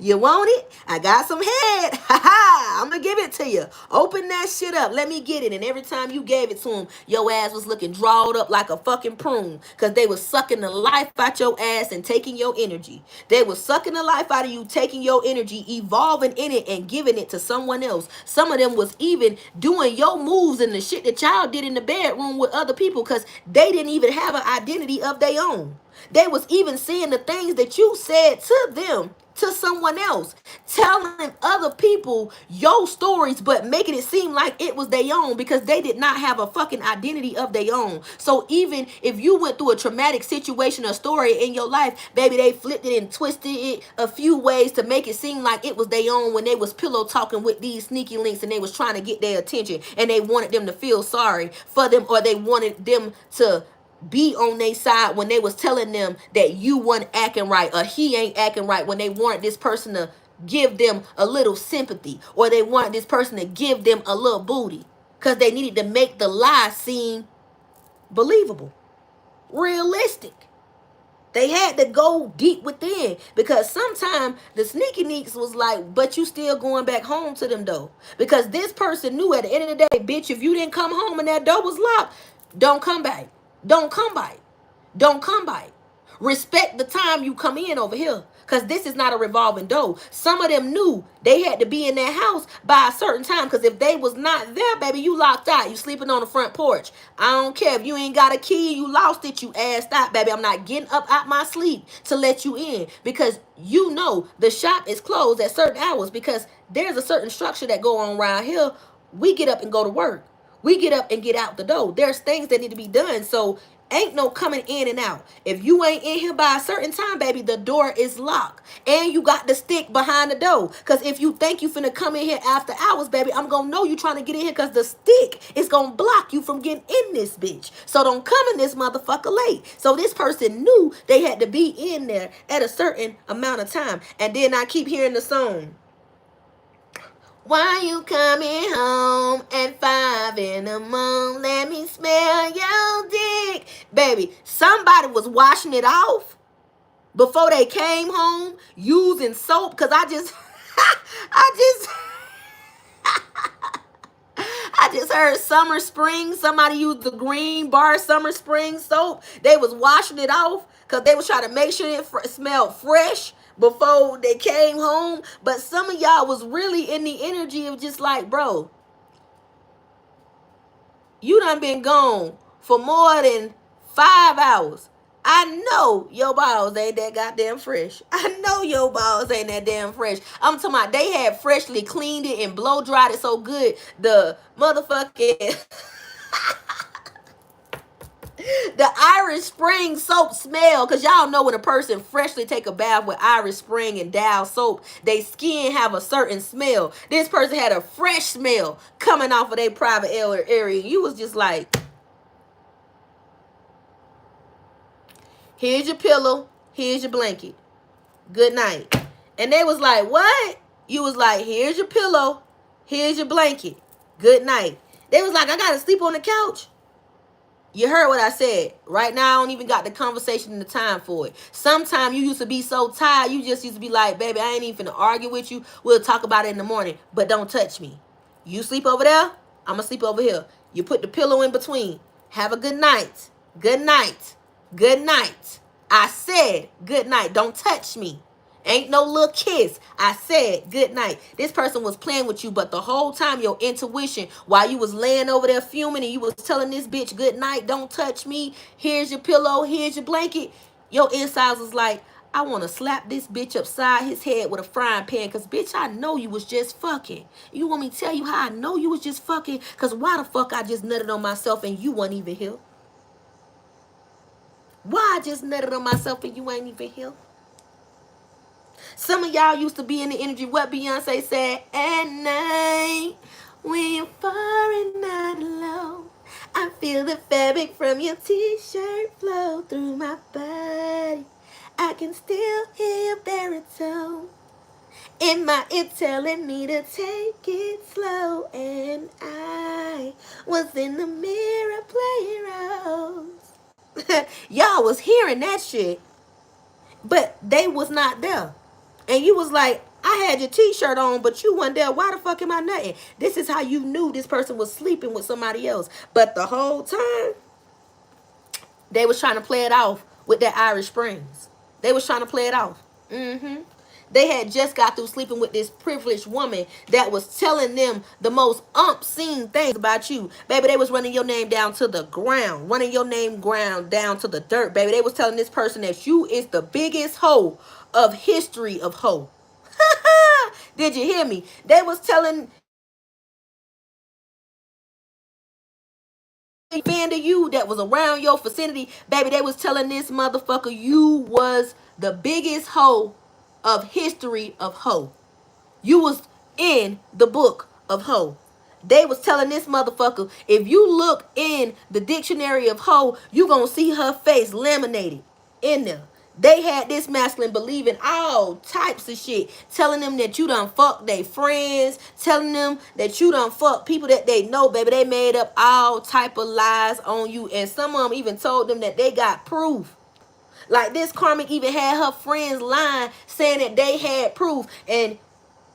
You want it? I got some head. Ha ha! I'm gonna give it to you. Open that shit up. Let me get it. And every time you gave it to him, your ass was looking drawed up like a fucking prune. Because they was sucking the life out your ass and taking your energy. They was sucking the life out of you, taking your energy, evolving in it, and giving it to someone else. Some of them was even doing your moves and the shit that y'all did in the bedroom with other people because they didn't even have an identity of their own. They was even saying the things that you said to them, to someone else, telling other people your stories, but making it seem like it was their own because they did not have a fucking identity of their own. So even if you went through a traumatic situation or story in your life, baby, they flipped it and twisted it a few ways to make it seem like it was their own when they was pillow talking with these sneaky links and they was trying to get their attention and they wanted them to feel sorry for them, or they wanted them to be on their side when they was telling them that you wasn't acting right or he ain't acting right, when they wanted this person to give them a little sympathy or they wanted this person to give them a little booty because they needed to make the lie seem believable, realistic. They had to go deep within because sometimes the sneaky neeks was like, but you still going back home to them though. Because this person knew at the end of the day, bitch, if you didn't come home and that door was locked, don't come back. Don't come by. Don't come by. Respect the time you come in over here. Because this is not a revolving door. Some of them knew they had to be in their house by a certain time. Because if they was not there, baby, you locked out. You sleeping on the front porch. I don't care. If you ain't got a key, you lost it, you assed out, baby. I'm not getting up out my sleep to let you in. Because you know the shop is closed at certain hours. Because there's a certain structure that go on around here. We get up and go to work. We get up and get out the door. There's things that need to be done. So ain't no coming in and out. If you ain't in here by a certain time, baby, the door is locked. And you got the stick behind the door. Because if you think you finna come in here after hours, baby, I'm going to know you trying to get in here because the stick is going to block you from getting in this bitch. So don't come in this motherfucker late. So this person knew they had to be in there at a certain amount of time. And then I keep hearing the song. Why you coming home at 5 in the morning? Let me smell your dick. Baby, somebody was washing it off before they came home using soap. Because I just heard summer spring. Somebody used the green bar summer spring soap. They was washing it off because they was trying to make sure it smelled fresh before they came home. But some of y'all was really in the energy of just like, bro, you done been gone for more than 5 hours. I know your balls ain't that goddamn fresh. I know your balls ain't that damn fresh. I'm talking about they had freshly cleaned it and blow dried it so good. The motherfucking the Irish Spring soap smell, because y'all know when a person freshly take a bath with Irish Spring and Dow soap, they skin have a certain smell. This person had a fresh smell coming off of their private area. You was just like, here's your pillow, here's your blanket, good night. And they was like, what? You was like, here's your pillow, here's your blanket, good night. They was like, I gotta sleep on the couch. You heard what I said. Right now, I don't even got the conversation and the time for it. Sometimes you used to be so tired, you just used to be like, baby, I ain't even finna argue with you. We'll talk about it in the morning, but don't touch me. You sleep over there, I'm gonna sleep over here. You put the pillow in between. Have a good night. Good night. Good night. I said good night. Don't touch me. Ain't no little kiss. I said good night. This person was playing with you, but the whole time your intuition, while you was laying over there fuming and you was telling this bitch good night, don't touch me, here's your pillow, here's your blanket, your insides was like, I want to slap this bitch upside his head with a frying pan because, bitch, I know you was just fucking. You want me to tell you how I know you was just fucking? Because why the fuck I just nutted on myself and you weren't even here? Why I just nutted on myself and you ain't even here? Some of y'all used to be in the energy. What Beyonce said, at night, when you're far and not alone, I feel the fabric from your t-shirt flow through my body. I can still hear your baritone in my ear telling me to take it slow. And I was in the mirror playing roles. Y'all was hearing that shit, but they was not there. And you was like, I had your t-shirt on, but you wasn't there. Why the fuck am I nutting? This is how you knew this person was sleeping with somebody else. But the whole time, they was trying to play it off with that Irish Springs. They was trying to play it off. They had just got through sleeping with this privileged woman that was telling them the most umpteen things about you. Baby, they was running your name down to the ground. Running your name ground down to the dirt, baby. They was telling this person that you is the biggest hoe of history of hoe. Did you hear me? They was telling fan to you that was around your vicinity, baby. They was telling this motherfucker you was the biggest hoe of history of hoe. You was in the book of hoe. They was telling this motherfucker, if you look in the dictionary of hoe, you gonna see her face laminated in there. They had this masculine believing all types of shit, telling them that you done fuck their friends, telling them that you done fuck people that they know, baby. They made up all type of lies on you, and some of them even told them that they got proof. Like this Karmic even had her friends lying, saying that they had proof, and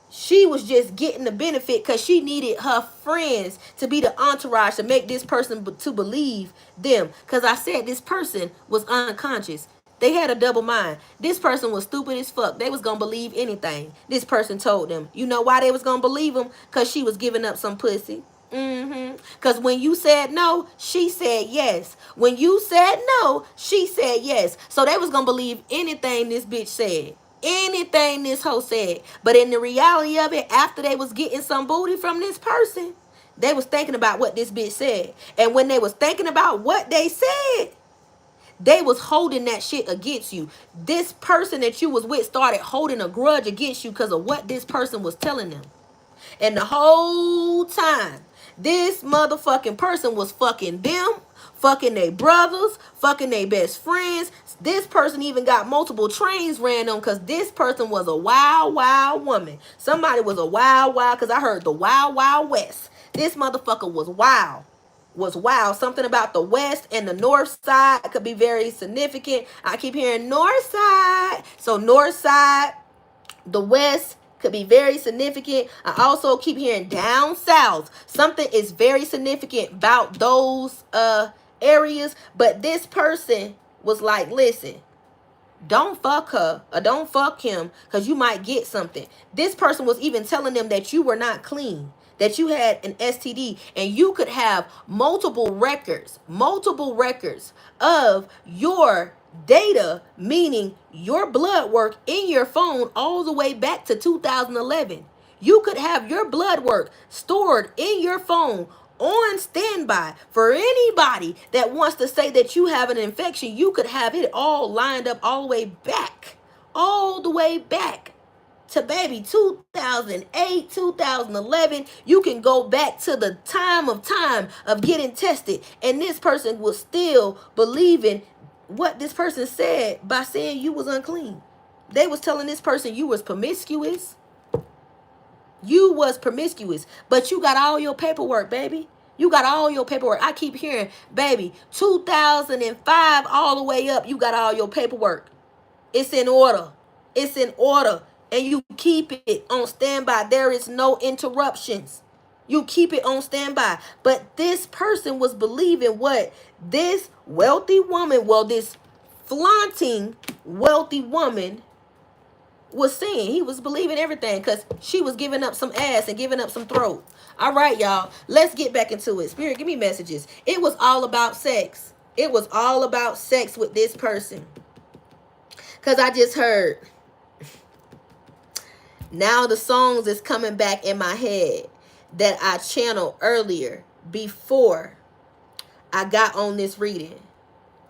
she was just getting the benefit because she needed her friends to be the entourage to make this person to believe them. Because I said this person was unconscious. They had a double mind. This person was stupid as fuck. They was going to believe anything this person told them. You know why they was going to believe them? Because she was giving up some pussy. Because when you said no, she said yes. When you said no, she said yes. So they was going to believe anything this bitch said. Anything this hoe said. But in the reality of it, after they was getting some booty from this person, they was thinking about what this bitch said. And when they was thinking about what they said, they was holding that shit against you. This person that you was with started holding a grudge against you because of what this person was telling them. And the whole time, this motherfucking person was fucking them, fucking their brothers, fucking their best friends. This person even got multiple trains ran on because this person was a wild, wild woman. Somebody was a wild, wild, because I heard the wild, wild west. This motherfucker was wild. Was wild. Something about the west and the north side could be very significant. I keep hearing north side. So north side, the west could be very significant. I also keep hearing down south. Something is very significant about those areas. But this person was like, listen, don't fuck her or don't fuck him because you might get something. This person was even telling them that you were not clean, that you had an STD, and you could have multiple records of your data, meaning your blood work in your phone all the way back to 2011. You could have your blood work stored in your phone on standby for anybody that wants to say that you have an infection. You could have it all lined up all the way back to baby 2008, 2011. You can go back to the time of getting tested, and this person was still believing what this person said by saying you was unclean. They was telling this person you was promiscuous. You was promiscuous, but you got all your paperwork, baby. You got all your paperwork. I keep hearing, baby, 2005 all the way up, you got all your paperwork. It's in order. It's in order. And you keep it on standby. There is no interruptions. You keep it on standby. But this person was believing what this wealthy woman, well, this flaunting wealthy woman was saying. He was believing everything because she was giving up some ass and giving up some throat. All right, y'all. Let's get back into it. Spirit, give me messages. It was all about sex. It was all about sex with this person. Because I just heard. Now the songs is coming back in my head that I channeled earlier before I got on this reading.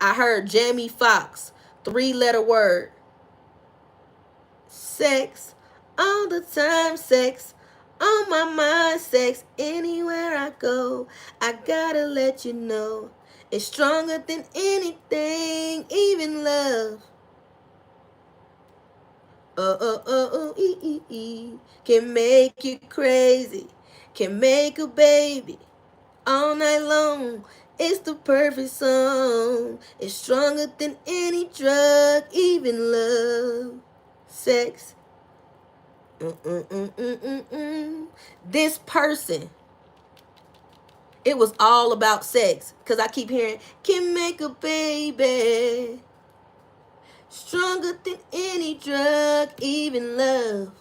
I heard Jamie Foxx, 3-letter word. Sex, all the time, sex, on my mind, sex, anywhere I go, I gotta let you know, it's stronger than anything, even love. Can make you crazy, can make a baby, all night long, it's the perfect song, it's stronger than any drug, even love. Sex, This person, it was all about sex. Because I keep hearing, can make a baby stronger than any drug, even love.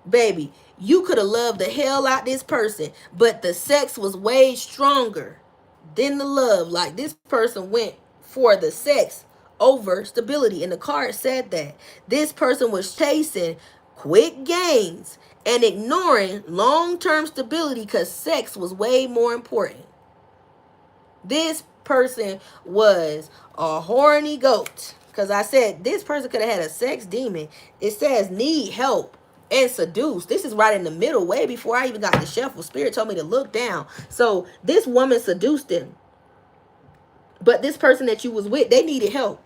Baby, you could have loved the hell out this person, but the sex was way stronger than the love. Like, this person went for the sex over stability. And the card said that this person was chasing quick gains and ignoring long-term stability because sex was way more important. This person was a horny goat. Because I said this person could have had a sex demon. It says need help and seduce. This is right in the middle, way before I even got the shuffle. Spirit told me to look down. So this woman seduced him. But this person that you was with, they needed help.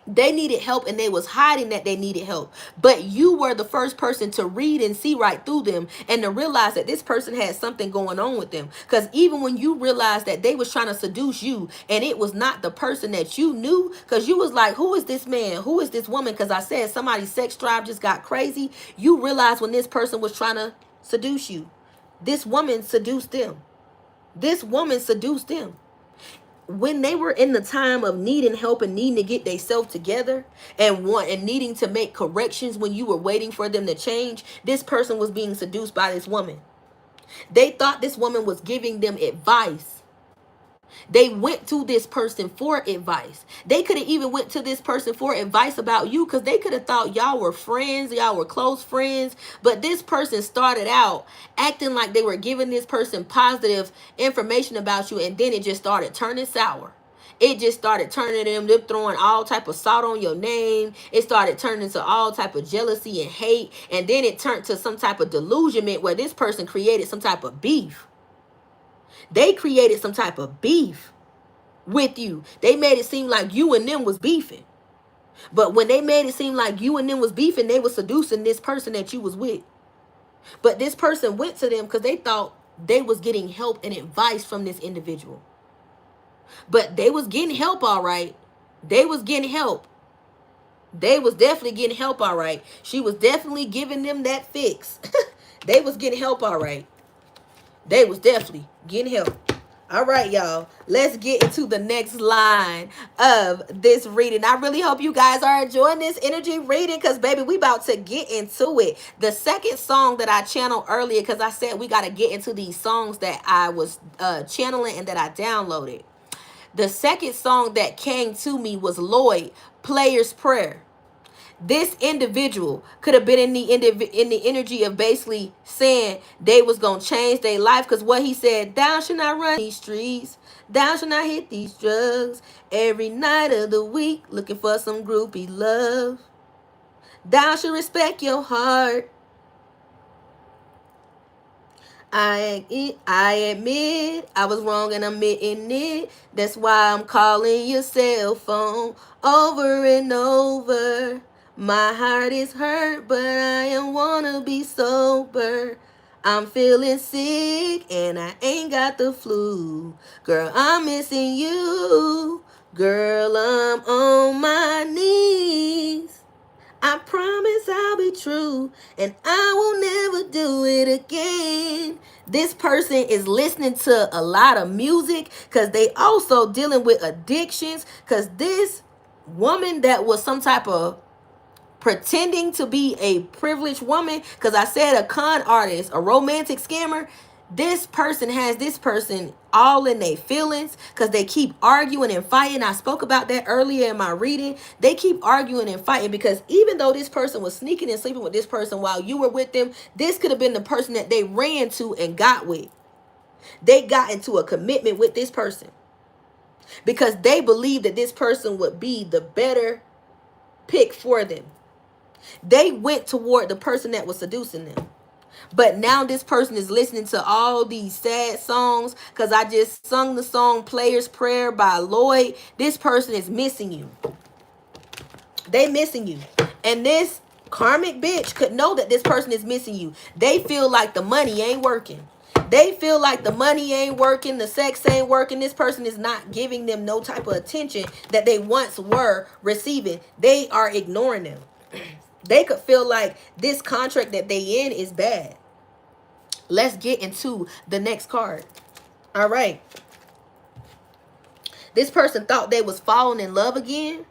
They needed help, and they was hiding that they needed help. But you were the first person to read and see right through them and to realize that this person had something going on with them. Because even when you realized that they was trying to seduce you and it was not the person that you knew, because you was like, who is this man? Who is this woman? Because I said somebody's sex drive just got crazy. You realized when this person was trying to seduce you. This woman seduced them. This woman seduced them. When they were in the time of needing help and needing to get themselves together and needing to make corrections when you were waiting for them to change, this person was being seduced by this woman. They thought this woman was giving them advice. They went to this person for advice. They could have even went to this person for advice about you, because they could have thought y'all were friends, y'all were close friends. But this person started out acting like they were giving this person positive information about you, and then it just started turning sour. It just started turning them throwing all type of salt on your name. It started turning into all type of jealousy and hate. And then it turned to some type of delusionment where this person created some type of beef. They created some type of beef with you. They made it seem like you and them was beefing. But when they made it seem like you and them was beefing, they were seducing this person that you was with. But this person went to them because they thought they was getting help and advice from this individual. But they was getting help, all right. They was getting help. They was definitely getting help, all right. She was definitely giving them that fix. They was getting help, all right. They was definitely getting help. All right, y'all. Let's get into the next line of this reading. I really hope you guys are enjoying this energy reading, because, baby, we about to get into it. The second song that I channeled earlier, because I said we got to get into these songs that I was channeling and that I downloaded. The second song that came to me was Lloyd, Player's Prayer. This individual could have been in the energy of basically saying they was going to change their life, because what he said, thou shalt not run these streets, thou shalt not hit these drugs every night of the week looking for some groupie love. Thou shalt respect your heart. I admit I was wrong and I'm admitting it. That's why I'm calling your cell phone over and over. My heart is hurt, but I don't wanna be sober. I'm feeling sick and I ain't got the flu. Girl, I'm missing you. Girl, I'm on my knees. I promise I'll be true and I will never do it again. This person is listening to a lot of music because they also dealing with addictions, because this woman that was some type of pretending to be a privileged woman, because I said a con artist, a romantic scammer, this person has this person all in their feelings because they keep arguing and fighting. I spoke about that earlier in my reading. They keep arguing and fighting because even though this person was sneaking and sleeping with this person while you were with them, this could have been the person that they ran to and got with. They got into a commitment with this person because they believed that this person would be the better pick for them. They went toward the person that was seducing them. But now this person is listening to all these sad songs because I just sung the song Player's Prayer by Lloyd. This person is missing you. They missing you. And this karmic bitch could know that this person is missing you. They feel like the money ain't working. They feel like the money ain't working, the sex ain't working. This person is not giving them no type of attention that they once were receiving. They are ignoring them. They could feel like this contract that they in is bad. Let's get into the next card. All right. This person thought they was falling in love again.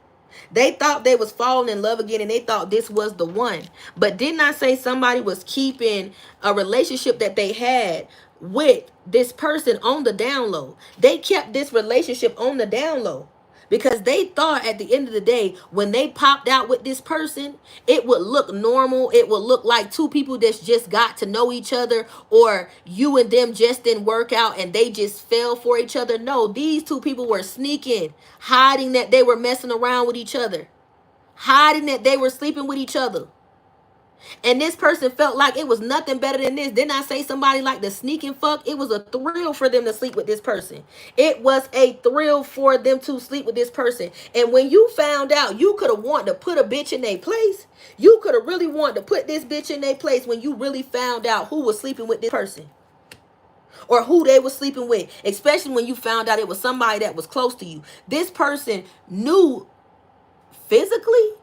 They thought they was falling in love again, and they thought this was the one. But didn't I say somebody was keeping a relationship that they had with this person on the down low? They kept this relationship on the down low because they thought at the end of the day, when they popped out with this person, it would look normal. It would look like two people that just got to know each other, or you and them just didn't work out and they just fell for each other. No, these two people were sneaking, hiding that they were messing around with each other, hiding that they were sleeping with each other. And this person felt like it was nothing better than this. Didn't I say somebody like the sneaking fuck? It was a thrill for them to sleep with this person. It was a thrill for them to sleep with this person. And when you found out, you could have wanted to put a bitch in their place. You could have really wanted to put this bitch in their place when you really found out who was sleeping with this person, or who they were sleeping with, especially when you found out it was somebody that was close to you. This person knew physically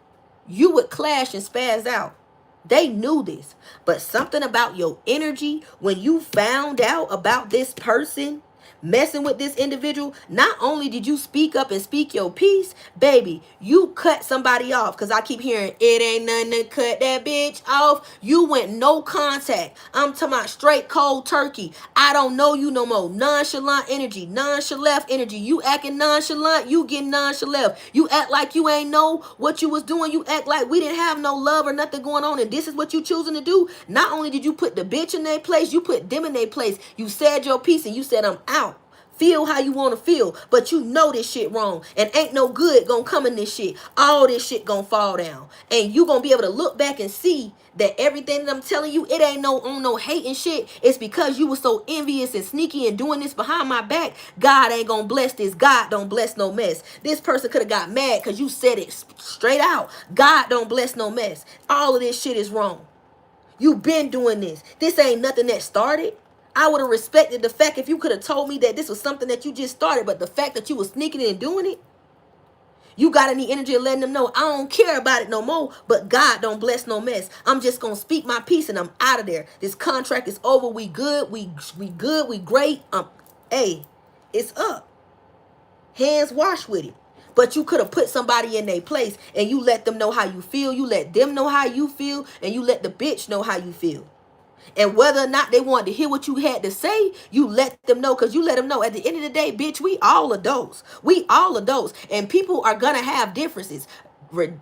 you would clash and spaz out. They knew this, but something about your energy when you found out about this person messing with this individual, not only did you speak up and speak your piece, baby, you cut somebody off. Because I keep hearing, it ain't nothing to cut that bitch off. You went no contact. I'm talking about straight cold turkey. I don't know you no more. Nonchalant energy, nonchalant energy. You acting nonchalant, you getting nonchalant. You act like you ain't know what you was doing. You act like we didn't have no love or nothing going on, and this is what you choosing to do. Not only did you put the bitch in their place, you put them in their place. You said your piece and you said, I'm out. Feel how you want to feel, but you know this shit wrong, and ain't no good gonna come in this shit. All this shit gonna fall down, and you gonna be able to look back and see that everything that I'm telling you, it ain't no on no hating shit. It's because you were so envious and sneaky and doing this behind my back. God ain't gonna bless this. God don't bless no mess. This person could have got mad because you said it straight out. God don't bless no mess. All of this shit is wrong. You been doing this. This ain't nothing that started. I would have respected the fact if you could have told me that this was something that you just started, but the fact that you was sneaking in and doing it, you got any energy of letting them know, I don't care about it no more, but God don't bless no mess. I'm just going to speak my piece and I'm out of there. This contract is over. We good. We good. We great. Hey, it's up. Hands washed with it. But you could have put somebody in their place and you let them know how you feel. You let them know how you feel, and you let the bitch know how you feel. And whether or not they wanted to hear what you had to say, you let them know, because you let them know at the end of the day, bitch, we all adults. We all adults. And people are going to have differences.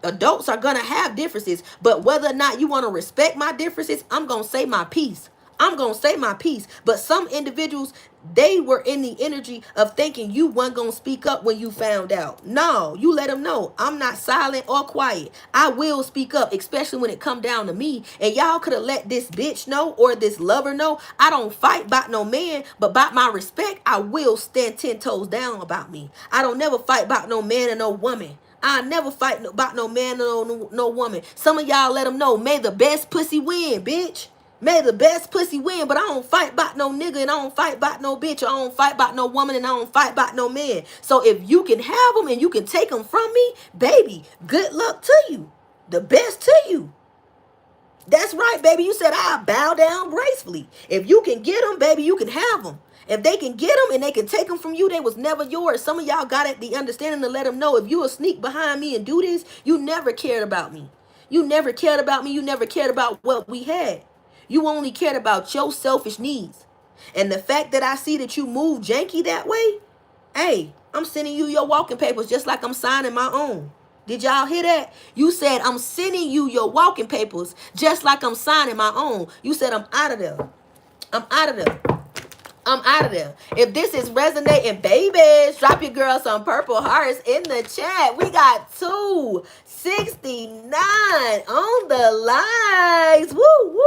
Adults are going to have differences. But whether or not you want to respect my differences, I'm going to say my piece. I'm going to say my piece. But some individuals, they were in the energy of thinking you weren't going to speak up when you found out. No, you let them know I'm not silent or quiet. I will speak up, especially when it come down to me. And y'all could have let this bitch know or this lover know I don't fight about no man, but about my respect, I will stand 10 toes down about me. I don't never fight about no man or no woman. I never fight about no man or no woman. Some of y'all let them know, may the best pussy win, bitch. May the best pussy win, but I don't fight about no nigga, and I don't fight about no bitch, or I don't fight about no woman, and I don't fight about no man. So if you can have them and you can take them from me, baby, good luck to you. The best to you. That's right, baby. You said I bow down gracefully. If you can get them, baby, you can have them. If they can get them and they can take them from you, they was never yours. Some of y'all got it, the understanding to let them know, if you will sneak behind me and do this, you never cared about me. You never cared about me. You never cared about what we had. You only cared about your selfish needs. And the fact that I see that you move janky that way, hey, I'm sending you your walking papers just like I'm signing my own. Did y'all hear that? You said I'm sending you your walking papers just like I'm signing my own. You said I'm out of there. I'm out of there. I'm out of there. If this is resonating, babies, drop your girl some purple hearts in the chat. We got 269 on the likes. Woo, woo.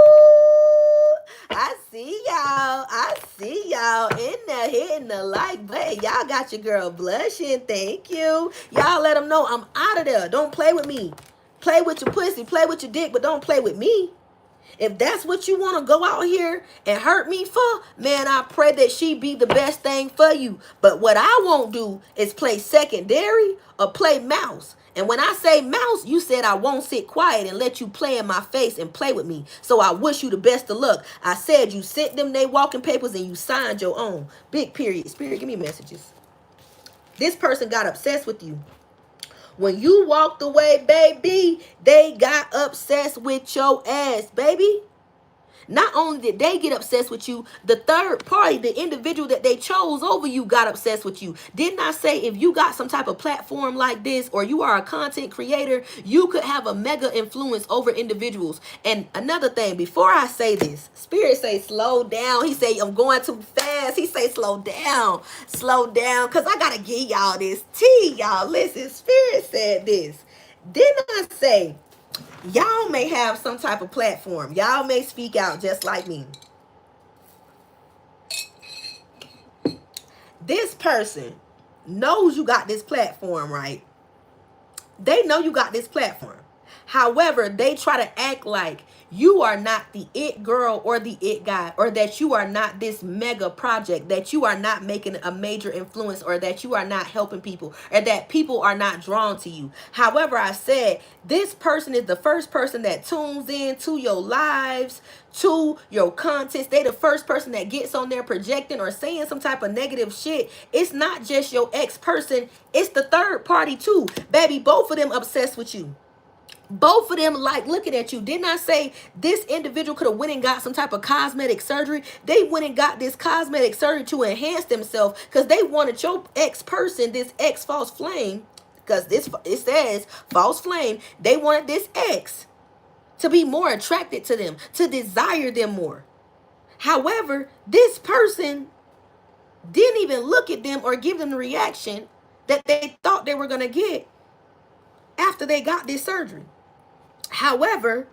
I see y'all. I see y'all in there hitting the like button. Y'all got your girl blushing. Thank you. Y'all let them know I'm out of there. Don't play with me. Play with your pussy. Play with your dick, but don't play with me. If that's what you want to go out here and hurt me for, man, I pray that she be the best thing for you. But what I won't do is play secondary or play mouse. And when I say mouse, you said I won't sit quiet and let you play in my face and play with me. So I wish you the best of luck. I said you sent them they walking papers and you signed your own. Big period. Spirit, give me messages. This person got obsessed with you. When you walked away, baby, they got obsessed with your ass, baby. Not only did they get obsessed with you, the third party, the individual that they chose over you, got obsessed with you. Didn't I say if you got some type of platform like this, or you are a content creator, you could have a mega influence over individuals? And another thing, before I say this, Spirit say slow down. He say I'm going too fast. He say slow down, because I got to give y'all this tea, y'all. Listen, Spirit said this. Didn't I say y'all may have some type of platform? Y'all may speak out just like me. This person knows you got this platform, right? They know you got this platform. However, they try to act like you are not the it girl or the it guy, or that you are not this mega project, that you are not making a major influence, or that you are not helping people, or that people are not drawn to you. However, I said this person is the first person that tunes in to your lives, to your contents. They the first person that gets on there projecting or saying some type of negative shit. It's not just your ex person, it's the third party too. Baby, both of them obsessed with you. Both of them like looking at you. Didn't I say this individual could have went and got some type of cosmetic surgery? They went and got this cosmetic surgery to enhance themselves because they wanted your ex-person, this ex-false flame, because this it says false flame. They wanted this ex to be more attracted to them, to desire them more. However, this person didn't even look at them or give them the reaction that they thought they were going to get after they got this surgery. However,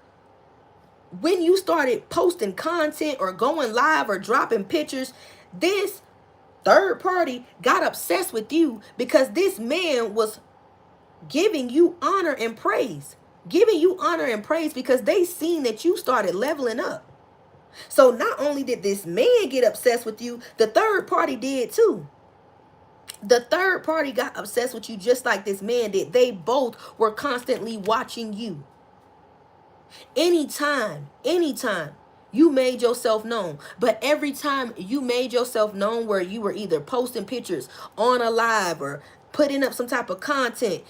when you started posting content or going live or dropping pictures, this third party got obsessed with you because this man was giving you honor and praise. Giving you honor and praise because they seen that you started leveling up. So not only did this man get obsessed with you, the third party did too. The third party got obsessed with you just like this man did. They both were constantly watching you. Anytime you made yourself known, but every time you made yourself known where you were either posting pictures on a live or putting up some type of content,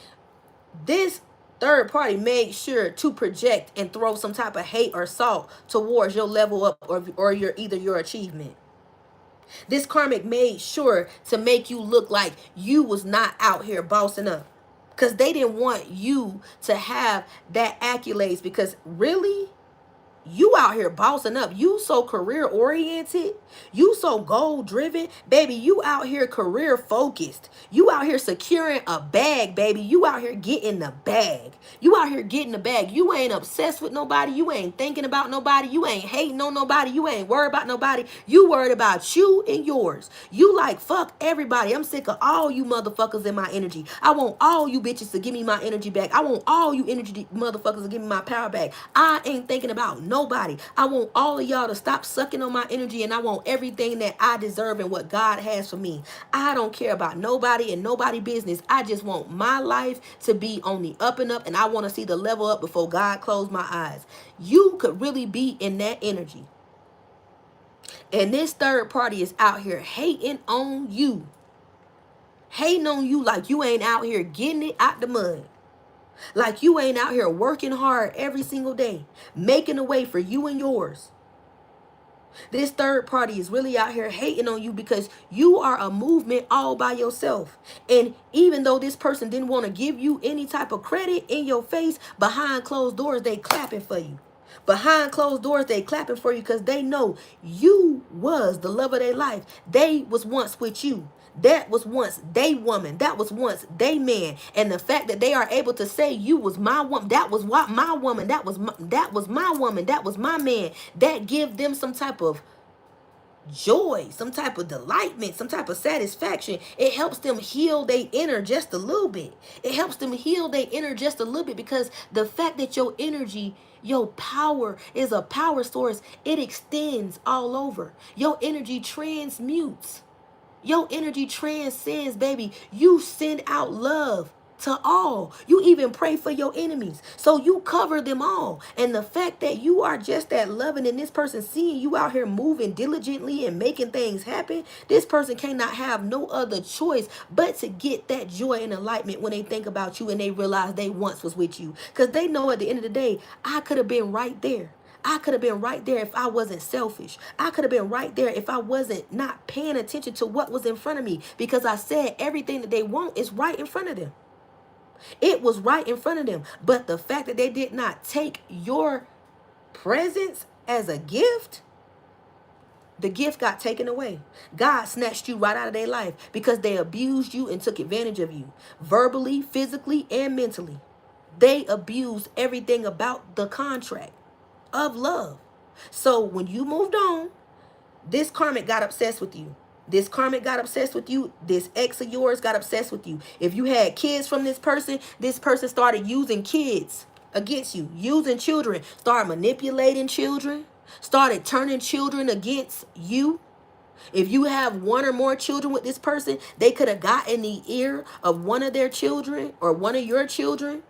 this third party made sure to project and throw some type of hate or salt towards your level up or your achievement. This karmic made sure to make you look like you was not out here bossing up, because they didn't want you to have that accolades, because really, you out here bossing up. You so career oriented. You so goal driven. Baby, you out here career focused. You out here securing a bag, baby. You out here getting the bag. You out here getting the bag. You ain't obsessed with nobody. You ain't thinking about nobody. You ain't hating on nobody. You ain't worried about nobody. You worried about you and yours. You like, fuck everybody. I'm sick of all you motherfuckers in my energy. I want all you bitches to give me my energy back. I want all you energy motherfuckers to give me my power back. I ain't thinking about nobody. I want all of y'all to stop sucking on my energy, and I want everything that I deserve and what God has for me. I don't care about nobody and nobody business. I just want my life to be on the up and up, and I want to see the level up before God closed my eyes. You could really be in that energy. And this third party is out here hating on you. Hating on you like you ain't out here getting it out the mud. Like you ain't out here working hard every single day, making a way for you and yours. This third party is really out here hating on you because you are a movement all by yourself. And even though this person didn't want to give you any type of credit in your face, behind closed doors, they clapping for you. Behind closed doors, they clapping for you because they know you was the love of their life. They was once with you. That was once they woman. That was once they man. And the fact that they are able to say you was my woman, that was what my woman, that was my woman, that was my man, that give them some type of joy, some type of delightment, some type of satisfaction. It helps them heal their inner just a little bit. It helps them heal their inner just a little bit, because the fact that your energy, your power is a power source, it extends all over. Your energy transmutes. Your energy transcends, baby. You send out love to all. You even pray for your enemies. So you cover them all. And the fact that you are just that loving, and this person seeing you out here moving diligently and making things happen, this person cannot have no other choice but to get that joy and enlightenment when they think about you and they realize they once was with you. Because they know at the end of the day, I could have been right there. I could have been right there if I wasn't selfish. I could have been right there if I wasn't not paying attention to what was in front of me, because I said everything that they want is right in front of them. It was right in front of them. But the fact that they did not take your presence as a gift, the gift got taken away. God snatched you right out of their life because they abused you and took advantage of you, verbally, physically, and mentally. They abused everything about the contract of love. So when you moved on, this karmic got obsessed with you. This karmic got obsessed with you. This ex of yours got obsessed with you. If you had kids from this person started using kids against you, using children, started manipulating children, started turning children against you. If you have one or more children with this person, they could have got in the ear of one of their children or one of your children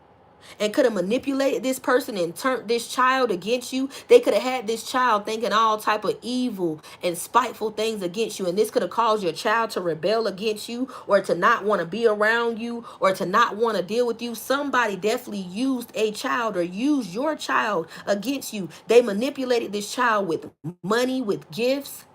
and could have manipulated this person and turned this child against you. They could have had this child thinking all type of evil and spiteful things against you, and this could have caused your child to rebel against you, or to not want to be around you, or to not want to deal with you. Somebody definitely used a child or used your child against you. They manipulated this child with money, with gifts.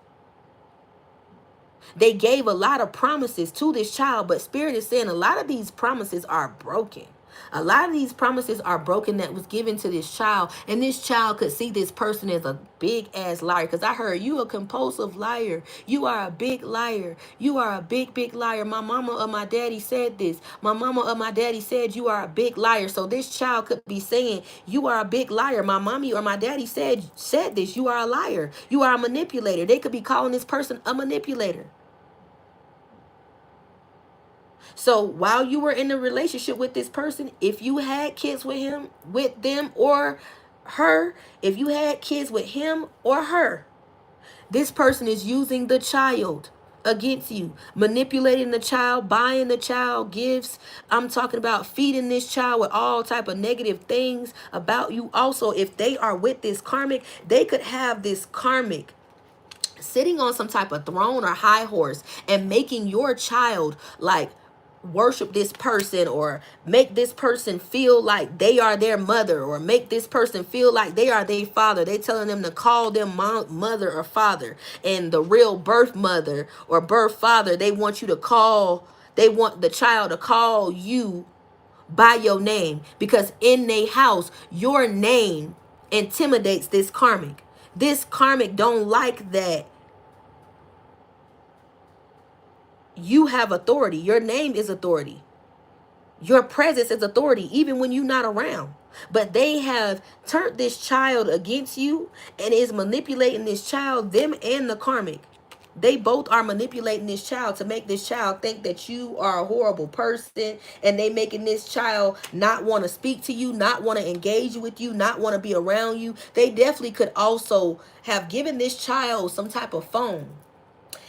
They gave a lot of promises to this child, but Spirit is saying a lot of these promises are broken. A lot of these promises are broken that was given to this child, and this child could see this person as a big ass liar. Because I heard, you a compulsive liar. You are a big liar. You are a big liar. My mama or my daddy said this. My mama or my daddy said you are a big liar. So this child could be saying, you are a big liar. My mommy or my daddy said this. You are a liar. You are a manipulator. They could be calling this person a manipulator. So while you were in a relationship with this person, if you had kids with him, with them or her, if you had kids with him or her, this person is using the child against you, manipulating the child, buying the child gifts. I'm talking about feeding this child with all type of negative things about you. Also, if they are with this karmic, they could have this karmic sitting on some type of throne or high horse and making your child like worship this person, or make this person feel like they are their mother, or make this person feel like they are their father. They telling them to call them mother or father, and the real birth mother or birth father, they want you to call, they want the child to call you by your name, because in their house your name intimidates this karmic. This karmic don't like that you have authority. Your name is authority. Your presence is authority, even when you're not around. But they have turned this child against you and is manipulating this child, them and the karmic. They both are manipulating this child to make this child think that you are a horrible person, and they making this child not want to speak to you, not want to engage with you, not want to be around you. They definitely could also have given this child some type of phone,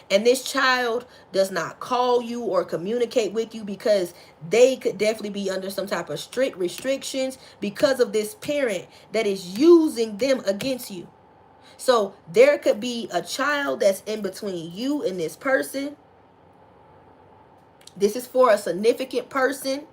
and this child does not call you or communicate with you, because they could definitely be under some type of strict restrictions because of this parent that is using them against you. So there could be a child that's in between you and this person. This is for a significant person.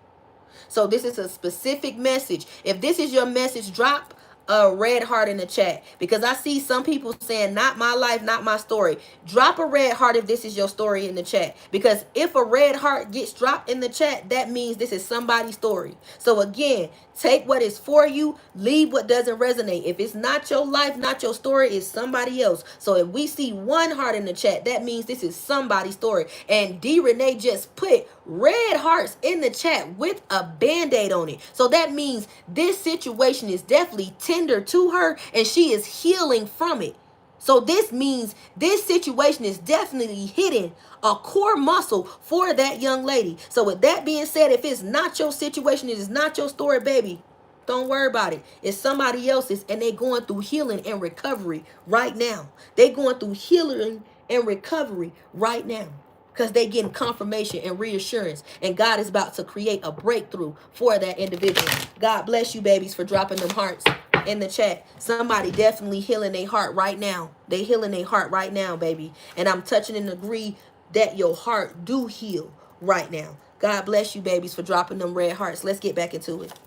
So this is a specific message. If this is your message, drop a red heart in the chat, because I see some people saying, not my life, not my story. Drop a red heart if this is your story in the chat, because if a red heart gets dropped in the chat, that means this is somebody's story. So again, take what is for you, leave what doesn't resonate. If it's not your life, not your story, it's somebody else. So if we see one heart in the chat, that means this is somebody's story. And D Renee just put red hearts in the chat with a band-aid on it. So that means this situation is definitely tender to her, and she is healing from it. So this means this situation is definitely hitting a core muscle for that young lady. So with that being said, if it's not your situation, it is not your story, baby, don't worry about it. It's somebody else's, and they going through healing and recovery right now. They going through healing and recovery right now, because they getting confirmation and reassurance, and God is about to create a breakthrough for that individual. God bless you, babies, for dropping them hearts in the chat. Somebody definitely healing their heart right now. They healing their heart right now, baby. And I'm touching and agree that your heart do heal right now. God bless you, babies, for dropping them red hearts. Let's get back into it.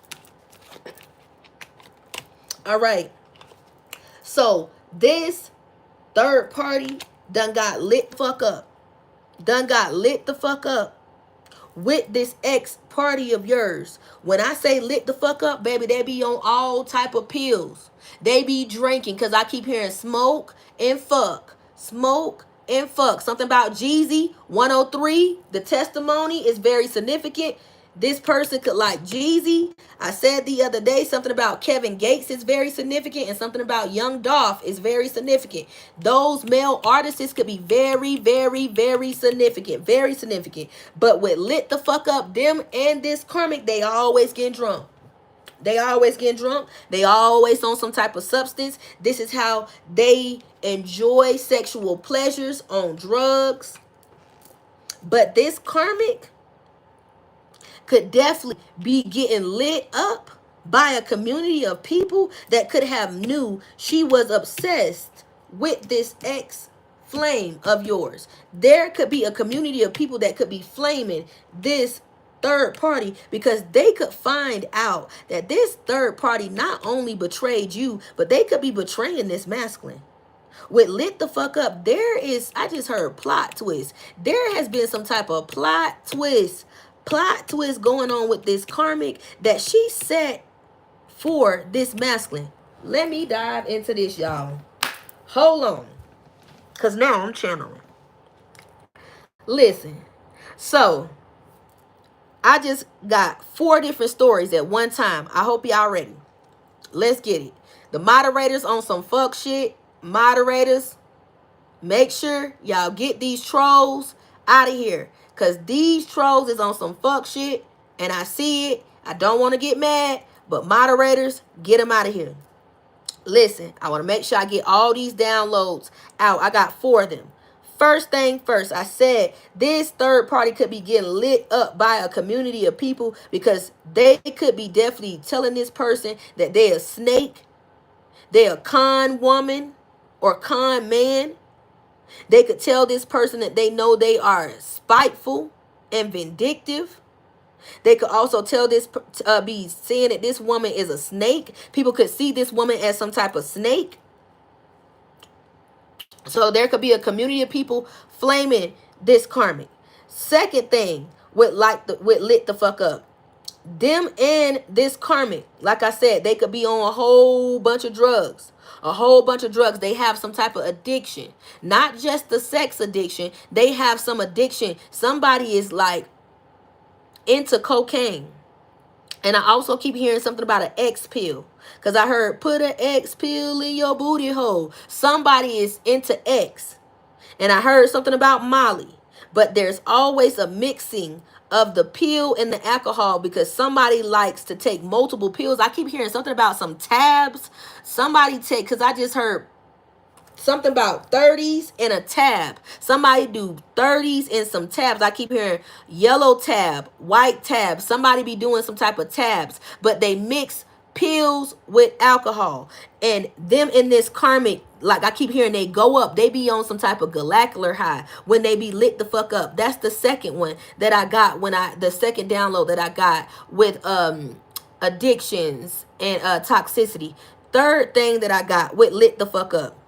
All right. So this third party done got lit the fuck up. Done got lit the fuck up with this ex party of yours. When I say lit the fuck up, baby, they be on all type of pills. They be drinking, because I keep hearing smoke and fuck. Smoke and fuck. Something about Jeezy 103. The testimony is very significant. This person could like Jeezy. I said the other day something about Kevin Gates is very significant, and something about Young Dolph is very significant. Those male artists could be very, very, very significant. Very significant. But with lit the fuck up, them and this Karmic, they always getting drunk. They always getting drunk. They always on some type of substance. This is how they enjoy sexual pleasures, on drugs. But this Karmic could definitely be getting lit up by a community of people that could have knew she was obsessed with this ex flame of yours. There could be a community of people that could be flaming this third party, because they could find out that this third party not only betrayed you, but they could be betraying this masculine. With lit the fuck up, there is, I just heard plot twist. There has been some type of plot twist going on with this Karmic that she set for this masculine. Let me dive into this, y'all. Hold on, because now I'm channeling. Listen, so I just got 4 different stories at one time. I hope y'all ready. Let's get it. The moderators on some fuck shit. Moderators, make sure y'all get these trolls out of here, because these trolls is on some fuck shit, and I see it. I don't want to get mad, but moderators, get them out of here. Listen, I want to make sure I get all these downloads out. I got 4 of them. First thing first, I said this third party could be getting lit up by a community of people, because they could be definitely telling this person that they're a snake, they're a con woman or con man. They could tell this person that they know they are spiteful and vindictive. They could also tell this, be saying that this woman is a snake. People could see this woman as some type of snake. So there could be a community of people flaming this Karmic. Second thing, with lit the fuck up, them and this Karmic, like I said, they could be on a whole bunch of drugs. A whole bunch of drugs. They have some type of addiction. Not just the sex addiction. They have some addiction. Somebody is like into cocaine. And I also keep hearing something about an X pill, because I heard put an X pill in your booty hole. Somebody is into X. And I heard something about Molly. But there's always a mixing of the pill and the alcohol, because somebody likes to take multiple pills. I keep hearing something about some tabs. Somebody take, because I just heard something about 30s and a tab. Somebody do 30s and some tabs. I keep hearing yellow tab, white tab. Somebody be doing some type of tabs, but they mix pills with alcohol. And them in this Karmic, like I keep hearing, they go up. They be on some type of galactular high when they be lit the fuck up. That's the second one that I got the second download that I got with addictions and toxicity. Third thing that I got with lit the fuck up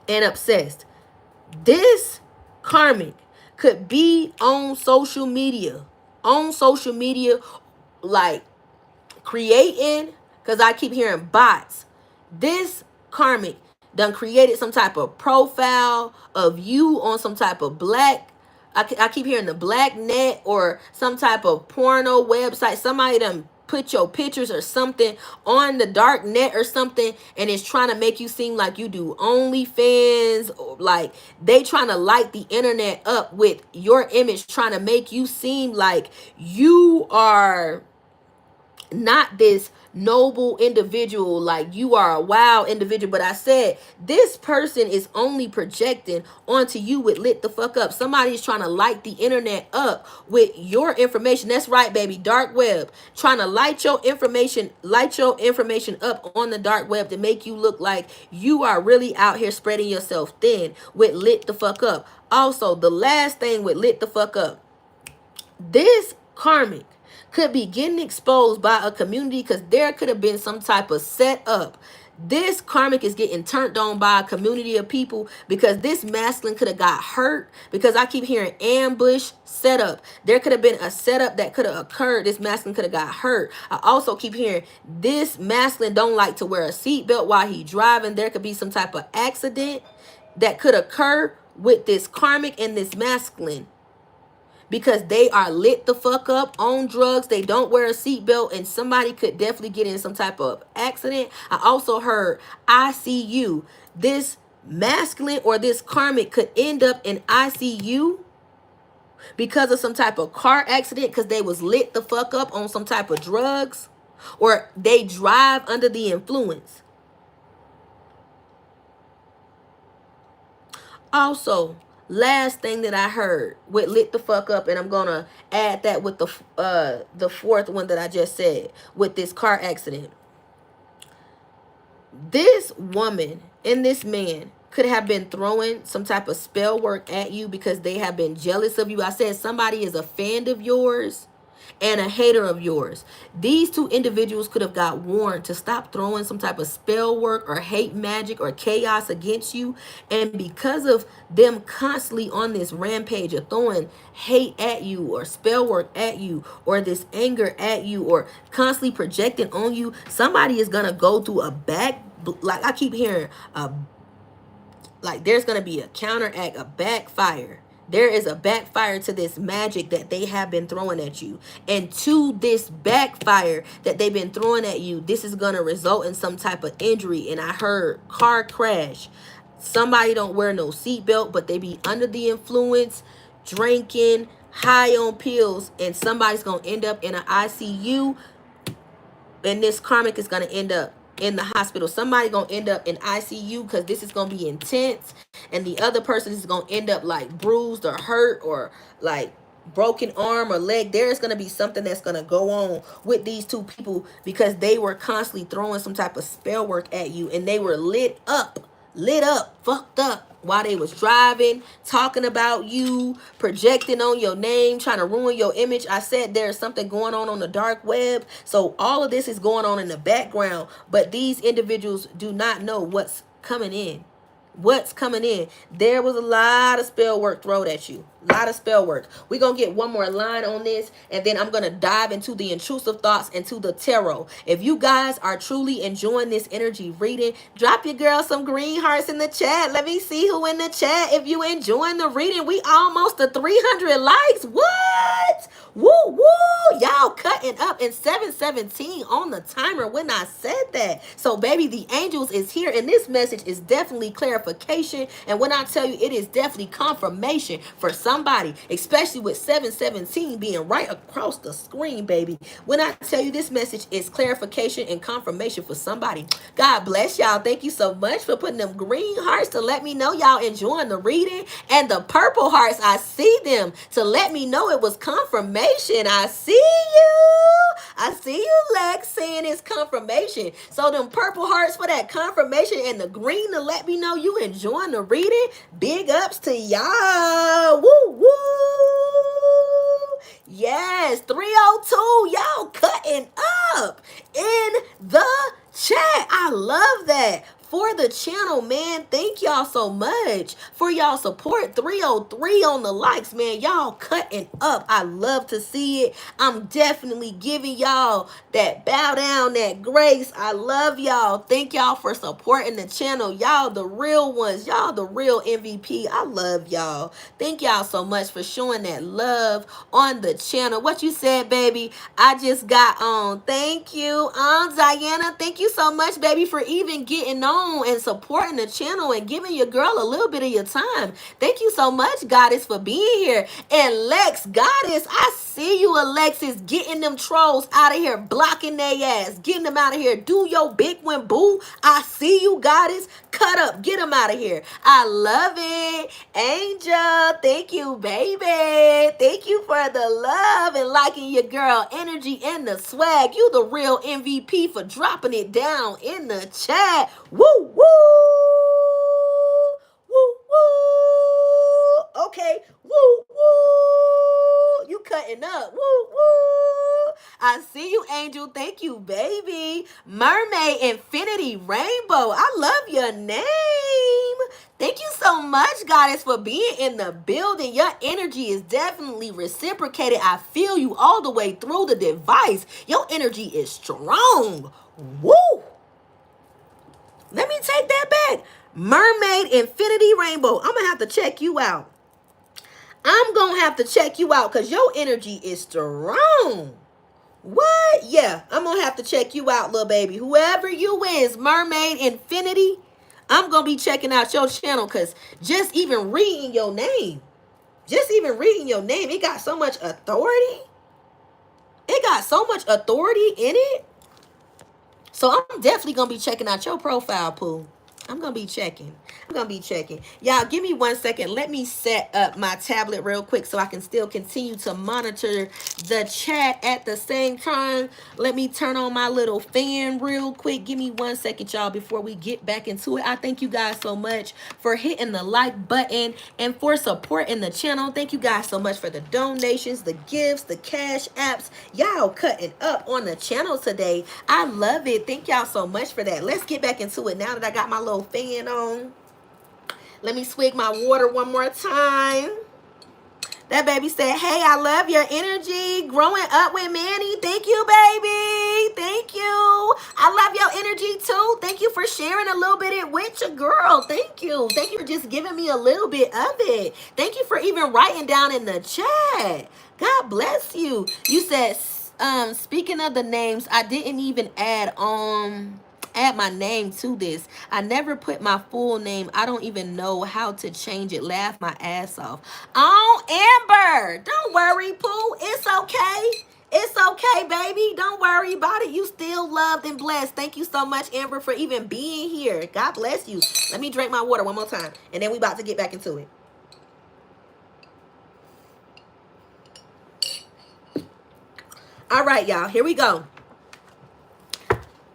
and obsessed. This Karmic could be on social media. Like creating, because I keep hearing bots. This Karmic done created some type of profile of you on some type of black, I keep hearing the black net or some type of porno website. Somebody done put your pictures or something on the dark net or something, and it's trying to make you seem like you do OnlyFans, or like they trying to light the internet up with your image, trying to make you seem like you are not this noble individual, like you are a wild individual. But I said this person is only projecting onto you with lit the fuck up. Somebody's trying to light the internet up with your information. That's right, baby. Dark web, trying to light your information up on the dark web to make you look like you are really out here spreading yourself thin with lit the fuck up. Also, the last thing with lit the fuck up, this karmic could be getting exposed by a community, because there could have been some type of setup. This karmic is getting turned on by a community of people, because this masculine could have got hurt, because I keep hearing ambush setup. There could have been a setup that could have occurred. This masculine could have got hurt. I also keep hearing this masculine don't like to wear a seatbelt while he driving. There could be some type of accident that could occur with this karmic and this masculine, because they are lit the fuck up on drugs. They don't wear a seatbelt, and somebody could definitely get in some type of accident. I also heard ICU. This masculine or this karmic could end up in ICU because of some type of car accident, because they was lit the fuck up on some type of drugs, or they drive under the influence. Also, last thing that I heard with lit the fuck up, and I'm gonna add that with the fourth one that I just said with this car accident. This woman and this man could have been throwing some type of spell work at you because they have been jealous of you. I said somebody is a fan of yours and a hater of yours. These two individuals could have got warned to stop throwing some type of spell work or hate magic or chaos against you. And because of them constantly on this rampage of throwing hate at you or spell work at you or this anger at you or constantly projecting on you, somebody is going to go through a like I keep hearing, like there's going to be a counteract, a backfire. There is a backfire to this magic that they have been throwing at you. And to this backfire that they've been throwing at you, this is going to result in some type of injury. And I heard car crash. Somebody don't wear no seatbelt, but they be under the influence, drinking, high on pills, and somebody's going to end up in an ICU. And this karmic is going to end up in the hospital. Somebody gonna end up in ICU because this is gonna be intense, and the other person is gonna end up like bruised or hurt or like broken arm or leg. There's gonna be something that's gonna go on with these two people because they were constantly throwing some type of spell work at you, and they were lit up, fucked up while they was driving, talking about you, projecting on your name, trying to ruin your image. I said there's something going on the dark web. So all of this is going on in the background, but these individuals do not know what's coming in. What's coming in. There was a lot of spell work thrown at you. A lot of spell work. We're going to get one more line on this, and then I'm going to dive into the intrusive thoughts and to the tarot. If you guys are truly enjoying this energy reading, drop your girl some green hearts in the chat. Let me see who in the chat. If you enjoying the reading, we almost to 300 likes. What? Woo, woo. Y'all cutting up in 717 on the timer when I said that. So, baby, the angels is here, and this message is definitely clarification. And when I tell you, it is definitely confirmation for somebody, especially with 717 being right across the screen, baby. When I tell you this message is clarification and confirmation for somebody. God bless y'all. Thank you so much for putting them green hearts to let me know y'all enjoying the reading, and the purple hearts, I see them to let me know it was confirmation. I see you. I see you, Lex, saying it's confirmation. So them purple hearts for that confirmation, and the green to let me know you enjoying the reading. Big ups to y'all. Woo, woo. Yes, 302. Y'all cutting up in the chat. I love that. for the channel, man. Thank y'all so much for y'all support. 303 on the likes, man. Y'all cutting up. I love to see it. I'm definitely giving y'all that bow down, that grace. I love y'all. Thank y'all for supporting the channel. Y'all the real ones. Y'all the real MVP. I love y'all. Thank y'all so much for showing that love on the channel. What you said, baby? I just got on. Thank you, Diana. Thank you so much, baby, for even getting on and supporting the channel and giving your girl a little bit of your time. Thank you so much, Goddess, for being here. And Lex, Goddess, I see you, Alexis, getting them trolls out of here, blocking their ass, getting them out of here. Do your big one, boo. I see you, Goddess. Cut up. Get them out of here. I love it. Angel, thank you, baby. Thank you for the love and liking your girl energy and the swag. You the real MVP for dropping it down in the chat. Woo, woo. Woo, woo. Okay. Woo, woo. You cutting up. Woo, woo. I see you, Angel. Thank you, baby. Mermaid Infinity Rainbow. I love your name. Thank you so much, Goddess, for being in the building. Your energy is definitely reciprocated. I feel you all the way through the device. Your energy is strong. Woo! Let me take that back. Mermaid Infinity Rainbow. I'm going to have to check you out. I'm going to have to check you out because your energy is strong. What? Yeah, I'm going to have to check you out, little baby. Whoever you is, Mermaid Infinity, I'm going to be checking out your channel because just even reading your name, it got so much authority. It got so much authority in it. So I'm definitely going to be checking out your profile, Pooh. I'm going to be checking. Y'all, give me 1 second. Let me set up my tablet real quick so I can still continue to monitor the chat at the same time. Let me turn on my little fan real quick. Give me 1 second, y'all, before we get back into it. I thank you guys so much for hitting the like button and for supporting the channel. Thank you guys so much for the donations, the gifts, the cash apps. Y'all cutting up on the channel today. I love it. Thank y'all so much for that. Let's get back into it now that I got my little fan on. Let me swig my water one more time. That baby said, hey, I love your energy. Growing up with Manny. Thank you, baby. Thank you. I love your energy, too. Thank you for sharing a little bit of it with your girl. Thank you. Thank you for just giving me a little bit of it. Thank you for even writing down in the chat. God bless you. You said, speaking of the names, I didn't even add my name to this. I never put my full name. I don't even know how to change it. Laugh my ass off. Oh, Amber, don't worry, Pooh. It's okay. It's okay, baby. Don't worry about it. You still loved and blessed. Thank you so much, Amber, for even being here. God bless you. Let me drink my water one more time, and then we about to get back into it. All right, y'all. Here we go.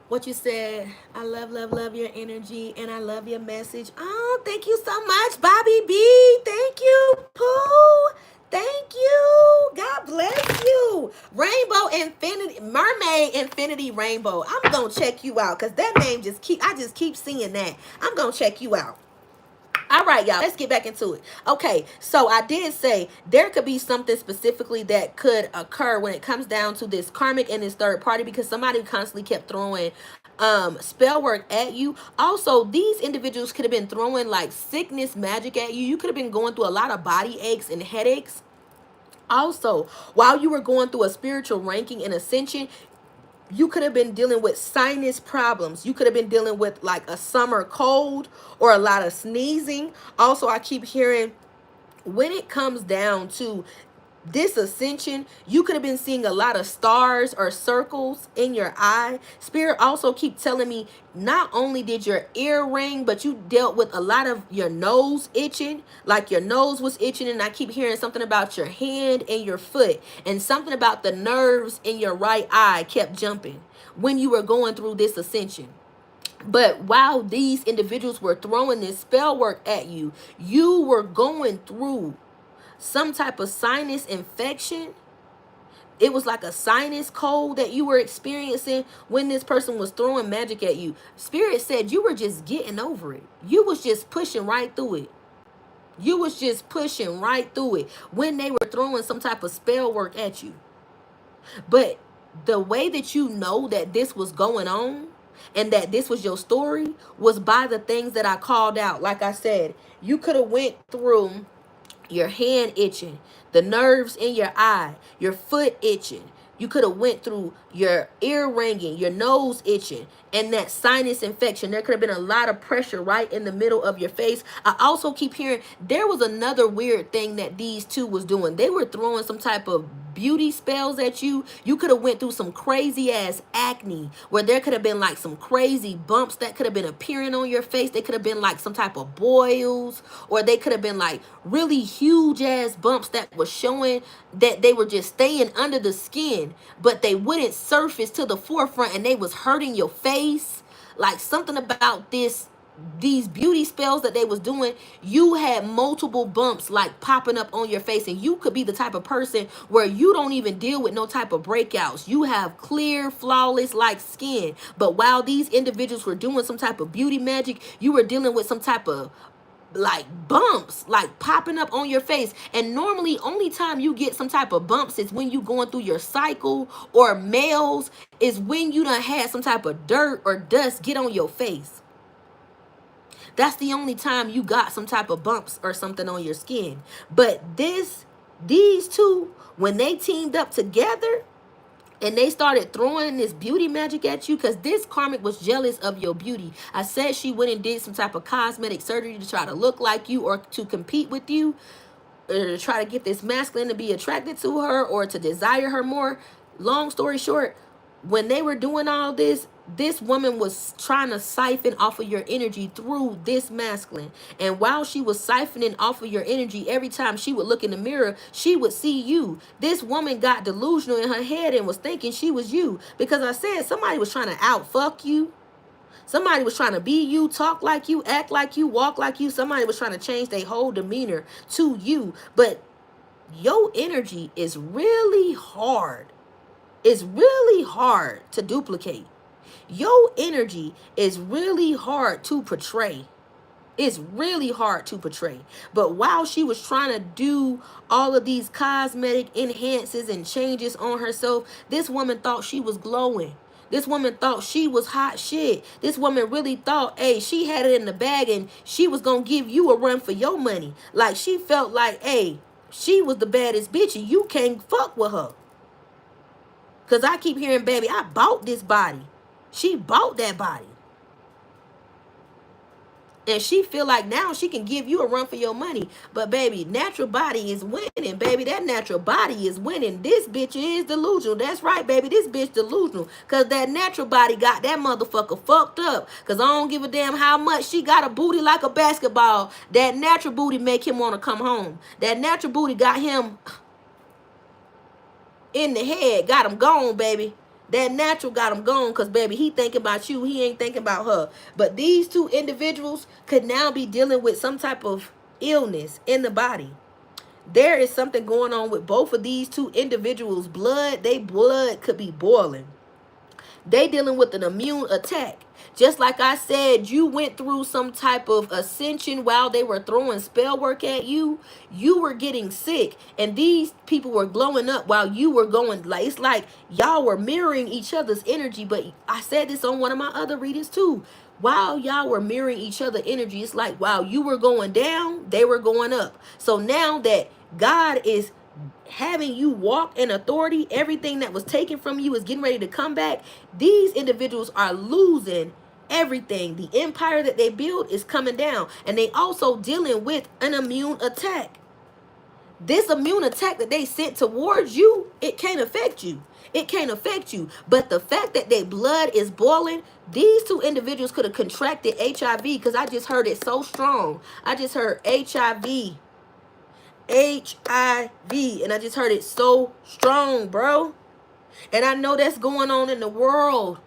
What you said, I love your energy, and I love your message. Oh, thank you so much, Bobby B. Thank you, Pooh. Thank you. God bless you. Rainbow Infinity, Mermaid Infinity Rainbow. I'm going to check you out because that name I just keep seeing that. I'm going to check you out. All right, y'all, let's get back into it. Okay, so I did say there could be something specifically that could occur when it comes down to this karmic and this third party because somebody constantly kept throwing spell work at you. Also, these individuals could have been throwing like sickness magic at you. You could have been going through a lot of body aches and headaches. Also, while you were going through a spiritual ranking and ascension, you could have been dealing with sinus problems. You could have been dealing with like a summer cold or a lot of sneezing. Also, I keep hearing when it comes down to this ascension, you could have been seeing a lot of stars or circles in your eye. Spirit also keep telling me not only did your ear ring, but you dealt with a lot of your nose itching, like your nose was itching. And I keep hearing something about your hand and your foot, and something about the nerves in your right eye kept jumping when you were going through this ascension. But while these individuals were throwing this spell work at you, you were going through some type of sinus infection It was like a sinus cold that you were experiencing when this person was throwing magic at you. Spirit said you were just getting over it. You was just pushing right through it. You was just pushing right through it when they were throwing some type of spell work at you. But the way that you know that this was going on and that this was your story was by the things that I called out. Like I said, you could have went through your hand itching, the nerves in your eye, your foot itching. You could have went through your ear ringing, your nose itching, and that sinus infection. There could have been a lot of pressure right in the middle of your face. I also keep hearing there was another weird thing that these two was doing. They were throwing some type of beauty spells at you. You could have went through some crazy ass acne where there could have been like some crazy bumps that could have been appearing on your face. They could have been like some type of boils, or they could have been like really huge ass bumps that was showing that they were just staying under the skin, but they wouldn't surface to the forefront, and they was hurting your face. Like something about these beauty spells that they was doing, you had multiple bumps like popping up on your face, and you could be the type of person where you don't even deal with no type of breakouts. You have clear, flawless like skin, but while these individuals were doing some type of beauty magic, you were dealing with some type of like bumps like popping up on your face. And normally only time you get some type of bumps is when you going through your cycle, or males is when you done had some type of dirt or dust get on your face. That's the only time you got some type of bumps or something on your skin. But these two, when they teamed up together and they started throwing this beauty magic at you, because this karmic was jealous of your beauty. I said she went and did some type of cosmetic surgery to try to look like you, or to compete with you, or to try to get this masculine to be attracted to her, or to desire her more. Long story short, when they were doing all this, this woman was trying to siphon off of your energy through this masculine. And while she was siphoning off of your energy, every time she would look in the mirror, she would see you. This woman got delusional in her head and was thinking she was you. Because I said somebody was trying to out fuck you. Somebody was trying to be you, talk like you, act like you, walk like you. Somebody was trying to change their whole demeanor to you. But your energy is really hard. It's really hard to duplicate. Your energy is really hard to portray. It's really hard to portray. But while she was trying to do all of these cosmetic enhances and changes on herself, this woman thought she was glowing. This woman thought she was hot shit. This woman really thought, hey, she had it in the bag and she was going to give you a run for your money. Like she felt like, hey, she was the baddest bitch and you can't fuck with her. Because I keep hearing, baby, I bought this body. She bought that body. And she feel like now she can give you a run for your money. But, baby, natural body is winning, baby. That natural body is winning. This bitch is delusional. That's right, baby. This bitch delusional. Because that natural body got that motherfucker fucked up. Because I don't give a damn how much she got a booty like a basketball. That natural booty make him want to come home. That natural booty got him in the head. Got him gone, baby. That natural got him gone because, baby, he thinking about you. He ain't thinking about her. But these two individuals could now be dealing with some type of illness in the body. There is something going on with both of these two individuals' blood. They blood could be boiling. They dealing with an immune attack. Just like I said, you went through some type of ascension while they were throwing spell work at you. You were getting sick, and these people were glowing up while you were going. Like, it's like y'all were mirroring each other's energy. But I said this on one of my other readings too. While y'all were mirroring each other's energy, it's like while you were going down, they were going up. So now that God is having you walk in authority, everything that was taken from you is getting ready to come back. These individuals are losing everything. The empire that they built is coming down, and they also dealing with an immune attack. This immune attack that they sent towards you, it can't affect you. It can't affect you. But the fact that their blood is boiling, these two individuals could have contracted HIV, because I just heard it so strong. I just heard HIV. HIV, and I just heard it so strong, bro. And I know that's going on in the world.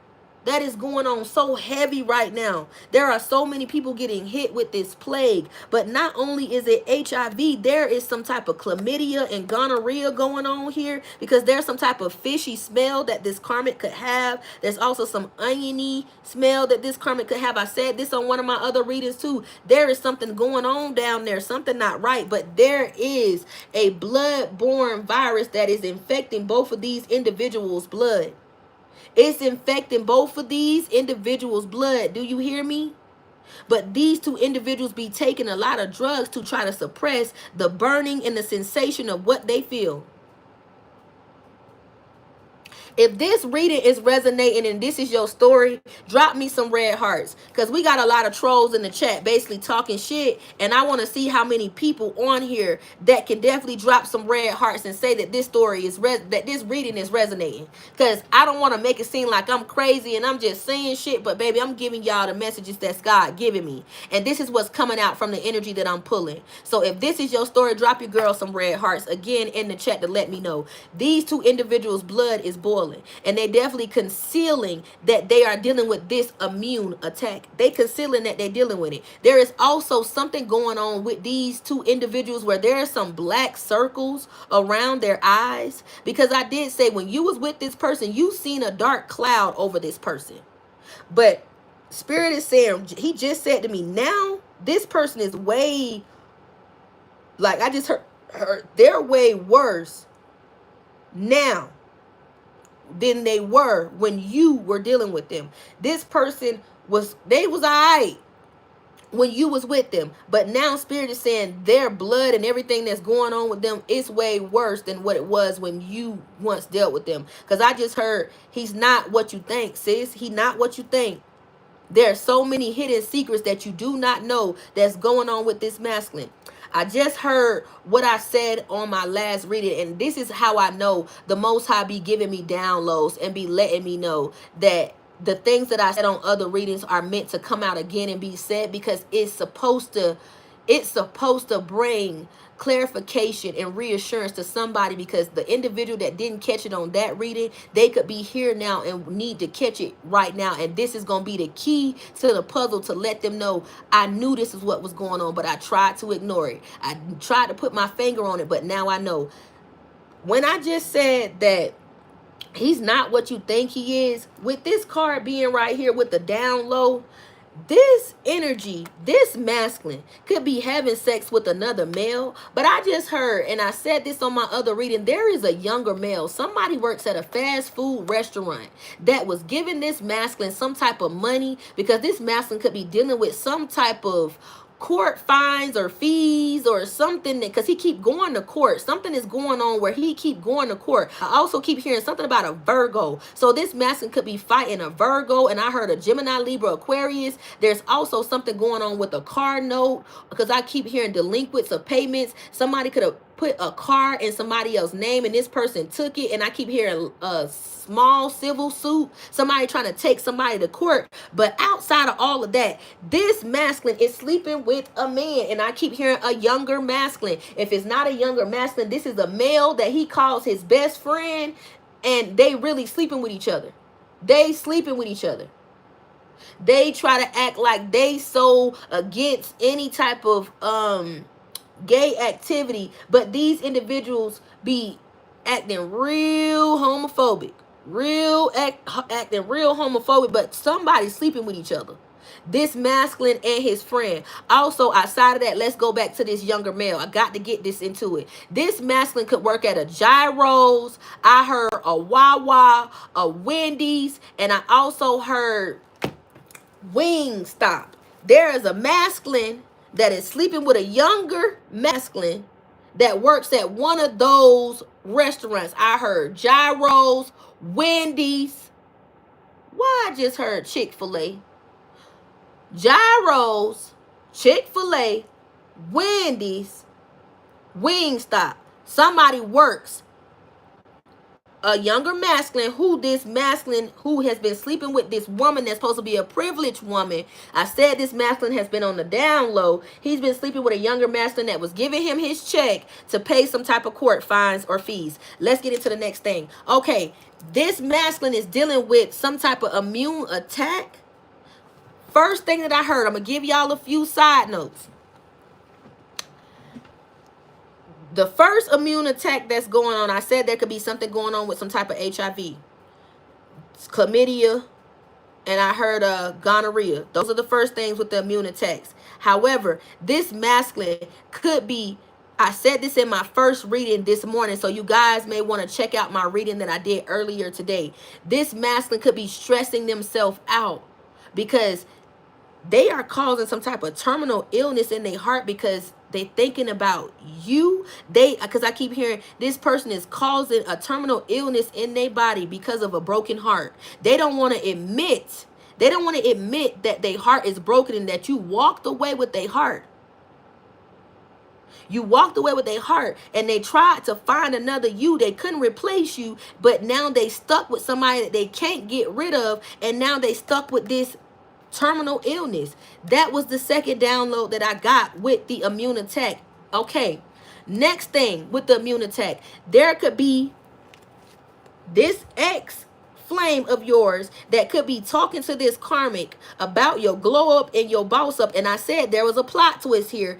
that is going on so heavy right now. There are so many people getting hit with this plague. But not only is it HIV, there is some type of chlamydia and gonorrhea going on here, because there's some type of fishy smell that this karmic could have. There's also some oniony smell that this karmic could have. I said this on one of my other readings too. There is something going on down there, something not right. But there is a blood-borne virus that is infecting both of these individuals' blood. It's infecting both of these individuals' blood. Do you hear me? But these two individuals be taking a lot of drugs to try to suppress the burning and the sensation of what they feel. If this reading is resonating and this is your story, drop me some red hearts, because we got a lot of trolls in the chat basically talking shit, and I want to see how many people on here that can definitely drop some red hearts and say that this story is that this reading is resonating. Because I don't want to make it seem like I'm crazy and I'm just saying shit, but baby, I'm giving y'all the messages that's God giving me, and this is what's coming out from the energy that I'm pulling. So if this is your story, drop your girl some red hearts again in the chat to let me know. These two individuals' blood is boiling, and they definitely concealing that they are dealing with this immune attack. They concealing that they're dealing with it. There is also something going on with these two individuals where there are some black circles around their eyes, because I did say when you was with this person, you seen a dark cloud over this person. But Spirit is saying, he just said to me, now this person is way, like I just heard they're way worse now than they were when you were dealing with them. This person was, they was all right when you was with them, but now Spirit is saying their blood and everything that's going on with them is way worse than what it was when you once dealt with them. Because I just heard, he's not what you think, sis. He not what you think. There are so many hidden secrets that you do not know that's going on with this masculine. I just heard what I said on my last reading, and this is how I know the Most High be giving me downloads and be letting me know that the things that I said on other readings are meant to come out again and be said, because it's supposed to bring clarification and reassurance to somebody, because the individual that didn't catch it on that reading, they could be here now and need to catch it right now. And this is going to be the key to the puzzle to let them know, I knew this is what was going on, but I tried to ignore it. I tried to put my finger on it, but now I know. When I just said that he's not what you think he is, with this card being right here with the down low, this energy, this masculine could be having sex with another male. But I just heard, and I said this on my other reading, there is a younger male. Somebody works at a fast food restaurant that was giving this masculine some type of money, because this masculine could be dealing with some type of court fines or fees or something, because he keep going to court. Something is going on where he keep going to court. I also keep hearing something about a Virgo, so this masculine could be fighting a Virgo, and I heard a Gemini, Libra, Aquarius. There's also something going on with a car note, because I keep hearing delinquents of payments. Somebody could have put a car in somebody else's name and this person took it, and I keep hearing a small civil suit, somebody trying to take somebody to court. But outside of all of that, this masculine is sleeping with a man, and I keep hearing a younger masculine. If it's not a younger masculine, this is a male that he calls his best friend, and they really sleeping with each other. They sleeping with each other. They try to act like they so against any type of gay activity, but these individuals be acting real homophobic, acting real homophobic, but somebody's sleeping with each other. This masculine and his friend. Also, outside of that, let's go back to this younger male. I got to get this into it. This masculine could work at a Gyros. I heard a Wawa, a Wendy's, and I also heard Wingstop. There is a masculine that is sleeping with a younger masculine that works at one of those restaurants. I heard Gyros, Wendy's. Why I just heard Chick-fil-A. Gyros, Chick-fil-A, Wendy's, Wingstop. Somebody works a younger masculine who has been sleeping with this woman that's supposed to be a privileged woman. I said this masculine has been on the down low. He's been sleeping with a younger masculine that was giving him his check to pay some type of court fines or fees. Let's get into the next thing. Okay, this masculine is dealing with some type of immune attack. First thing that I heard, I'm going to give y'all a few side notes. The first immune attack that's going on, I said there could be something going on with some type of HIV, chlamydia, and I heard gonorrhea. Those are the first things with the immune attacks. However, this masculine could be, I said this in my first reading this morning, so you guys may want to check out my reading that I did earlier today. This masculine could be stressing themselves out because they are causing some type of terminal illness in their heart because they thinking about you. Because I keep hearing this person is causing a terminal illness in their body because of a broken heart. They don't want to admit. They don't want to admit that their heart is broken and that you walked away with their heart. You walked away with their heart and they tried to find another you. They couldn't replace you, but now they stuck with somebody that they can't get rid of, and now they stuck with this terminal illness. That was the second download that I got with the immune attack. Okay, next thing with the immune attack, there could be this ex flame of yours that could be talking to this karmic about your glow up and your boss up. And I said there was a plot twist here.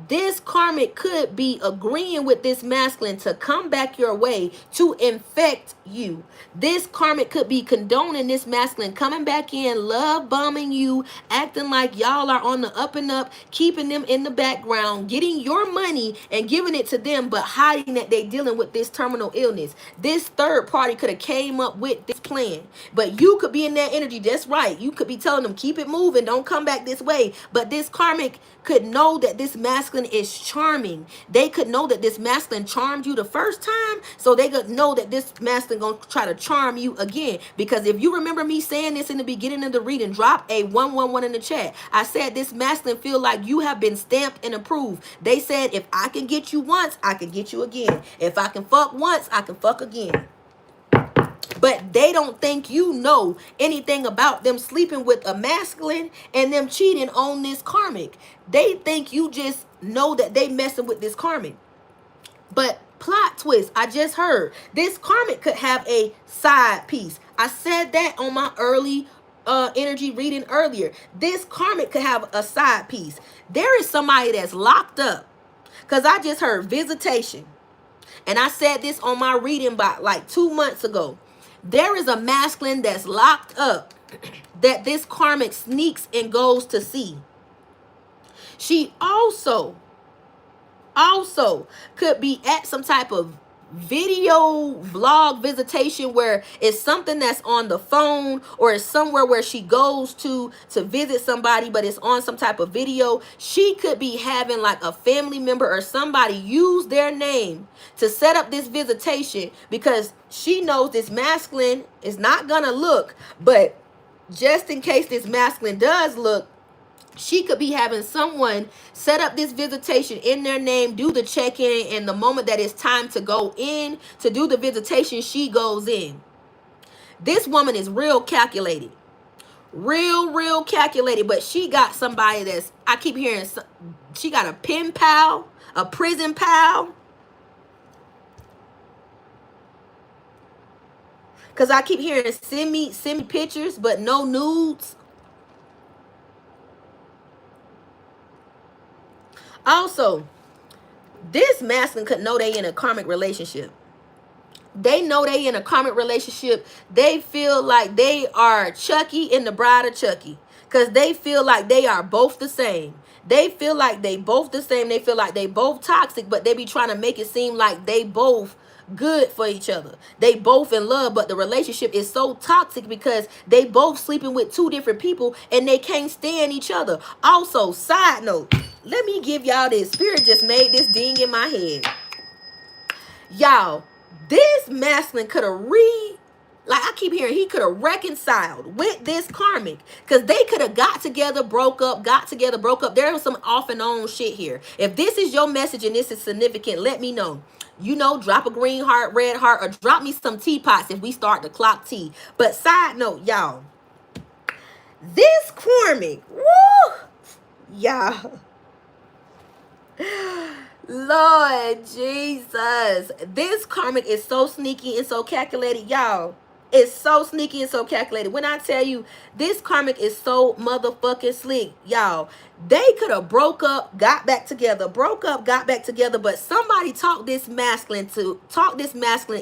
This karmic could be agreeing with this masculine to come back your way to infect you. This karmic could be condoning this masculine coming back in, love bombing you, acting like y'all are on the up and up, keeping them in the background, getting your money and giving it to them, but hiding that they dealing with this terminal illness. This third party could have came up with this plan, but you could be in that energy. That's right. You could be telling them, keep it moving, don't come back this way. But this karmic could know that this masculine is charming. They could know that this masculine charmed you the first time, so they could know that this masculine gonna try to charm you again. Because if you remember me saying this in the beginning of the reading, drop a 111 in the chat. I said this masculine feel like you have been stamped and approved. They said if I can get you once, I can get you again. If I can fuck once, I can fuck again. But they don't think you know anything about them sleeping with a masculine and them cheating on this karmic. They think you just know that they messing with this karmic. But plot twist, I just heard this karmic could have a side piece. I said that on my early energy reading earlier. This karmic could have a side piece. There is somebody that's locked up, because I just heard visitation. And I said this on my reading by like 2 months ago. There is a masculine that's locked up that this karmic sneaks and goes to see. She also could be at some type of video vlog visitation where it's something that's on the phone, or it's somewhere where she goes to visit somebody, but it's on some type of video. She could be having like a family member or somebody use their name to set up this visitation, because she knows this masculine is not gonna look, but just in case this masculine does look, she could be having someone set up this visitation in their name, do the check-in, and the moment that it's time to go in to do the visitation, she goes in. This woman is real calculated. Real calculated, but she got somebody that's, I keep hearing, she got a pen pal, a prison pal. Because I keep hearing, send me pictures, but no nudes. Also, this masculine could know they in a karmic relationship. They know they in a karmic relationship. They feel like they are Chucky and the Bride of Chucky, because they feel like they are both the same. They feel like they both the same. They feel like they both toxic, but they be trying to make it seem like they both good for each other. They both in love, but the relationship is so toxic because they both sleeping with two different people and they can't stand each other. Also, side note, let me give y'all this. Spirit just made this ding in my head. Y'all, this masculine could have like I keep hearing, he could have reconciled with this karmic, because they could have got together, broke up, There was some off and on shit here. If this is your message and this is significant, let me know. You know, drop a green heart, red heart, or drop me some teapots if we start the clock tea. But side note, y'all, this Karmic, woo, y'all. Lord Jesus, this Karmic is so sneaky and so calculated, y'all. It's so sneaky and so calculated. When I tell you, this Karmic is so motherfucking slick, y'all. They could have broke up, got back together, broke up, got back together, but somebody talked this masculine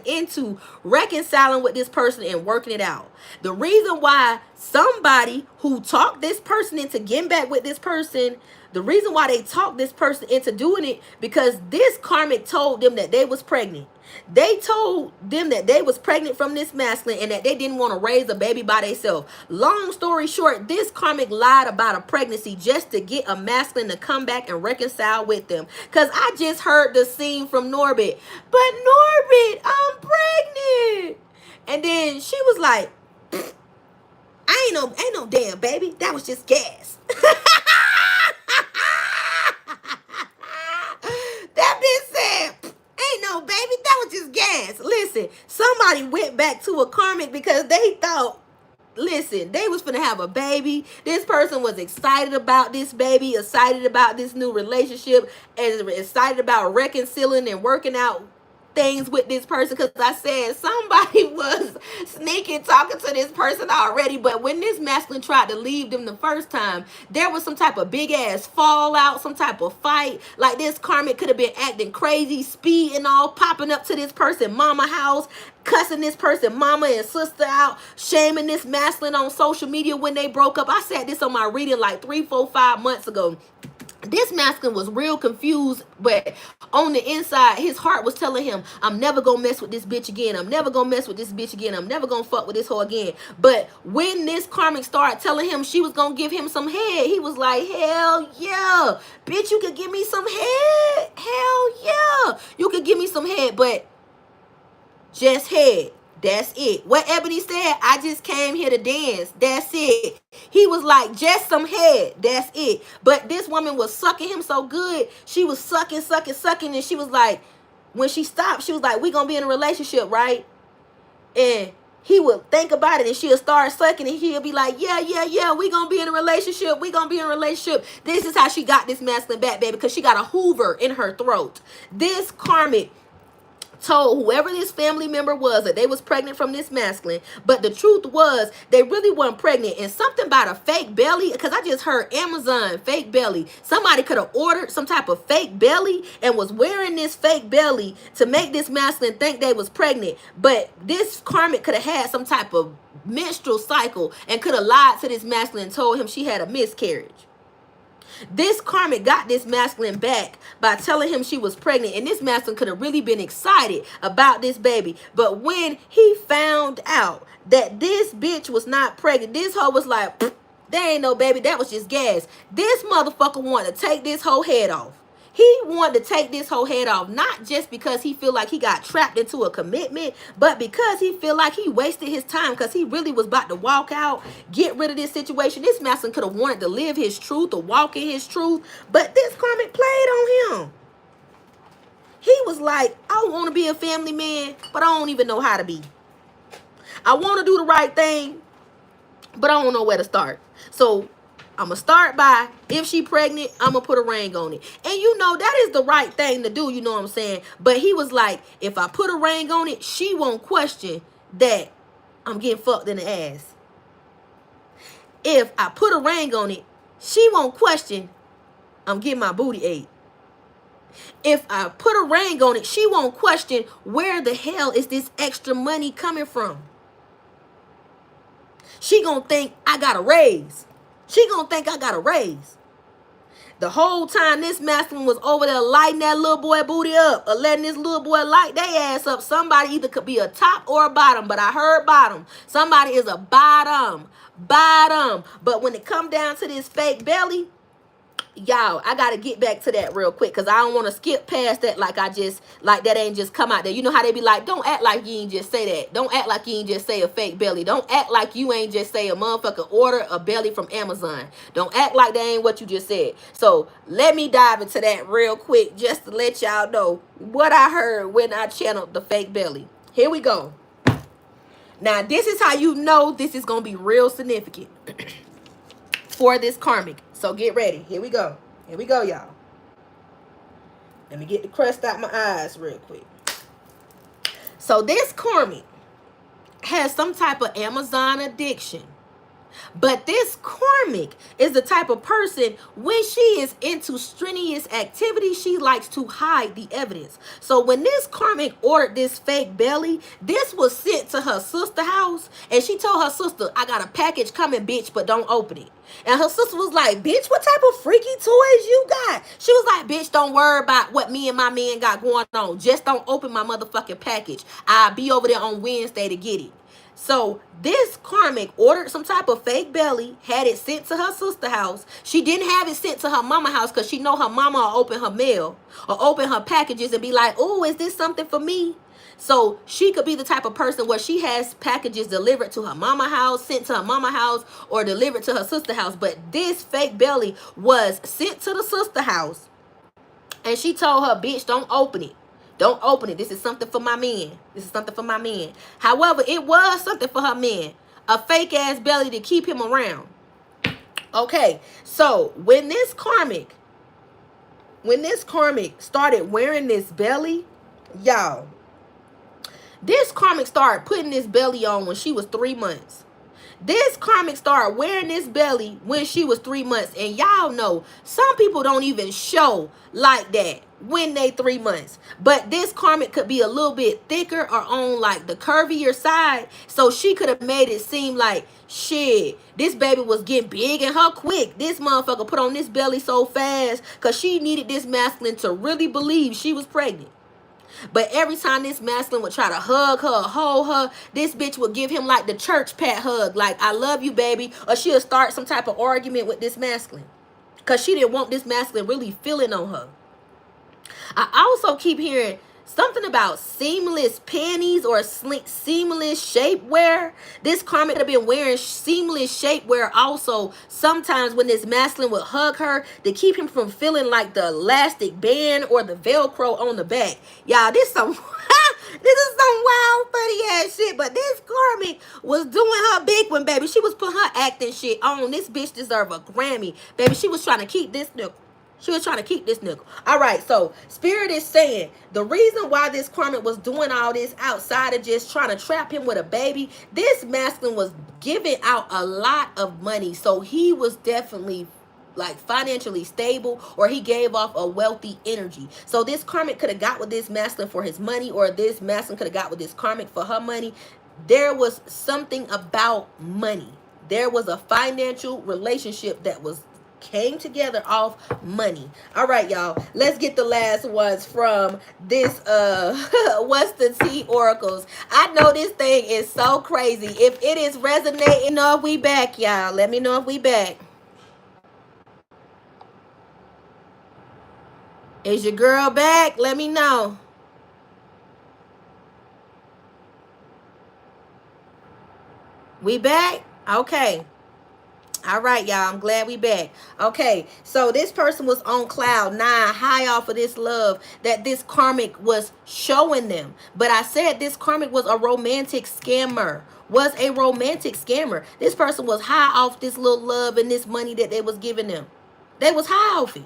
into reconciling with this person and working it out. The reason why somebody who talked this person into getting back with this person, the reason why they talked this person into doing it, because this Karmic told them that they was pregnant. They told them that they was pregnant from this masculine and that they didn't want to raise a baby by themselves. Long story short, this Karmic lied about a pregnancy just to get a masculine to come back and reconcile with them. Because I just heard the scene from Norbit. But Norbit, I'm pregnant. And then she was like, ain't no damn baby. That was just gas. That bitch said, ain't no baby, that was just gas. Listen, somebody went back to a Karmic because they thought, listen, they was finna have a baby. This person was excited about this baby, excited about this new relationship, and excited about reconciling and working out things with this person, because I said somebody was sneaking talking to this person already. But when this masculine tried to leave them the first time, there was some type of big ass fallout, some type of fight. Like this Karmic could have been acting crazy, speeding all, popping up to this person mama house, cussing this person mama and sister out, shaming this masculine on social media when they broke up. I said this on my reading like 3, 4, 5 months ago. This masculine was real confused, but on the inside, his heart was telling him, I'm never gonna mess with this bitch again. I'm never gonna mess with this bitch again. I'm never gonna fuck with this hoe again. But when this Karmic started telling him she was gonna give him some head, he was like, hell yeah. Bitch, you could give me some head. Hell yeah. You could give me some head, but just head. That's it. What Ebony said, I just came here to dance. That's it. He was like, just some head. That's it. But this woman was sucking him so good. She was sucking. And she was like, when she stopped, she was like, we gonna be in a relationship, right? And he would think about it and she'll start sucking and he'll be like, yeah, we gonna be in a relationship. We gonna be in a relationship. This is how she got this masculine back, baby, because she got a Hoover in her throat. This Karmic told whoever this family member was that they was pregnant from this masculine, but the truth was they really weren't pregnant. And something about a fake belly, because I just heard Amazon fake belly. Somebody could have ordered some type of fake belly and was wearing this fake belly to make this masculine think they was pregnant. But this Karmic could have had some type of menstrual cycle and could have lied to this masculine and told him she had a miscarriage. This Karmic got this masculine back by telling him she was pregnant, and this masculine could have really been excited about this baby. But when he found out that this bitch was not pregnant, this hoe was like, there ain't no baby, that was just gas. This motherfucker wanted to take this whole head off. He wanted to take this whole head off, not just because he feel like he got trapped into a commitment, but because he feel like he wasted his time, because he really was about to walk out, get rid of this situation. This masculine could have wanted to live his truth or walk in his truth, but this Karmic played on him. He was like, I want to be a family man, but I don't even know how to be. I want to do the right thing, but I don't know where to start. So I'm going to start by, if she pregnant, I'm going to put a ring on it. And you know, that is the right thing to do, you know what I'm saying? But he was like, if I put a ring on it, she won't question that I'm getting fucked in the ass. If I put a ring on it, she won't question I'm getting my booty ate. If I put a ring on it, she won't question where the hell is this extra money coming from. She gonna think I got a raise. She gonna think I got a raise. The whole time this masculine was over there lighting that little boy booty up or letting this little boy light their ass up. Somebody either could be a top or a bottom, but I heard bottom. Somebody is a bottom. But when it come down to this fake belly, Y'all, I gotta get back to that real quick because I don't want to skip past that like that ain't just come out there. You know how they be like, don't act like you ain't just say that. Don't act like you ain't just say a fake belly. Don't act like you ain't just say a motherfucker order a belly from Amazon. Don't act like that ain't what you just said. So let me dive into that real quick just to let y'all know what I heard when I channeled the fake belly. Here we go. Now, this is how you know this is going to be real significant for this karmic. So get ready. Here we go. Here we go, y'all. Let me get the crust out my eyes real quick. So this karmic has some type of Amazon addiction. But this karmic is the type of person, when she is into strenuous activity, she likes to hide the evidence. So when this karmic ordered this fake belly, this was sent to her sister's house. And she told her sister, I got a package coming, bitch, but don't open it. And her sister was like, bitch, what type of freaky toys you got? She was like, bitch, don't worry about what me and my man got going on. Just don't open my motherfucking package. I'll be over there on Wednesday to get it. So this karmic ordered some type of fake belly, had it sent to her sister's house. She didn't have it sent to her mama's house because she know her mama will open her mail or open her packages and be like, oh, is this something for me? So she could be the type of person where she has packages delivered to her mama house, sent to her mama house, or delivered to her sister house. But this fake belly was sent to the sister house. And she told her, bitch, don't open it. Don't open it. This is something for my man. This is something for my man. However, it was something for her man. A fake ass belly to keep him around. Okay, so when this karmic started wearing this belly, y'all, this karmic started putting this belly on when she was 3 months. This karmic started wearing this belly when she was 3 months. And y'all know, some people don't even show like that when they 3 months. But this karmic could be a little bit thicker or on like the curvier side. So she could have made it seem like, shit, this baby was getting big in her quick. This motherfucker put on this belly so fast because she needed this masculine to really believe she was pregnant. But every time this masculine would try to hug her, hold her, this bitch would give him like the church pat hug, like, I love you, baby. Or she'll start some type of argument with this masculine because she didn't want this masculine really feeling on her. I also keep hearing something about seamless panties or seamless shapewear. This karmic could have been wearing seamless shapewear also sometimes when this masculine would hug her to keep him from feeling like the elastic band or the Velcro on the back. Y'all, this some this is some wild funny ass shit. But this karmic was doing her big one, baby. She was putting her acting shit on. This bitch deserve a Grammy, baby. She was trying to keep this nigga. She was trying to keep this nigga. All right, so Spirit is saying the reason why this karmic was doing all this outside of just trying to trap him with a baby, this masculine was giving out a lot of money. So he was definitely like financially stable, or he gave off a wealthy energy. So this karmic could have got with this masculine for his money, or this masculine could have got with this karmic for her money. There was something about money. There was a financial relationship that came together off money. All right, y'all, let's get the last ones from this what's the tea oracles. I know this thing is so crazy. If it is resonating, know if we back, y'all. Let me know if we back. Is your girl back? Let me know. We back? Okay. All right, y'all. I'm glad we back. Okay, so this person was on cloud 9, high off of this love that this karmic was showing them. But I said this karmic was a romantic scammer. Was a romantic scammer. This person was high off this little love and this money that they was giving them. They was high off it.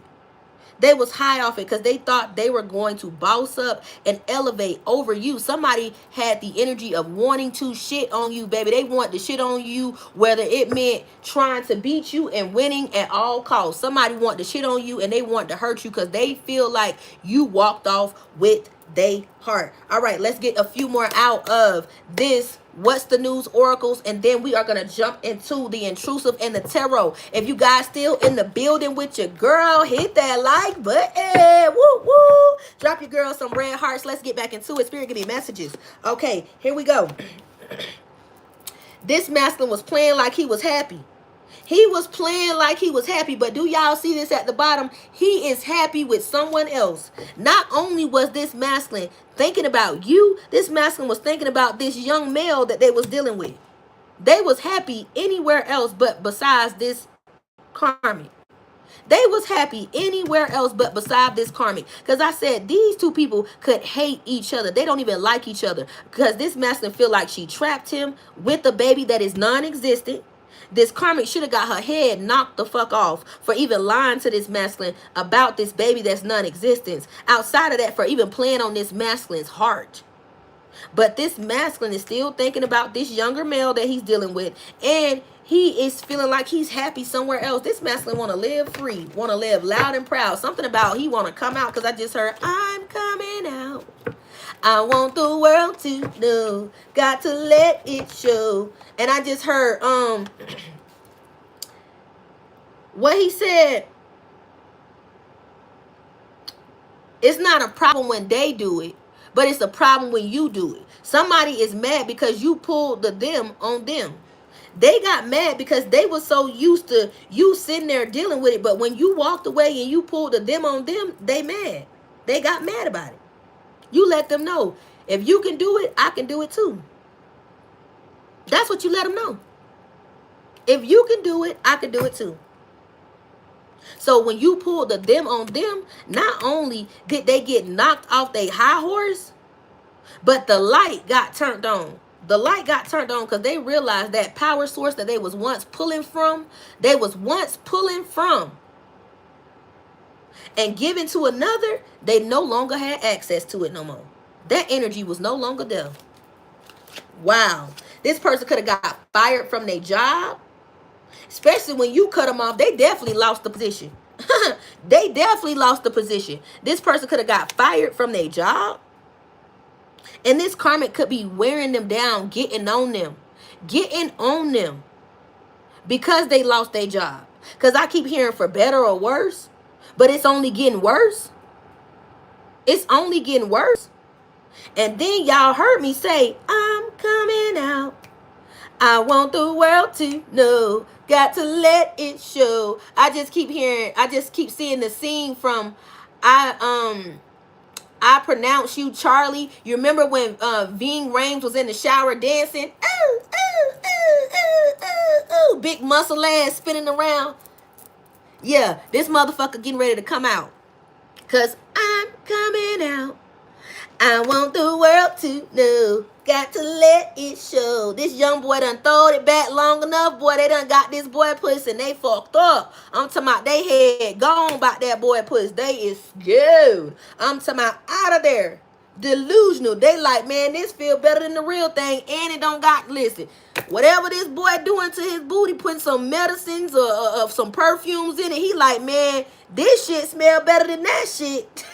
They was high off it because they thought they were going to boss up and elevate over you. Somebody had the energy of wanting to shit on you, baby. They want to shit on you, whether it meant trying to beat you and winning at all costs. Somebody want to shit on you and they want to hurt you because they feel like you walked off with their heart. All right, let's get a few more out of this What's the News oracles, and then we are going to jump into the intrusive and the tarot. If you guys still in the building with your girl, hit that like button. Woo woo. Drop your girl some red hearts. Let's get back into it. Spirit, give me messages. Okay, here we go. This masculine was playing like he was happy. He was playing like he was happy, but do y'all see this at the bottom? He is happy with someone else. Not only was this masculine thinking about you, this masculine was thinking about this young male that they was dealing with. They was happy anywhere else but besides this karmic. They was happy anywhere else but beside this karmic. Because I said these two people could hate each other. They don't even like each other. Because this masculine feel like she trapped him with a baby that is non-existent. This karmic should have got her head knocked the fuck off for even lying to this masculine about this baby that's non-existent. Outside of that, for even playing on this masculine's heart. But this masculine is still thinking about this younger male that he's dealing with. And he is feeling like he's happy somewhere else. This masculine want to live free. Want to live loud and proud. Something about he want to come out. Because I just heard, I'm coming out. I want the world to know. Got to let it show. And I just heard what he said. It's not a problem when they do it, but it's a problem when you do it. Somebody is mad because you pulled the them on them. They got mad because they were so used to you sitting there dealing with it. But when you walked away and you pulled the them on them, they mad. They got mad about it. You let them know, if you can do it, I can do it too. That's what you let them know. If you can do it, I can do it too. So when you pulled the them on them, not only did they get knocked off their high horse, but the light got turned on. The light got turned on because they realized that power source that they was once pulling from, and giving to another, they no longer had access to it no more. That energy was no longer there. Wow. This person could have got fired from their job. Especially when you cut them off, they definitely lost the position. They definitely lost the position. This person could have got fired from their job. And this karmic could be wearing them down, getting on them. Because they lost their job. Because I keep hearing for better or worse. But it's only getting worse. It's only getting worse. And then y'all heard me say, I'm coming out. I want the world to know. Got to let it show. I just keep seeing the scene from I Pronounce You Charlie. You remember when Ving Rhames was in the shower dancing? Ooh, ooh, ooh, ooh, ooh, ooh. Big muscle ass spinning around. Yeah, this motherfucker getting ready to come out. Because I'm coming out. I want the world to know. Got to let it show. This young boy done throwed it back long enough. Boy, they done got this boy pussy and they fucked up. I'm talking about they had gone about that boy pussy. They is scared. I'm talking about out of there. Delusional. They like, man, this feel better than the real thing. And it don't got, listen, whatever this boy doing to his booty, putting some medicines or some perfumes in it, he like, man, this shit smell better than that shit.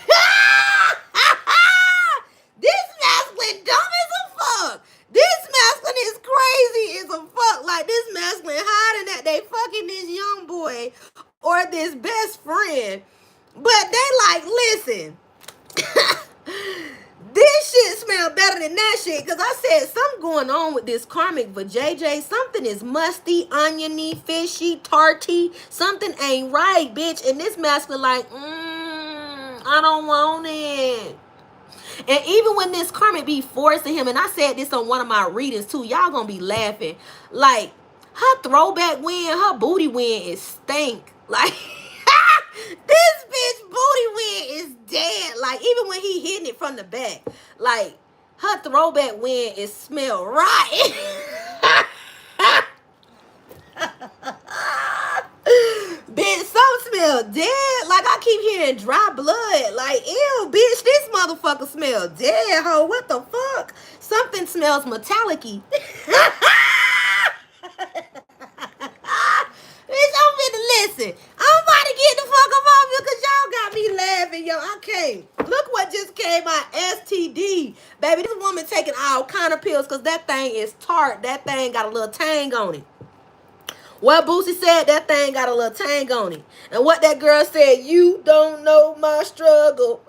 This masculine dumb as a fuck. This masculine is crazy as a fuck. Like, this masculine hiding that they fucking this young boy or this best friend. But they like, listen, this shit smell better than that shit. Because I said something going on with this karmic for JJ. Something is musty, oniony, fishy, tarty. Something ain't right, bitch. And this masculine like, I don't want it. And even when this karmic be forcing him, and I said this on one of my readings too, y'all gonna be laughing. Like, her throwback win, her booty win is stink. Like, this bitch booty win is dead. Like, even when he hitting it from the back, like, her throwback win is smell rotten. Bitch, some smell dead. Like, I keep hearing dry blood. Like, ew, bitch, this motherfucker smell dead, ho. What the fuck? Something smells metallic-y. Bitch, I'm finna listen. I'm about to get the fuck up off you because y'all got me laughing, yo. I can't. Look what just came out. STD. Baby, this woman taking all kind of pills because that thing is tart. That thing got a little tang on it. What Boosie said, that thing got a little tang on it. And what that girl said, you don't know my struggle.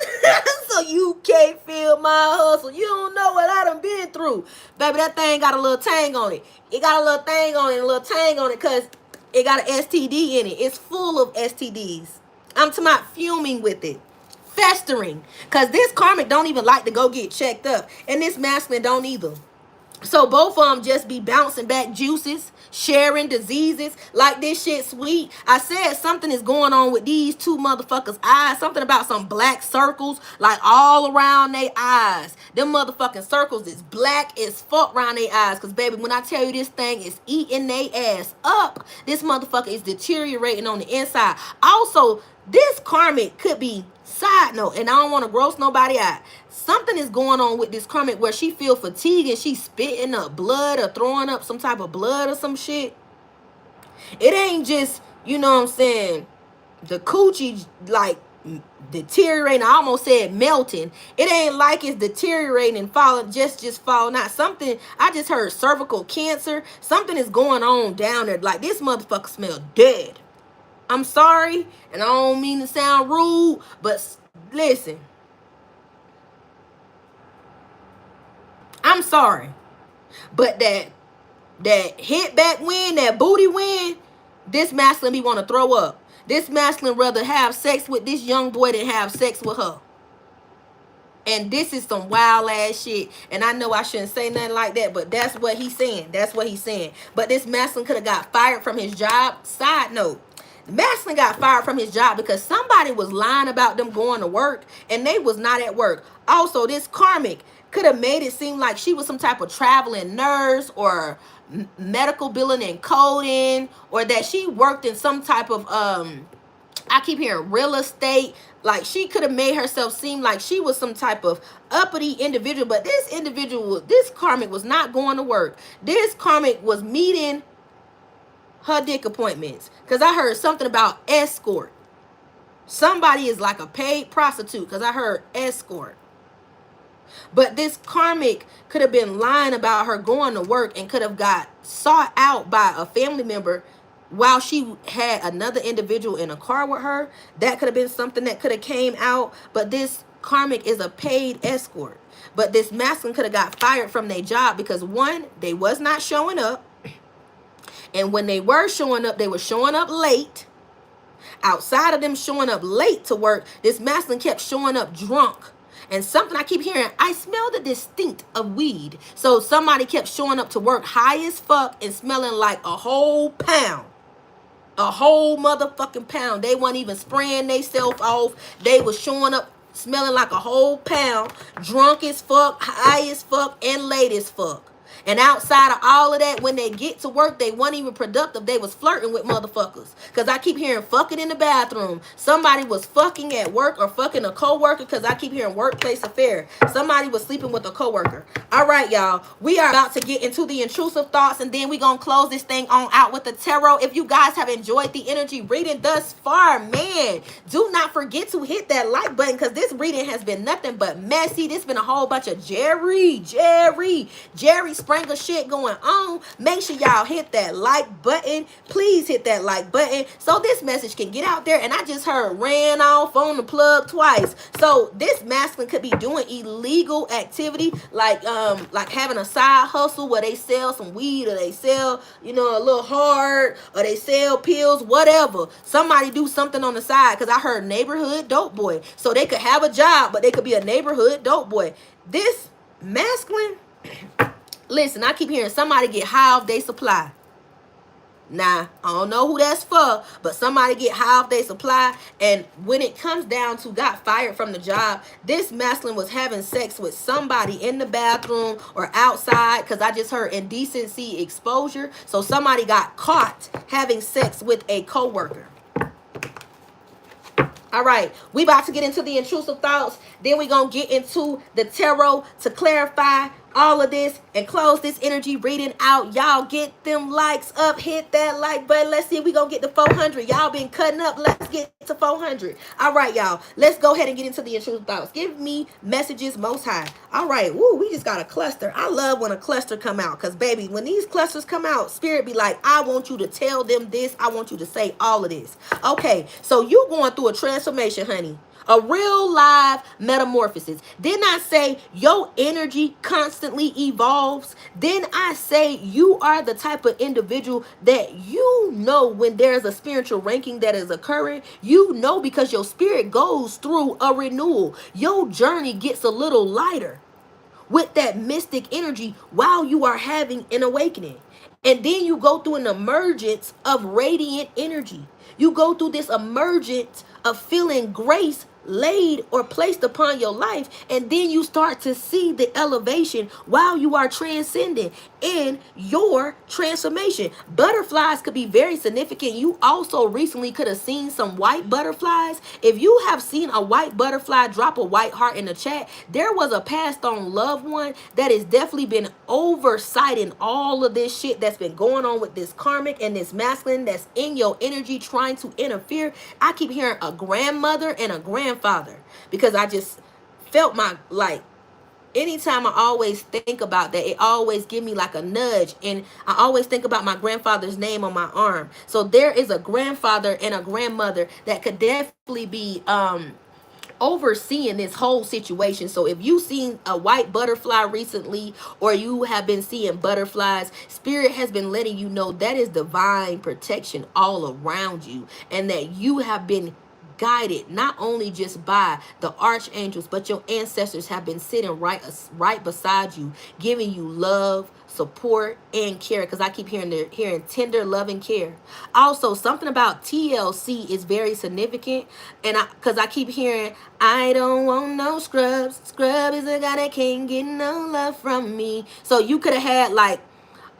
So you can't feel my hustle. You don't know what I done been through. Baby, that thing got a little tang on it. It got a little thing on it, a little tang on it, because It got an STD in it. It's full of STDs. I'm talking about fuming with it. Festering. Because this karmic don't even like to go get checked up. And this masculine don't either. So both of them just be bouncing back juices, sharing diseases. Like this shit sweet. I said something is going on with these two motherfuckers' eyes. Something about some black circles like all around their eyes. Them motherfucking circles is black as fuck around their eyes. Because baby, when I tell you this thing is eating their ass up, this motherfucker is deteriorating on the inside. Also, this karmic could be, side note, and I don't want to gross nobody out, something is going on with this karmic where she feel fatigue and she spitting up blood or throwing up some type of blood or some shit. It ain't just, you know what I'm saying, the coochie like deteriorating. I almost said melting. It ain't like it's deteriorating and falling, just falling out. Something, I just heard cervical cancer. Something is going on down there. Like this motherfucker smell dead. I'm sorry, and I don't mean to sound rude, but listen. I'm sorry. But that hit back win, that booty win, this masculine be want to throw up. This masculine rather have sex with this young boy than have sex with her. And this is some wild ass shit. And I know I shouldn't say nothing like that, but that's what he's saying. That's what he's saying. But this masculine could have got fired from his job. Side note. Masculine got fired from his job because somebody was lying about them going to work and they was not at work. Also, this karmic could have made it seem like she was some type of traveling nurse or medical billing and coding, or that she worked in some type of I keep hearing real estate. Like she could have made herself seem like she was some type of uppity individual, but this individual, this karmic was not going to work. This karmic was meeting her dick appointments, because I heard something about escort. Somebody is like a paid prostitute, because I heard escort. But this karmic could have been lying about her going to work and could have got sought out by a family member while she had another individual in a car with her. That could have been something that could have came out. But this karmic is a paid escort. But this masculine could have got fired from their job because, one, they was not showing up. And when they were showing up, they were showing up late. Outside of them showing up late to work, this masculine kept showing up drunk. And something I keep hearing, I smell the distinct of weed. So somebody kept showing up to work high as fuck and smelling like a whole pound. A whole motherfucking pound. They weren't even spraying themselves off. They was showing up smelling like a whole pound. Drunk as fuck, high as fuck, and late as fuck. And outside of all of that, when they get to work, they weren't even productive. They was flirting with motherfuckers. Because I keep hearing fucking in the bathroom. Somebody was fucking at work or fucking a co-worker, because I keep hearing workplace affair. Somebody was sleeping with a co-worker. All right, y'all. We are about to get into the intrusive thoughts, and then we're going to close this thing on out with the tarot. If you guys have enjoyed the energy reading thus far, man, do not forget to hit that like button, because this reading has been nothing but messy. This been a whole bunch of Jerry Springer shit going on. Make sure y'all hit that like button. Please hit that like button so this message can get out there. And I just heard ran off on the plug twice. So this masculine could be doing illegal activity, like having a side hustle where they sell some weed, or they sell, you know, a little hard, or they sell pills, whatever. Somebody do something on the side, because I heard neighborhood dope boy. So they could have a job, but they could be a neighborhood dope boy. This masculine, listen, I keep hearing somebody get high off their supply. Nah, I don't know who that's for, but somebody get high off their supply. And when it comes down to got fired from the job, this masculine was having sex with somebody in the bathroom or outside, because I just heard indecency exposure. So somebody got caught having sex with a coworker. All right, we about to get into the intrusive thoughts. Then we're going to get into the tarot to clarify all of this and close this energy reading out. Y'all get them likes up. Hit that like button. Let's see if we going to get to 400. Y'all been cutting up. Let's get to 400. All right, y'all. Let's go ahead and get into the intrusive thoughts. Give me messages, Most High. All right. Woo, we just got a cluster. I love when a cluster come out, because, baby, when these clusters come out, Spirit be like, I want you to tell them this. I want you to say all of this. Okay, so you going through a transformation, honey. A real live metamorphosis. Didn't I say your energy constantly evolves? Then I say you are the type of individual that you know when there's a spiritual ranking that is occurring. You know because your spirit goes through a renewal. Your journey gets a little lighter with that mystic energy while you are having an awakening. And then you go through an emergence of radiant energy. You go through this emergence of feeling grace laid or placed upon your life, and then you start to see the elevation while you are transcending in your transformation. Butterflies could be very significant. You also recently could have seen some white butterflies. If you have seen a white butterfly, drop a white heart in the chat. There was a passed on loved one that has definitely been oversighting all of this shit that's been going on with this karmic and this masculine that's in your energy trying to interfere. I keep hearing a grandmother and a grandfather because I just felt my, like, anytime I always think about that, it always give me like a nudge, and I always think about my grandfather's name on my arm. So there is a grandfather and a grandmother that could definitely be overseeing this whole situation. So if you've seen a white butterfly recently, or you have been seeing butterflies, spirit has been letting you know that is divine protection all around you, and that you have been guided not only just by the archangels, but your ancestors have been sitting right beside you, giving you love, support, and care. Because I keep hearing tender love and care. Also, something about TLC is very significant, and because I keep hearing, I don't want no scrubs. Scrub is a guy that can't get no love from me. So you could have had like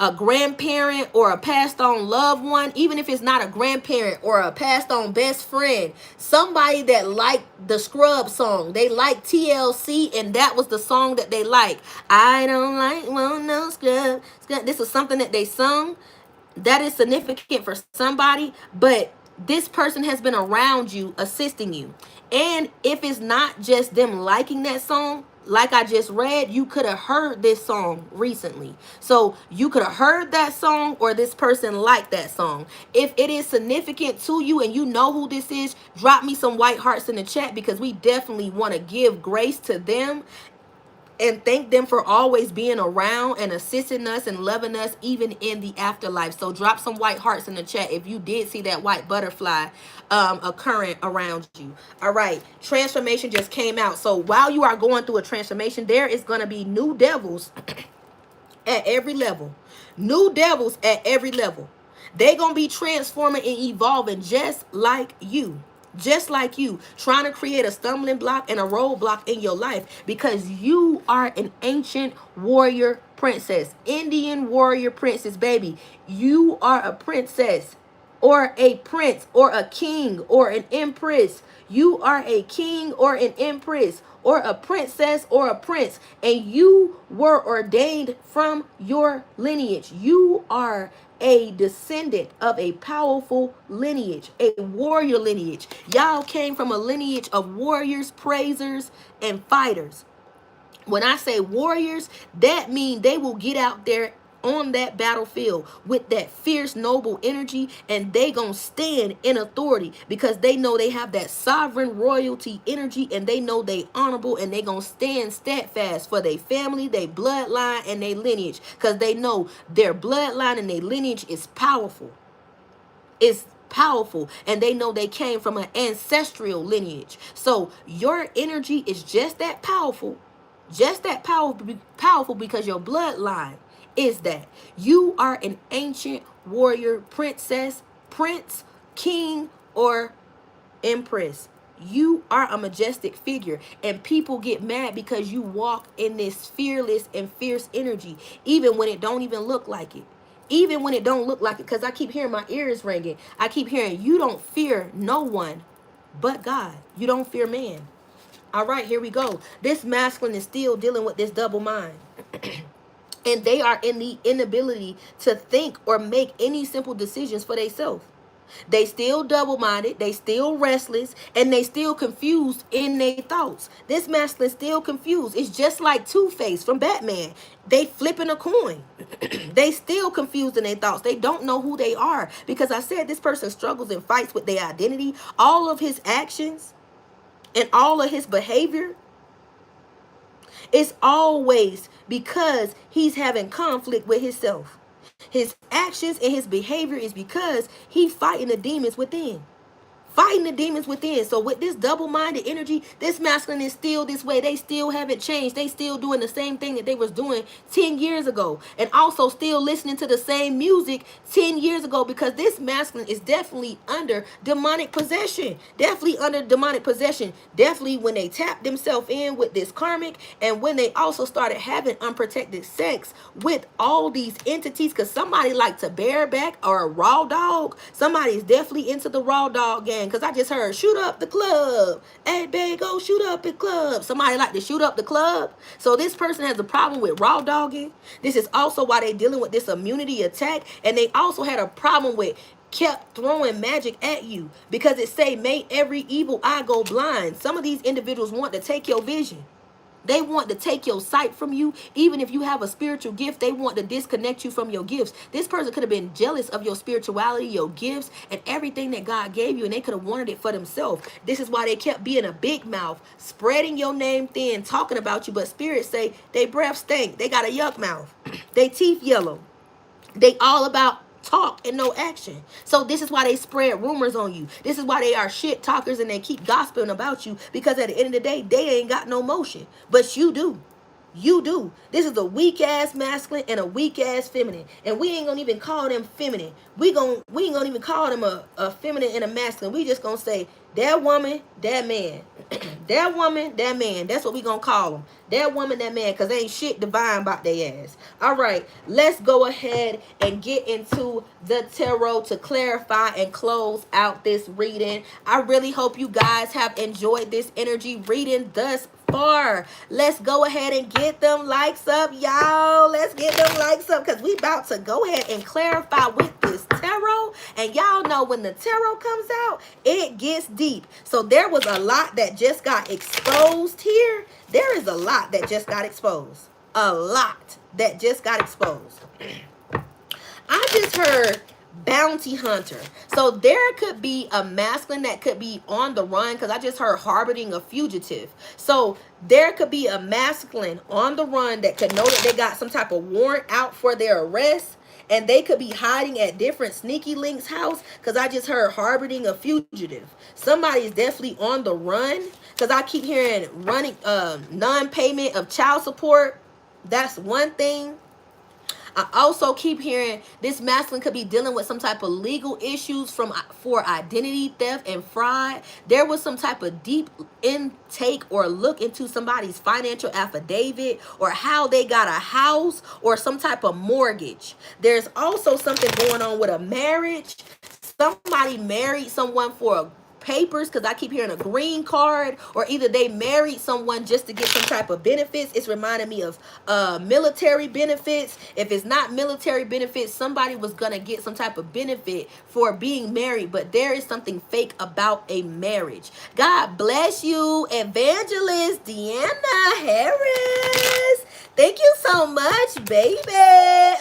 a grandparent or a passed on loved one, even if it's not a grandparent or a passed on best friend, somebody that liked the Scrub song. They like TLC, and that was the song that they like. I don't like want no scrub. This is something that they sung that is significant for somebody, but this person has been around you, assisting you. And if it's not just them liking that song, like I just read, you could have heard this song recently. So you could have heard that song, or this person liked that song. If it is significant to you and you know who this is, drop me some white hearts in the chat, because we definitely want to give grace to them and thank them for always being around and assisting us and loving us even in the afterlife. So drop some white hearts in the chat if you did see that white butterfly occurring around you. All right, transformation just came out. So while you are going through a transformation, there is going to be new devils at every level. New devils at every level. They're going to be transforming and evolving just like you. Just like you, trying to create a stumbling block and a roadblock in your life, because you are an ancient warrior princess, Indian warrior princess, baby. You are a princess, or a prince, or a king, or an empress. You are a king or an empress, or a princess or a prince, and you were ordained from your lineage. You are a descendant of a powerful lineage, a warrior lineage. Y'all came from a lineage of warriors, praisers, and fighters. When I say warriors, that means they will get out there on that battlefield with that fierce, noble energy, and they gonna stand in authority because they know they have that sovereign royalty energy, and they know they honorable, and they gonna stand steadfast for their family, their bloodline, and their lineage, because they know their bloodline and their lineage is powerful. It's powerful, and they know they came from an ancestral lineage. So your energy is just that powerful, powerful because your bloodline is that. You are an ancient warrior princess, prince, king, or empress. You are a majestic figure, and people get mad because you walk in this fearless and fierce energy, even when it don't even look like it. Even when it don't look like it, because I keep hearing my ears ringing. I keep hearing you don't fear no one but God. You don't fear man. All right, here we go. This masculine is still dealing with this double mind. And they are in the inability to think or make any simple decisions for themselves. They still double-minded, they still restless, and they still confused in their thoughts. This masculine still confused. It's just like Two-Face from Batman. They flipping a coin. They still confused in their thoughts. They don't know who they are, because I said this person struggles and fights with their identity. All of his actions and all of his behavior, it's always because he's having conflict with himself. His actions and his behavior is because he's fighting the demons within. Fighting the demons within. So with this double-minded energy, this masculine is still this way. They still haven't changed. They still doing the same thing that they was doing 10 years ago. And also still listening to the same music 10 years ago, because this masculine is definitely under demonic possession. Definitely under demonic possession. Definitely when they tap themselves in with this karmic, and when they also started having unprotected sex with all these entities, because somebody like to bareback or a raw dog. Somebody's definitely into the raw dog game, because I just heard shoot up the club. Hey, babe, go shoot up the club. Somebody like to shoot up the club. So this person has a problem with raw dogging. This is also why they're dealing with this immunity attack. And they also had a problem with kept throwing magic at you, because it say may every evil eye go blind. Some of these individuals want to take your vision. They want to take your sight from you. Even if you have a spiritual gift, they want to disconnect you from your gifts. This person could have been jealous of your spirituality, your gifts, and everything that God gave you, and they could have wanted it for themselves. This is why they kept being a big mouth, spreading your name thin, talking about you. But spirits say they breath stink. They got a yuck mouth. They teeth yellow. They all about talk and no action. So this is why they spread rumors on you. This is why they are shit talkers, and they keep gossiping about you, because at the end of the day, they ain't got no motion. But you do. You do. This is a weak ass masculine and a weak ass feminine, and we ain't gonna even call them feminine. We ain't gonna even call them a feminine and a masculine. We just gonna say that woman, that man. That woman, that man. That's what we gonna call them. That woman, that man, because they ain't shit divine about their ass. All right, let's go ahead and get into the tarot to clarify and close out this reading. I really hope you guys have enjoyed this energy reading thus far. Let's go ahead and get them likes up, y'all. Let's get them likes up, because we about to go ahead and clarify with this tarot. And y'all know when the tarot comes out, it gets deep. So there was a lot that just got exposed here. There is a lot that just got exposed. A lot that just got exposed. I just heard bounty hunter. So there could be a masculine that could be on the run, because I just heard harboring a fugitive. So there could be a masculine on the run that could know that they got some type of warrant out for their arrest, and they could be hiding at different sneaky links house, because I just heard harboring a fugitive. Somebody's definitely on the run, because I keep hearing running non-payment of child support. That's one thing. I also keep hearing this masculine could be dealing with some type of legal issues for identity theft and fraud. There was some type of deep intake or look into somebody's financial affidavit, or how they got a house, or some type of mortgage. There's also something going on with a marriage. Somebody married someone for a papers, because I keep hearing a green card, or either they married someone just to get some type of benefits. It's reminding me of military benefits. If it's not military benefits, somebody was gonna get some type of benefit for being married, but there is something fake about a marriage. God bless you, Evangelist Deanna Harris. Thank you so much, baby.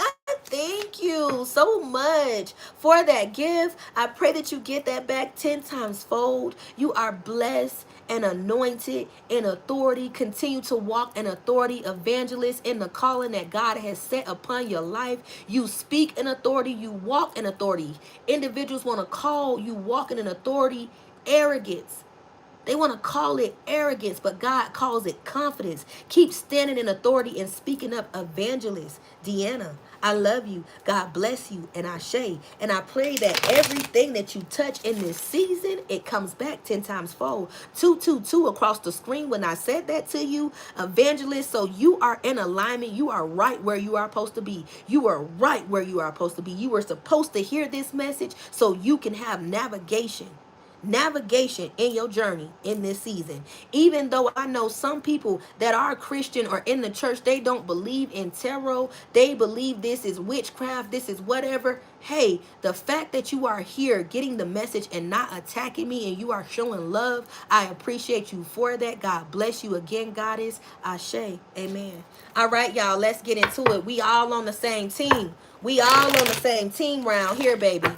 Thank you so much for that gift. I pray that you get that back 10 times fold. You are blessed and anointed in authority. Continue to walk in authority, evangelist, in the calling that God has set upon your life. You speak in authority. You walk in authority. Individuals want to call you walking in authority arrogance. They want to call it arrogance, but God calls it confidence. Keep standing in authority and speaking up, evangelist Deanna. I love you. God bless you. And Ashe. And I pray that everything that you touch in this season, it comes back 10 times fold. 222 across the screen when I said that to you, evangelist. So you are in alignment. You are right where you are supposed to be. You are right where you are supposed to be. You were supposed to hear this message so you can have navigation in your journey in this season. Even though I know some people that are Christian or in the church, they don't believe in tarot. They believe this is witchcraft, this is whatever. Hey, the fact that you are here getting the message and not attacking me, and you are showing love, I appreciate you for that. God bless you again, goddess. Ashe. Amen. All right, y'all, let's get into it. We all on the same team. We all on the same team round here, baby.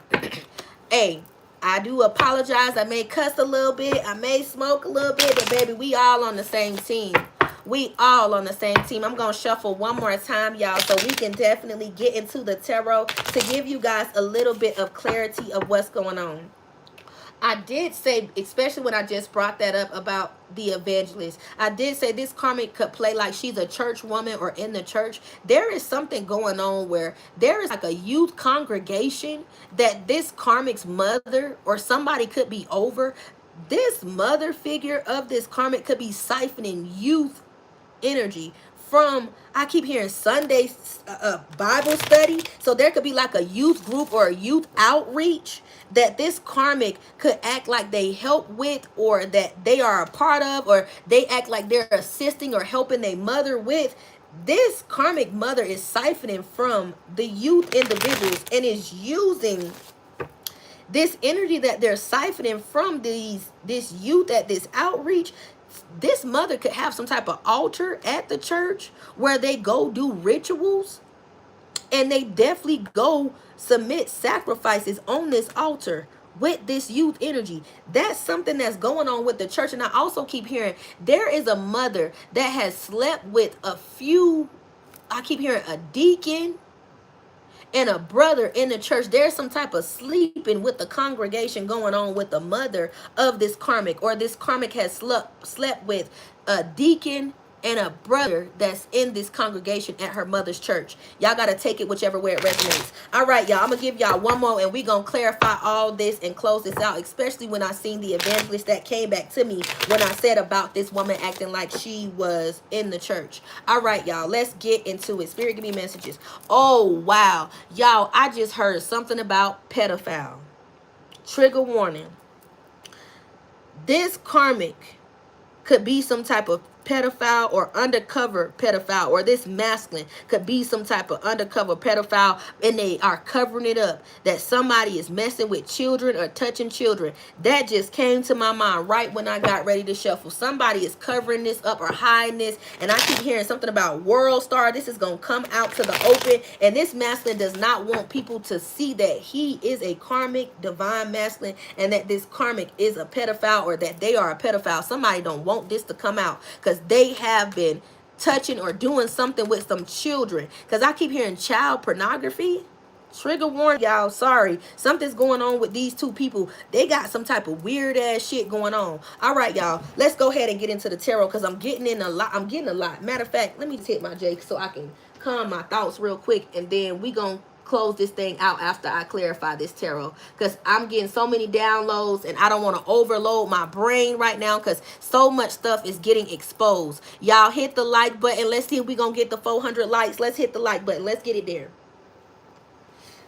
Hey, I do apologize. I may cuss a little bit. I may smoke a little bit. But, baby, we all on the same team. We all on the same team. I'm going to shuffle one more time, y'all, so we can definitely get into the tarot to give you guys a little bit of clarity of what's going on. I did say, especially when I just brought that up about the evangelist, I did say this karmic could play like she's a church woman or in the church. There is something going on where there is like a youth congregation that this karmic's mother or somebody could be over. This mother figure of this karmic could be siphoning youth energy from, I keep hearing Sunday Bible study. So there could be like a youth group or a youth outreach that this karmic could act like they help with, or that they are a part of, or they act like they're assisting or helping their mother with. This karmic mother is siphoning from the youth individuals and is using this energy that they're siphoning from this youth at this outreach. This mother could have some type of altar at the church where they go do rituals, and they definitely go submit sacrifices on this altar with this youth energy. That's something that's going on with the church. And I also keep hearing there is a mother that has slept with a few, I keep hearing a deacon and a brother in the church. There's some type of sleeping with the congregation going on with the mother of this karmic, or this karmic has slept with a deacon and a brother that's in this congregation at her mother's church. Y'all got to take it whichever way it resonates. All right, y'all, I'm going to give y'all one more, and we're going to clarify all this and close this out, especially when I seen the evangelist that came back to me when I said about this woman acting like she was in the church. All right, y'all, let's get into it. Spirit, give me messages. Oh, wow. Y'all, I just heard something about pedophile. Trigger warning. This karmic could be some type of pedophile or undercover pedophile, or this masculine could be some type of undercover pedophile, and they are covering it up, that somebody is messing with children or touching children. That just came to my mind right when I got ready to shuffle. Somebody is covering this up or hiding this, and I keep hearing something about world star. This is going to come out to the open, and this masculine does not want people to see that he is a karmic divine masculine, and that this karmic is a pedophile, or that they are a pedophile. Somebody don't want this to come out, because they have been touching or doing something with some children. Because I keep hearing child pornography. Trigger warning, y'all. Sorry. Something's going on with these two people. They got some type of weird ass shit going on. All right, y'all. Let's go ahead and get into the tarot, because I'm getting in a lot. I'm getting a lot. Matter of fact, let me just hit my J so I can calm my thoughts real quick, and then we gonna close this thing out after I clarify this tarot, because I'm getting so many downloads and I don't want to overload my brain right now, because so much stuff is getting exposed. Y'all hit the like button. Let's see if we're gonna get the 400 likes. Let's hit the like button. Let's get it there.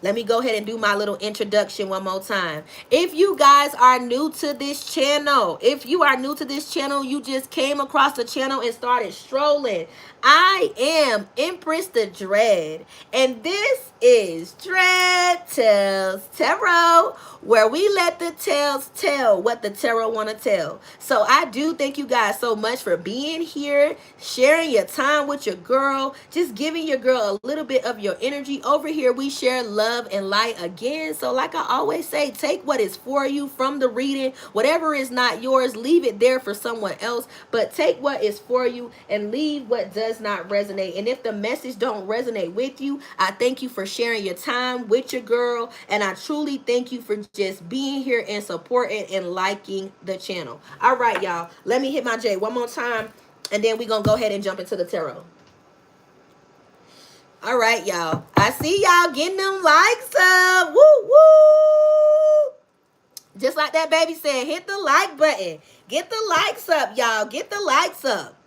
Let me go ahead and do my little introduction one more time. If you guys are new to this channel, you just came across the channel and started strolling. I am EmpressDaDread, and this is Dread Tales Tarot, where we let the tales tell what the tarot want to tell. So I do thank you guys so much for being here, sharing your time with your girl, just giving your girl a little bit of your energy. Over here, we share love and light again. So like I always say, take what is for you from the reading. Whatever is not yours, leave it there for someone else. But take what is for you and leave what does not resonate. And if the message don't resonate with you, I thank you for sharing your time with your girl. And I truly thank you for just being here and supporting and liking the channel. All right, y'all. Let me hit my J one more time, and then we're going to go ahead and jump into the tarot. All right, y'all. I see y'all getting them likes up. Woo, woo. Just like that baby said, hit the like button. Get the likes up, y'all. Get the likes up.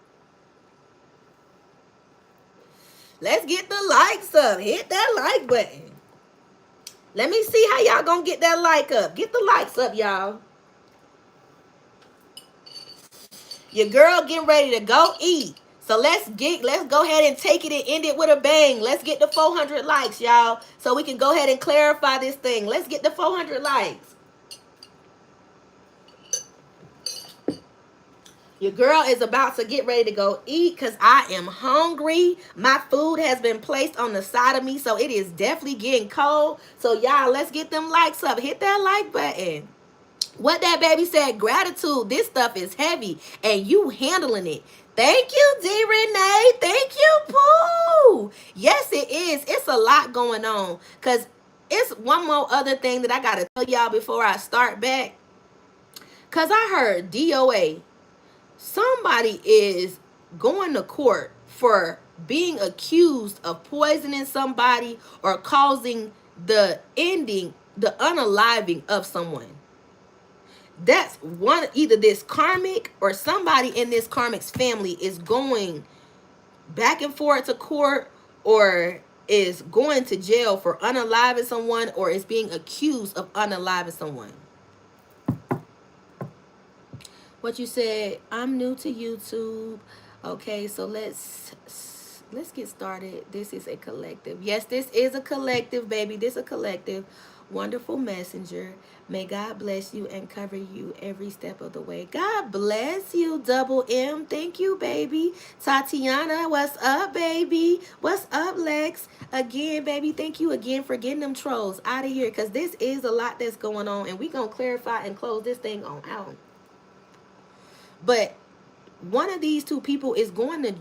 Let's get the likes up. Hit that like button. Let me see how y'all gonna get that like up. Get the likes up, y'all. Your girl getting ready to go eat. So let's go ahead and take it and end it with a bang. Let's get the 400 likes, y'all, so we can go ahead and clarify this thing. Let's get the 400 likes. Your girl is about to get ready to go eat, because I am hungry. My food has been placed on the side of me, so it is definitely getting cold. So y'all, let's get them likes up. Hit that like button. What that baby said, gratitude. This stuff is heavy and you handling it. Thank you, D. Renee. Thank you, Pooh. Yes, it is. It's a lot going on. Because it's one more other thing that I got to tell y'all before I start back. Because I heard DOA. Somebody is going to court for being accused of poisoning somebody or causing the ending, the unaliving of someone. That's one, either this karmic or somebody in this karmic's family is going back and forth to court or is going to jail for unaliving someone or is being accused of unaliving someone. What you said, I'm new to YouTube. Okay, so let's get started. This is a collective. Yes, this is a collective, baby. This is a collective. Wonderful messenger. May God bless you and cover you every step of the way. God bless you, Double M. Thank you, baby. Tatiana, what's up, baby? What's up, Lex? Again, baby, thank you again for getting them trolls out of here, because this is a lot that's going on, and we're going to clarify and close this thing on out. But one of these two people is going to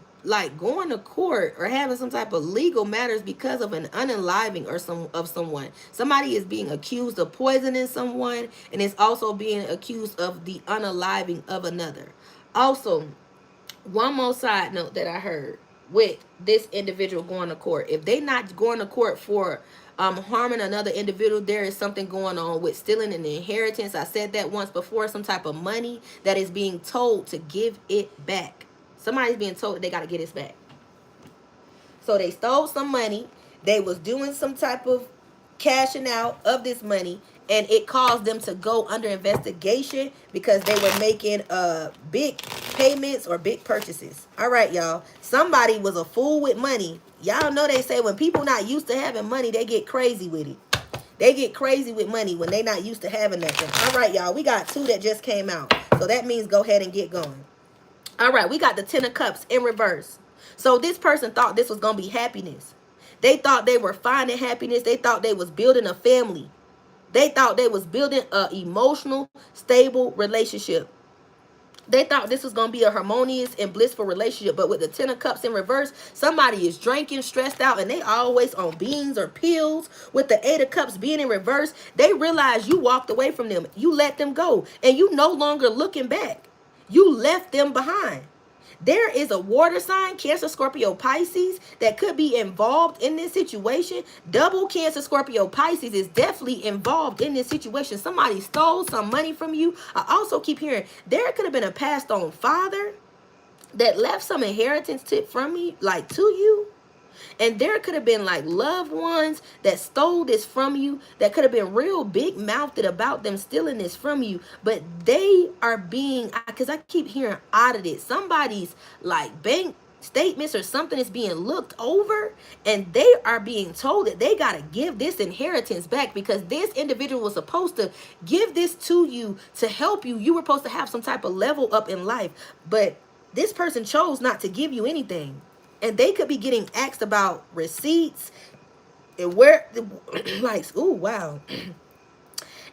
court or having some type of legal matters because of an unaliving or someone. Somebody is being accused of poisoning someone and is also being accused of the unaliving of another. Also, one more side note that I heard with this individual going to court. If they not going to court for harming another individual, there is something going on with stealing an inheritance. I said that once before, some type of money that is being told to give it back. Somebody's being told that they got to get this back. So they stole some money. They was doing some type of cashing out of this money, and it caused them to go under investigation because they were making big payments or big purchases. All right, y'all. Somebody was a fool with money. Y'all know they say when people not used to having money, they get crazy with it. They get crazy with money when they not used to having nothing. All right, y'all. We got two that just came out. So that means go ahead and get going. All right, we got the Ten of Cups in reverse. So this person thought this was going to be happiness. They thought they were finding happiness. They thought they was building a family. They thought they was building an emotional, stable relationship. They thought this was going to be a harmonious and blissful relationship. But with the Ten of Cups in reverse, somebody is drinking, stressed out, and they always on beans or pills. With the Eight of Cups being in reverse, they realize you walked away from them. You let them go. And you no longer looking back. You left them behind. There is a water sign, Cancer, Scorpio, Pisces, that could be involved in this situation. Double Cancer, Scorpio, Pisces is definitely involved in this situation. Somebody stole some money from you. I also keep hearing there could have been a passed on father that left some inheritance tip from me, like to you. And there could have been like loved ones that stole this from you, that could have been real big mouthed about them stealing this from you. But they are being, because I keep hearing audited. Somebody's like bank statements or something is being looked over, and they are being told that they got to give this inheritance back because this individual was supposed to give this to you to help you. You were supposed to have some type of level up in life, but this person chose not to give you anything. And they could be getting asked about receipts and where, like, oh, wow.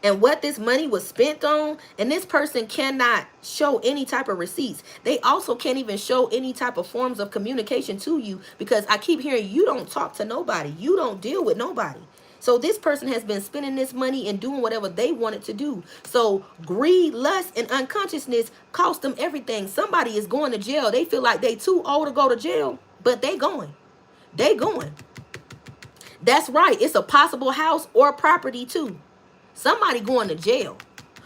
And what this money was spent on. And this person cannot show any type of receipts. They also can't even show any type of forms of communication to you because I keep hearing you don't talk to nobody. You don't deal with nobody. So this person has been spending this money and doing whatever they wanted to do. So greed, lust, and unconsciousness cost them everything. Somebody is going to jail. They feel like they too old to go to jail, but they going. They going. That's right. It's a possible house or property too. Somebody going to jail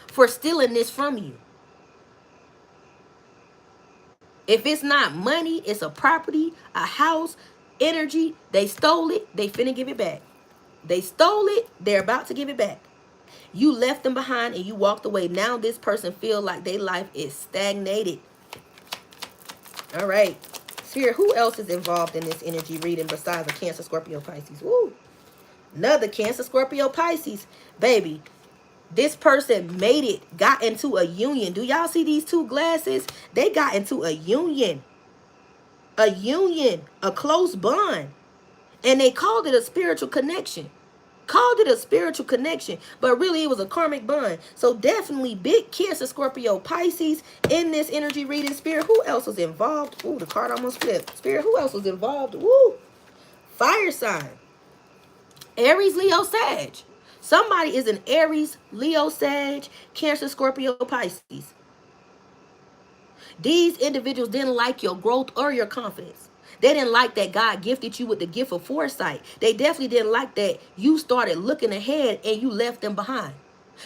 for stealing this from you. If it's not money, it's a property, a house, energy. They stole it. They finna give it back. They stole it. They're about to give it back. You left them behind and you walked away. Now this person feel like their life is stagnated. All right. Spirit, who else is involved in this energy reading besides a Cancer, Scorpio, Pisces? Woo. Another Cancer, Scorpio, Pisces. Baby, this person made it, got into a union. Do y'all see these two glasses? They got into a union. A close bond. And they called it a spiritual connection. Called it a spiritual connection, but really it was a karmic bond. So definitely big Cancer, Scorpio, Pisces in this energy reading. Spirit, who else was involved? Ooh, the card almost flipped. Spirit, who else was involved? Woo! Fire sign. Aries, Leo, Sag. Somebody is an Aries, Leo, Sag, Cancer, Scorpio, Pisces. These individuals didn't like your growth or your confidence. They didn't like that God gifted you with the gift of foresight. They definitely didn't like that you started looking ahead and you left them behind.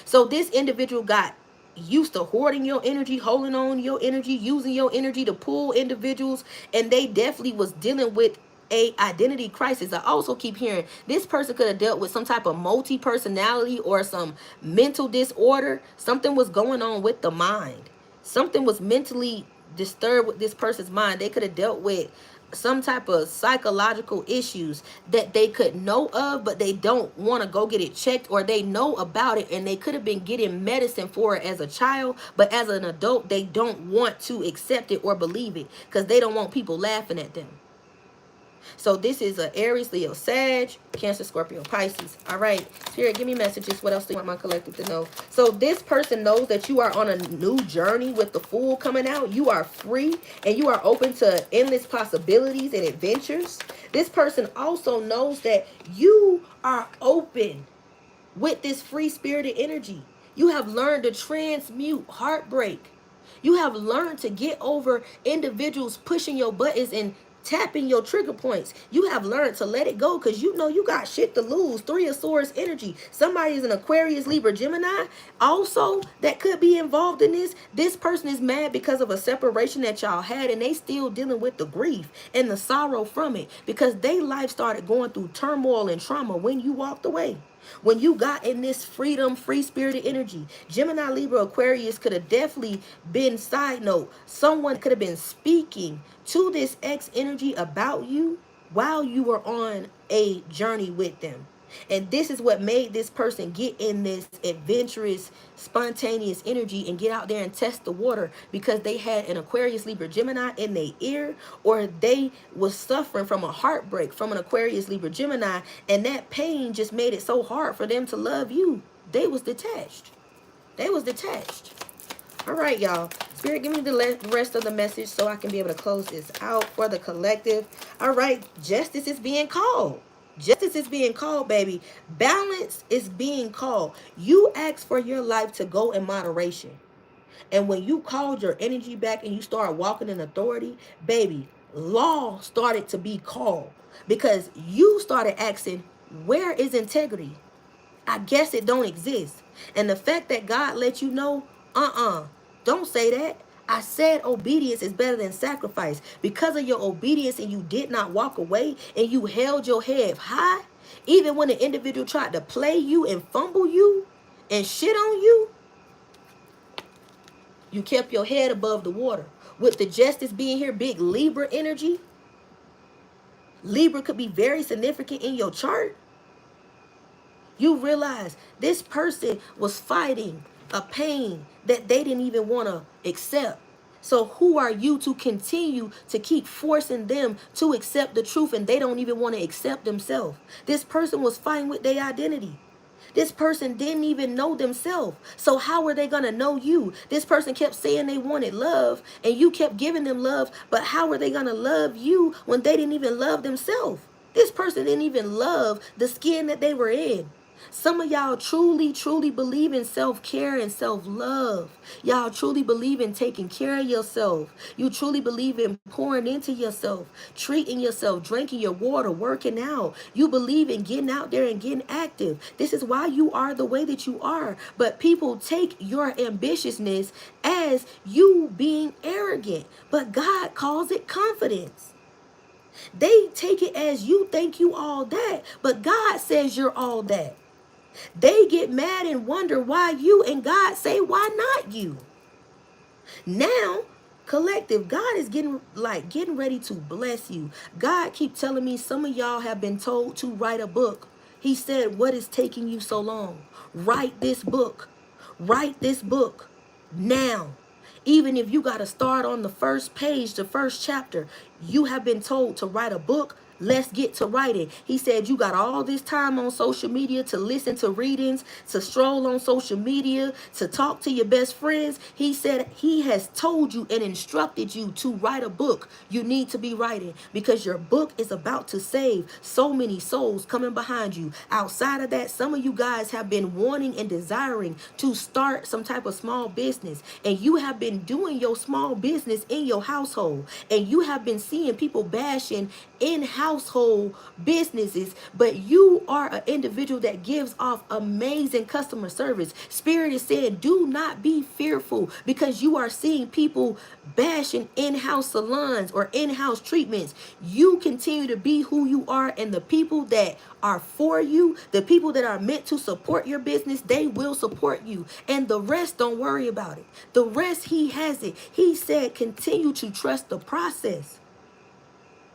So this individual got used to hoarding your energy, holding on to your energy, using your energy to pull individuals, and they definitely was dealing with a identity crisis. I also keep hearing this person could have dealt with some type of multi-personality or some mental disorder. Something was going on with the mind. Something was mentally disturbed with this person's mind. They could have dealt with some type of psychological issues that they could know of, but they don't want to go get it checked, or they know about it and they could have been getting medicine for it as a child, but as an adult they don't want to accept it or believe it because they don't want people laughing at them. So this is a Aries, Leo, Sag, Cancer, Scorpio, Pisces. All right, Spirit, give me messages. What else do you want my collective to know? So this person knows that you are on a new journey with the Fool coming out. You are free and you are open to endless possibilities and adventures. This person also knows that you are open with this free-spirited energy. You have learned to transmute heartbreak. You have learned to get over individuals pushing your buttons and tapping your trigger points. You have learned to let it go because you know you got shit to lose. Three of Swords energy. Somebody is an Aquarius, Libra, Gemini. Also, that could be involved in this. This person is mad because of a separation that y'all had, and they still dealing with the grief and the sorrow from it because their life started going through turmoil and trauma when you walked away. When you got in this freedom, free-spirited energy. Gemini, Libra, Aquarius could have definitely been, side note, someone could have been speaking to this X energy about you while you were on a journey with them. And this is what made this person get in this adventurous, spontaneous energy and get out there and test the water, because they had an Aquarius, Libra, Gemini in their ear, or they was suffering from a heartbreak from an Aquarius, Libra, Gemini, and that pain just made it so hard for them to love you. They was detached. They was detached. All right, y'all. Spirit, give me the rest of the message so I can be able to close this out for the collective. All right, justice is being called. Justice is being called, baby. Balance is being called. You asked for your life to go in moderation. And when you called your energy back and you started walking in authority, baby, law started to be called. Because you started asking, where is integrity? I guess it don't exist. And the fact that God let you know, don't say that. I said obedience is better than sacrifice. Because of your obedience and you did not walk away and you held your head high, even when the individual tried to play you and fumble you and shit on you, you kept your head above the water. With the justice being here, big Libra energy, Libra could be very significant in your chart. You realize this person was fighting a pain that they didn't even want to accept. So who are you to continue to keep forcing them to accept the truth and they don't even want to accept themselves? This person was fighting with their identity. This person didn't even know themselves. So how are they going to know you? This person kept saying they wanted love and you kept giving them love. But how are they going to love you when they didn't even love themselves? This person didn't even love the skin that they were in. Some of y'all truly, truly believe in self-care and self-love. Y'all truly believe in taking care of yourself. You truly believe in pouring into yourself, treating yourself, drinking your water, working out. You believe in getting out there and getting active. This is why you are the way that you are. But people take your ambitiousness as you being arrogant. But God calls it confidence. They take it as you think you all that. But God says you're all that. They get mad and wonder why you, and God say, why not you? Now, collective, God is getting ready to bless you. God keep telling me some of y'all have been told to write a book. He said, what is taking you so long? Write this book. Write this book now. Even if you got to start on the first page, the first chapter, you have been told to write a book. Let's get to writing. He said, you got all this time on social media to listen to readings, to stroll on social media, to talk to your best friends. He said he has told you and instructed you to write a book. You need to be writing because your book is about to save so many souls coming behind you. Outside of that, some of you guys have been wanting and desiring to start some type of small business, and you have been doing your small business in your household, and you have been seeing people bashing in household businesses, but you are an individual that gives off amazing customer service. Spirit is saying, do not be fearful because you are seeing people bashing in-house salons or in-house treatments. You continue to be who you are, and the people that are for you, the people that are meant to support your business, they will support you. And the rest, don't worry about it. The rest, he has it. He said, continue to trust the process.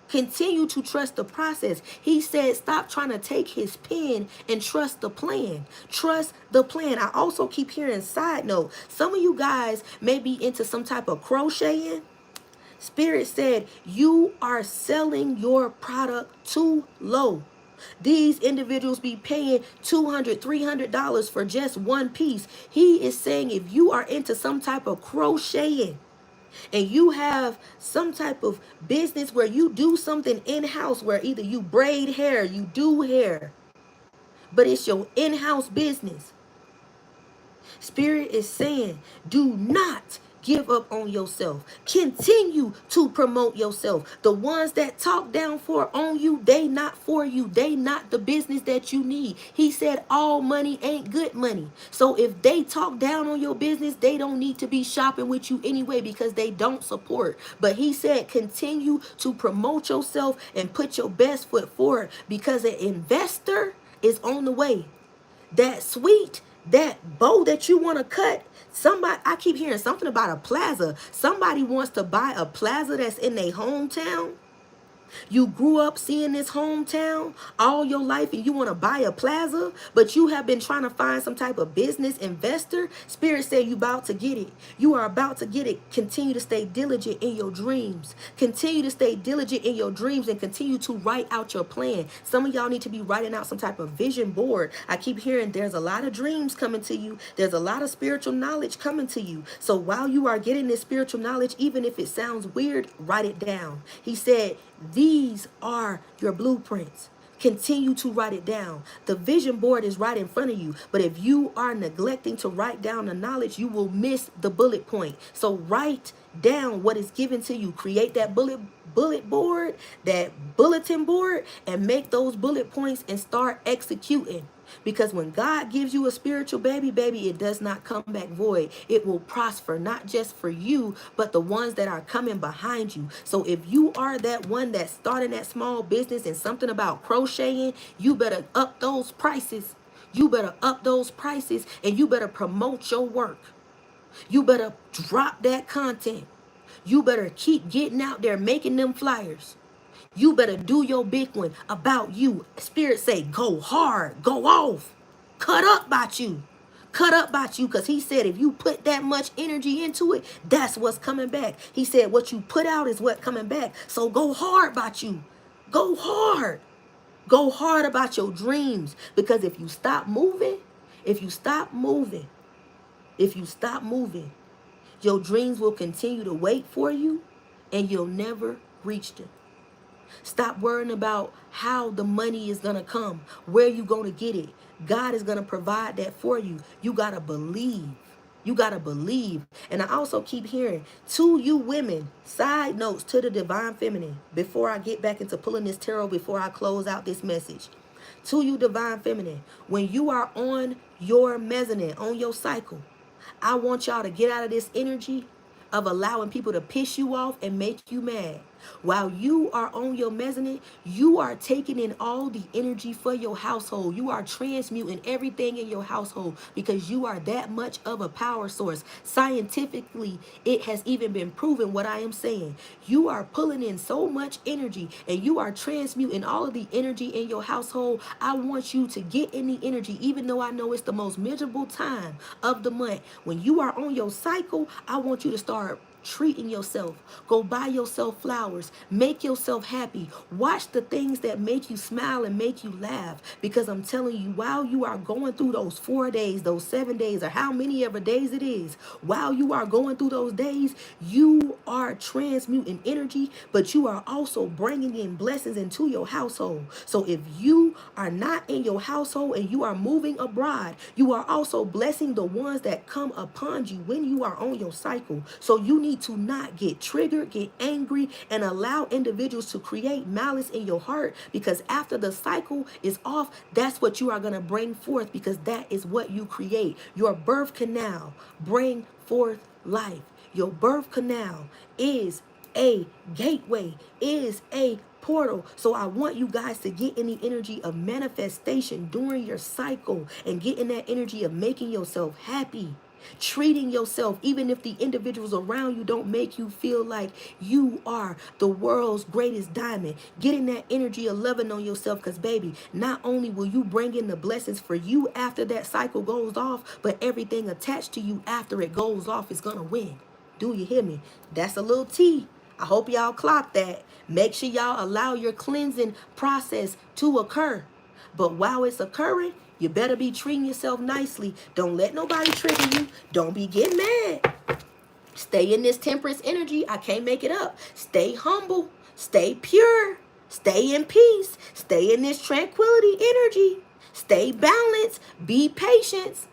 Continue to trust the process. He said, stop trying to take his pen and trust the plan. Trust the plan. I also keep hearing, side note, some of you guys may be into some type of crocheting. Spirit said, you are selling your product too low. These individuals be paying $200, $300 for just one piece. He is saying, if you are into some type of crocheting, and you have some type of business where you do something in-house, where either you braid hair, you do hair, but it's your in-house business, Spirit is saying, do not give up on yourself. Continue to promote yourself. The ones that talk down on you, they not for you. They not the business that you need. He said all money ain't good money. So if they talk down on your business, they don't need to be shopping with you anyway because they don't support. But he said continue to promote yourself and put your best foot forward because an investor is on the way. That sweet, that bow that you want to cut, somebody, I keep hearing something about a plaza. Somebody wants to buy a plaza that's in their hometown. You grew up seeing this hometown all your life and you want to buy a plaza, but you have been trying to find some type of business investor. Spirit said you about to get it. You are about to get it. Continue to stay diligent in your dreams. Continue to stay diligent in your dreams and continue to write out your plan. Some of y'all need to be writing out some type of vision board. I keep hearing there's a lot of dreams coming to you. There's a lot of spiritual knowledge coming to you. So while you are getting this spiritual knowledge, even if it sounds weird, write it down. He said, these are your blueprints. Continue to write it down. The vision board is right in front of you. But if you are neglecting to write down the knowledge, you will miss the bullet point. So write down what is given to you. Create that bullet board, that bulletin board, and make those bullet points and start executing. Because when God gives you a spiritual baby, it does not come back void. It will prosper, not just for you, but the ones that are coming behind you. So if you are that one that's starting that small business and something about crocheting, you better up those prices. You better up those prices and you better promote your work. You better drop that content. You better keep getting out there making them flyers. You better do your big one about you. Spirit say, go hard, go off, cut up about you. Cut up about you, because he said if you put that much energy into it, that's what's coming back. He said what you put out is what's coming back. So go hard about you. Go hard. Go hard about your dreams. Because if you stop moving, if you stop moving, your dreams will continue to wait for you and you'll never reach them. Stop worrying about how the money is going to come, where you going to get it. God is going to provide that for you. You got to believe. You got to believe. And I also keep hearing, to you women, side notes to the divine feminine, before I get back into pulling this tarot, before I close out this message. To you divine feminine, when you are on your mezzanine, on your cycle, I want y'all to get out of this energy of allowing people to piss you off and make you mad. While you are on your mezzanine, you are taking in all the energy for your household. You are transmuting everything in your household because you are that much of a power source. Scientifically, it has even been proven what I am saying. You are pulling in so much energy and you are transmuting all of the energy in your household. I want you to get in the energy, even though I know it's the most miserable time of the month. When you are on your cycle, I want you to start treating yourself. Go buy yourself flowers. Make yourself happy. Watch the things that make you smile and make you laugh. Because I'm telling you, while you are going through those 4 days, those 7 days, or how many ever days it is, while you are going through those days, you are transmuting energy, but you are also bringing in blessings into your household. So if you are not in your household and you are moving abroad, you are also blessing the ones that come upon you when you are on your cycle. So you need to not get triggered, get angry, and allow individuals to create malice in your heart, because after the cycle is off, that's what you are going to bring forth, because that is what you create. Your birth canal bring forth life. Your birth canal is a gateway, is a portal. So I want you guys to get in the energy of manifestation during your cycle and get in that energy of making yourself happy, treating yourself, even if the individuals around you don't make you feel like you are the world's greatest diamond. Get in that energy of loving on yourself, because baby, not only will you bring in the blessings for you after that cycle goes off, but everything attached to you after it goes off is gonna win. Do you hear me? That's a little tea. I hope y'all clock that. Make sure y'all allow your cleansing process to occur. But while it's occurring, you better be treating yourself nicely. Don't let nobody trigger you. Don't be getting mad. Stay in this temperance energy. I can't make it up. Stay humble. Stay pure. Stay in peace. Stay in this tranquility energy. Stay balanced. Be patient.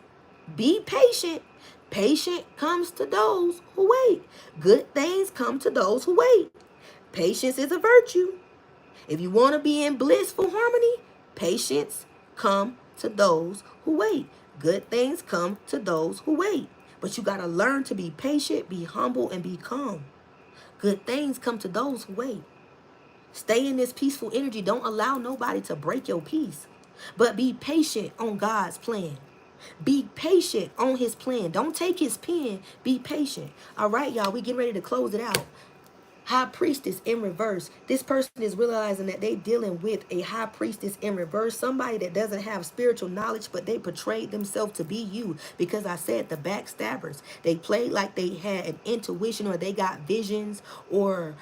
Be patient. Patient comes to those who wait. Good things come to those who wait. Patience is a virtue. If you want to be in blissful harmony, patience come to those who wait. Good things come to those who wait. But you got to learn to be patient, be humble, and be calm. Good things come to those who wait. Stay in this peaceful energy. Don't allow nobody to break your peace. But be patient on God's plan. Be patient on his plan. Don't take his pen. Be patient. All right, y'all. We getting ready to close it out. High priestess in reverse. This person is realizing that they dealing with a high priestess in reverse. Somebody that doesn't have spiritual knowledge, but they portrayed themselves to be you. Because I said the backstabbers. They played like they had an intuition, or they got visions or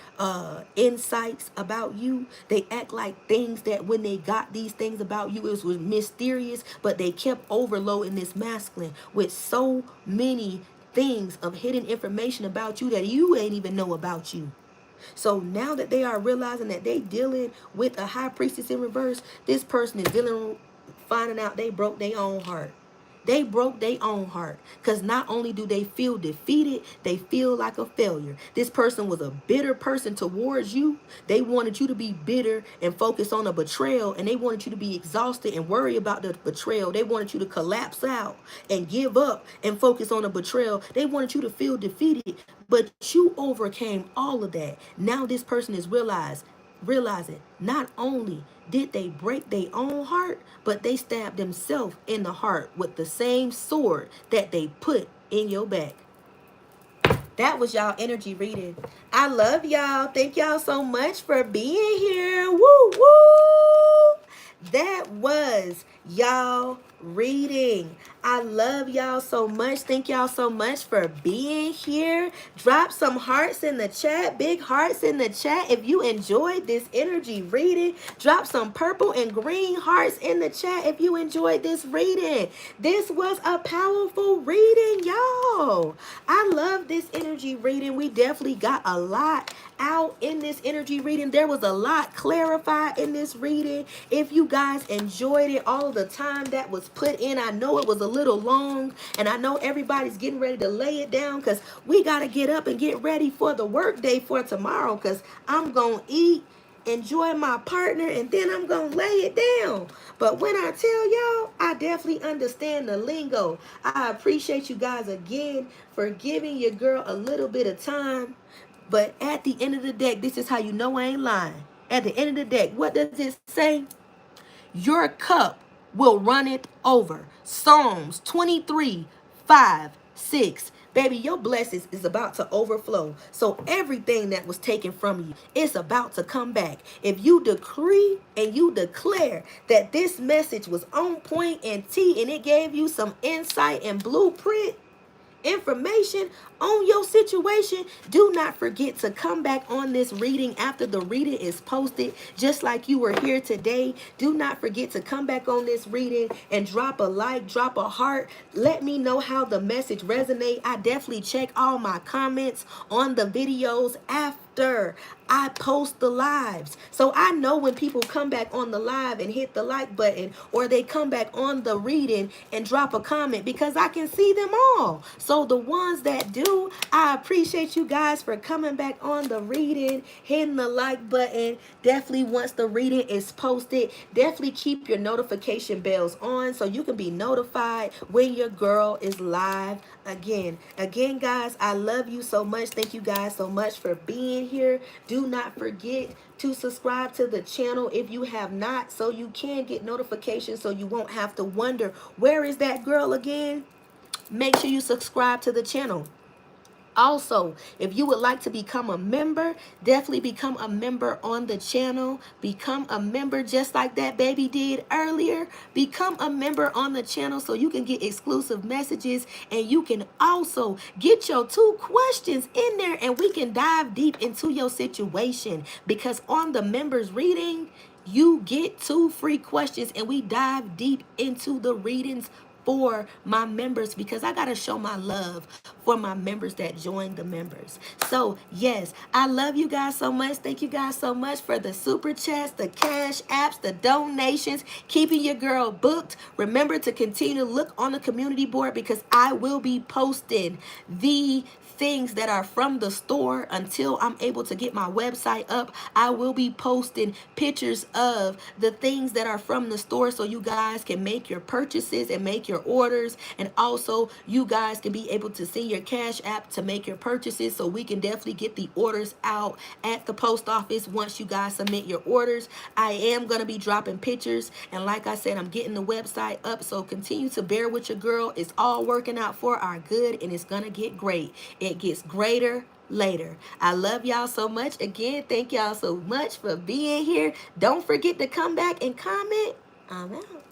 insights about you. They act like things that when they got these things about you, it was mysterious, but they kept overloading this masculine with so many things of hidden information about you that you ain't even know about you. So now that they are realizing that they dealing with a high priestess in reverse, this person is finding out they broke their own heart. They broke their own heart, because not only do they feel defeated, they feel like a failure. This person was a bitter person towards you. They wanted you to be bitter and focus on a betrayal, and they wanted you to be exhausted and worry about the betrayal. They wanted you to collapse out and give up and focus on a betrayal. They wanted you to feel defeated, but you overcame all of that. Now this person is realizing not only did they break their own heart, but they stabbed themselves in the heart with the same sword that they put in your back. That was y'all energy reading. I love y'all. Thank y'all so much for being here. Woo, woo. That was y'all reading. I love y'all so much. Thank y'all so much for being here. Drop some hearts in the chat, big hearts in the chat if you enjoyed this energy reading. Drop some purple and green hearts in the chat if you enjoyed this reading. This was a powerful reading, y'all. I love this energy reading. We definitely got a lot out in this energy reading. There was a lot clarified in this reading. If you guys enjoyed it, all of the time that was put in, I know it was a little long, and I know everybody's getting ready to lay it down, because we got to get up and get ready for the work day for tomorrow, because I'm going to eat, enjoy my partner, and then I'm going to lay it down. But when I tell y'all, I definitely understand the lingo. I appreciate you guys again for giving your girl a little bit of time. But at the end of the deck, this is how you know I ain't lying. At the end of the deck, what does it say? Your cup will run it over. Psalms 23, 5, 6. Baby, your blessings is about to overflow. So everything that was taken from you, it's about to come back. If you decree and you declare that this message was on point and tea, and it gave you some insight and blueprint information, on your situation, do not forget to come back on this reading after the reading is posted, just like you were here today. Do not forget to come back on this reading and drop a like, drop a heart. Let me know how the message resonate. I definitely check all my comments on the videos after I post the lives. So I know when people come back on the live and hit the like button, or they come back on the reading and drop a comment, because I can see them all. So the ones that do, I appreciate you guys for coming back on the reading, hitting the like button. Definitely once the reading is posted, definitely keep your notification bells on so you can be notified when your girl is live again. Again, guys, I love you so much. Thank you guys so much for being here. Do not forget to subscribe to the channel if you have not, so you can get notifications, so you won't have to wonder, where is that girl again? Make sure you subscribe to the channel. Also, if you would like to become a member, definitely become a member on the channel. Become a member just like that baby did earlier. Become a member on the channel so you can get exclusive messages, and you can also get your 2 questions in there, and we can dive deep into your situation, because on the members reading, you get 2 free questions, and we dive deep into the readings for my members, because I got to show my love for my members that join the members. So yes, I love you guys so much. Thank you guys so much for the super chats, the cash apps, the donations, keeping your girl booked. Remember to continue to look on the community board, because I will be posting the things that are from the store until I'm able to get my website up. I will be posting pictures of the things that are from the store, so you guys can make your purchases and make your orders, and also you guys can be able to see your cash app to make your purchases, so we can definitely get the orders out at the post office once you guys submit your orders. I am going to be dropping pictures, and like I said, I'm getting the website up, so continue to bear with your girl. It's all working out for our good, and it's going to get great. It gets greater later. I love y'all so much. Again, thank y'all so much for being here. Don't forget to come back and comment. I'm out.